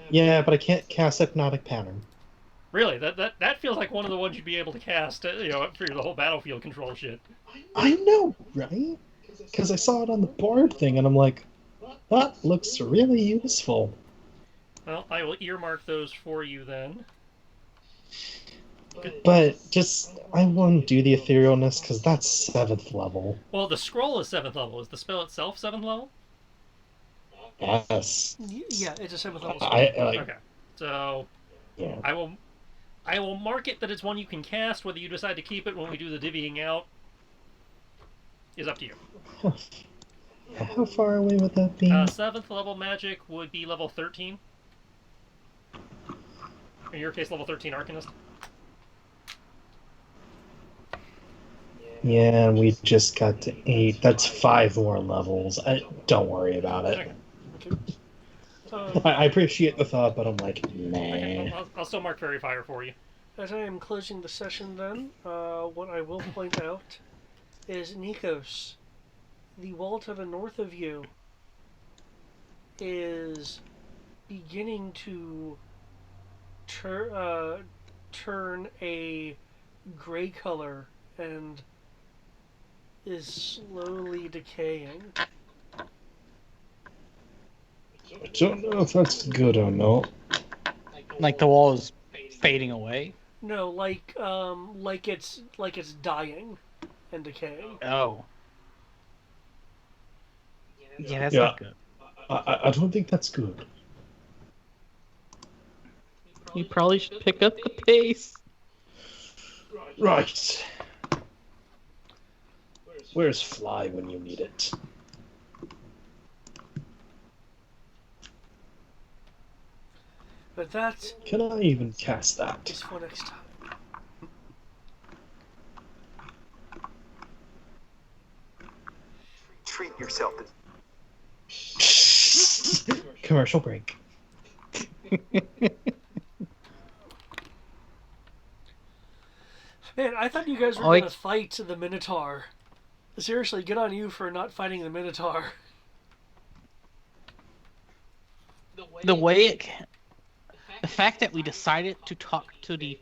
Yeah, but I can't cast Hypnotic Pattern. Really, that feels like one of the ones you'd be able to cast, for the whole battlefield control shit. I know, right? Because I saw it on the board thing, and I'm like, that looks really useful. Well, I will earmark those for you then. But just, I want to do the Etherealness because that's 7th level. Well, the scroll is 7th level. Is the spell itself 7th level? Yes. Yeah, it's a 7th level spell. Okay, so Yeah. I will mark it that it's one you can cast. Whether you decide to keep it when we do the divvying out is up to you. How far away would that be? 7th level magic would be level 13. In your case, level 13 Arcanist. Yeah, we just got to 8. That's 5 more levels. Don't worry about it. Okay. I appreciate the thought, but I'm like, nah. Okay, I'll still mark Fairy Fire for you. As I am closing the session then, what I will point out is Nikos, the wall to the north of you, is beginning to turn a gray color and is slowly decaying. I don't know if that's good or not. Like the wall is fading away. No, like it's dying and decaying. Oh. Yeah, that's Yeah. not good. I don't think that's good. You probably should pick up the pace. Right. Where's Fly when you need it? But that Can I even cast that? is for next time. Treat yourself. Commercial break. Man, I thought you guys were Oh, gonna fight the Minotaur. Seriously, good on you for not fighting the Minotaur. The fact that we decided to talk to the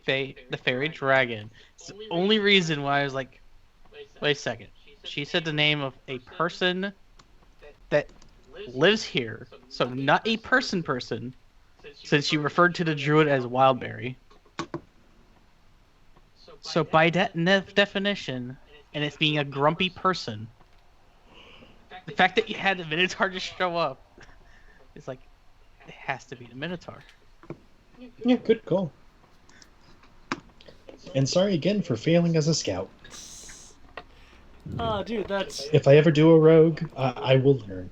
fairy dragon is the only reason why I was like, wait a second. She said the name of a person that lives here, so not a person, since she referred to the druid as Wildberry. So by that definition, and it's being a grumpy person, the fact that you had the Minotaur just show up, it's like, it has to be the Minotaur. Yeah, good call. And sorry again for failing as a scout. Dude, that's If I ever do a rogue, I will learn.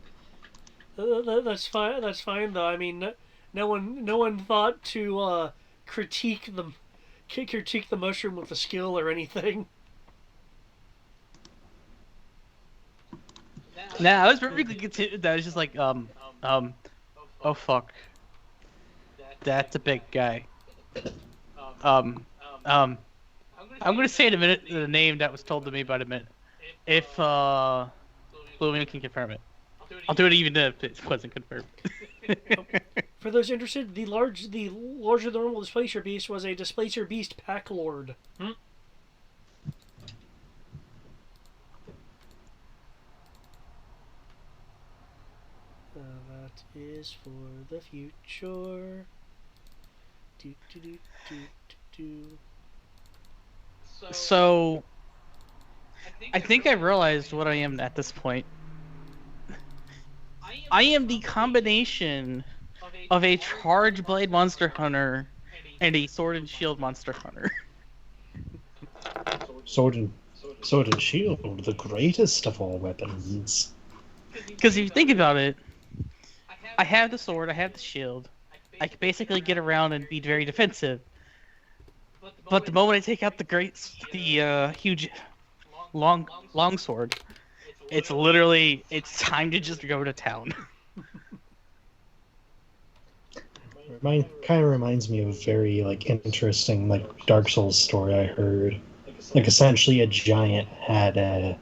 that's fine. That's fine though. I mean, no one thought to critique the mushroom with a skill or anything. Nah, I was perfectly content. I was just like, oh fuck, that's a big guy. Um, um, I'm gonna say in a minute the name that was told to me by the minute. If Fluvian can confirm it, I'll do it even if it wasn't confirmed. For those interested, the larger than normal Displacer Beast was a Displacer Beast Pack Lord. That is for the future. Do, do, do, do, do. So, I think I realized what I am at this point. I am the combination of a Charge Blade Monster Hunter and a Sword and Shield Monster Hunter. Sword and shield, the greatest of all weapons. Because if you think about it, I have the sword, I have the shield. I can basically get around and be very defensive. But the moment I take out the huge long sword, it's time to just go to town. Kind of reminds me of a very interesting Dark Souls story I heard. Essentially, a giant had a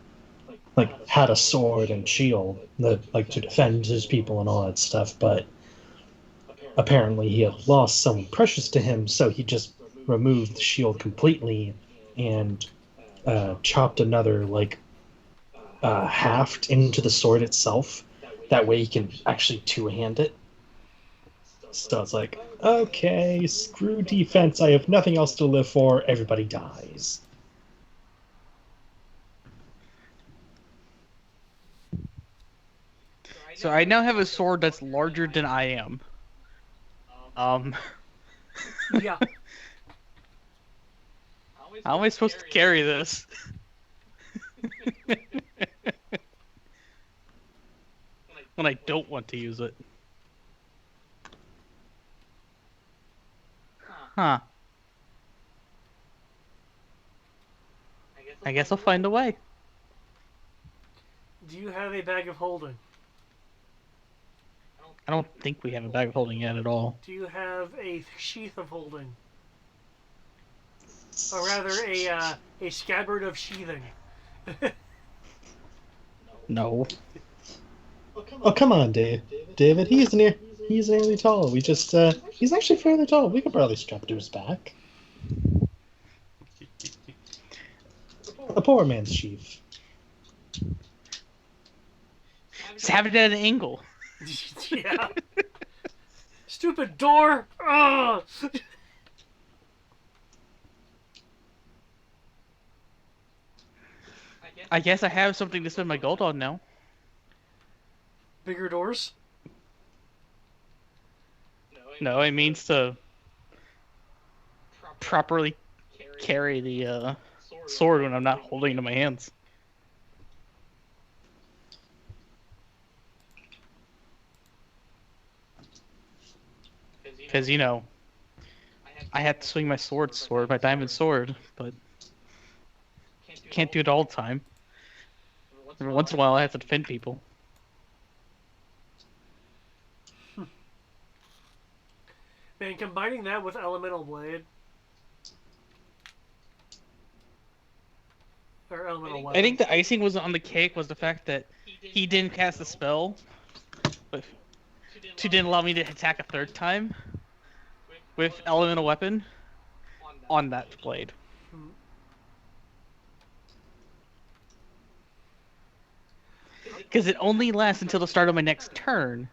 sword and shield that to defend his people and all that stuff, but apparently he had lost someone precious to him, so he just removed the shield completely and chopped another haft into the sword itself. That way he can actually two-hand it. So it's like, okay, screw defense, I have nothing else to live for, everybody dies. So I now have a sword that's larger than I am. Yeah. How am I supposed to carry this? When I don't want to use it. Huh. I guess I'll find a way. Do you have a bag of holding? I don't think we have a bag of holding yet at all. Do you have a sheath of holding? Or rather, a scabbard of sheathing? No. Oh, come on, David. He's nearly tall. He's actually fairly tall. We could probably strap it to his back. A poor man's sheath. Just have it at an angle. Yeah. Stupid door! Ugh! I guess I have something to spend my gold on now. Bigger doors? No, it means to properly carry the sword when I'm not holding it in my hands. Because, I have to swing my my diamond sword, but can't do it all the time. Every once in a while I have to defend people. Man, combining that with Elemental Blade... Or Elemental Weapon. I think the icing was on the cake was the fact that he didn't cast a spell, but didn't allow me to attack a third time with Elemental Weapon on that blade. Because it only lasts until the start of my next turn.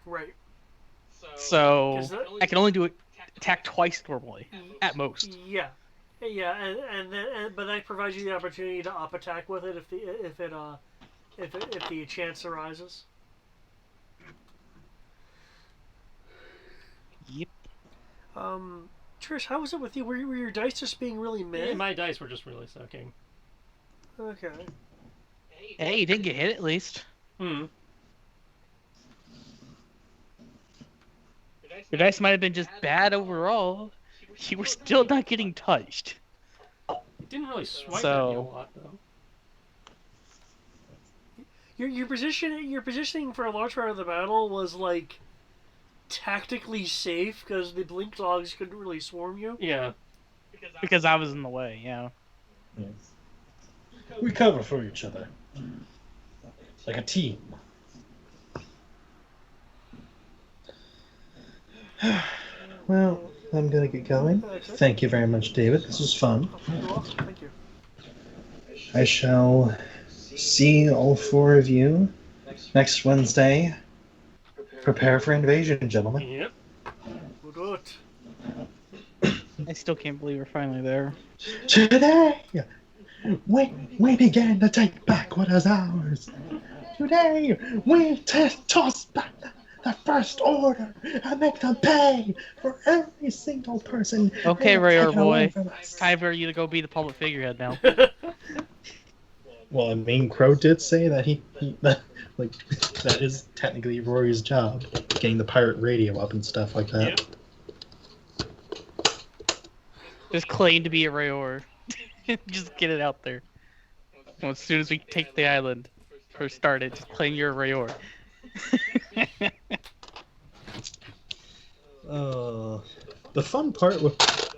Right. So I can only do it attack twice normally, at most. Yeah. Yeah, but that provides you the opportunity to up attack with it if the chance arises. Yep. Trish, how was it with you? Were your dice just being really meh? Yeah, my dice were just really sucking. Okay. Hey, you didn't get hit at least. Hmm. Your dice might have been just bad overall. You were still not getting touched. It didn't really swipe So- at me a lot, though. your positioning for a large part of the battle was like tactically safe because the blink dogs couldn't really swarm you. Yeah. Because I was in the way, yeah. Yes. We cover for each other. Like a team. Well, I'm gonna get going. Thank you very much, David. This was fun. You're welcome. Thank you. I shall see all four of you next Wednesday. Prepare for invasion, gentlemen. Yep. We'll do it. I still can't believe we're finally there. Today, we began to take back what is ours. Today, we toss back the First Order and make them pay for every single person. Okay, they have Rayor taken away boy. from us. Time for you to go be the public figurehead now. Well, I mean, Crow did say that that is technically Rory's job, getting the pirate radio up and stuff like that. Yep. Just claim to be a Rayor. Just get it out there. Well, as soon as we take the island, first started, just claim you're a Rayor. The fun part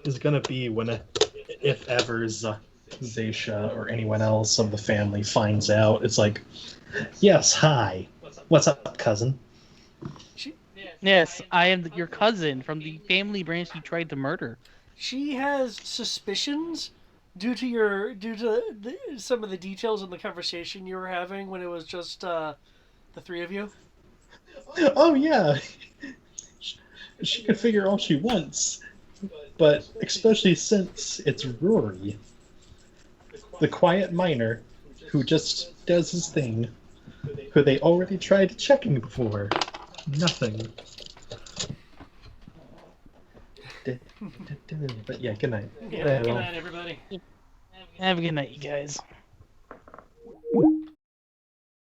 is gonna be when, if ever, Zaysha or anyone else of the family finds out. It's like, yes, hi, what's up, cousin? Yes, I am your cousin from the family branch you tried to murder. She has suspicions due to some of the details in the conversation you were having when it was just the three of you. Oh yeah, she can figure all she wants, but especially since it's Rory, the quiet miner, who just does his thing, who they already tried checking before. Nothing. But yeah, good night. Yeah. Good night, everybody. Have a good night, you guys.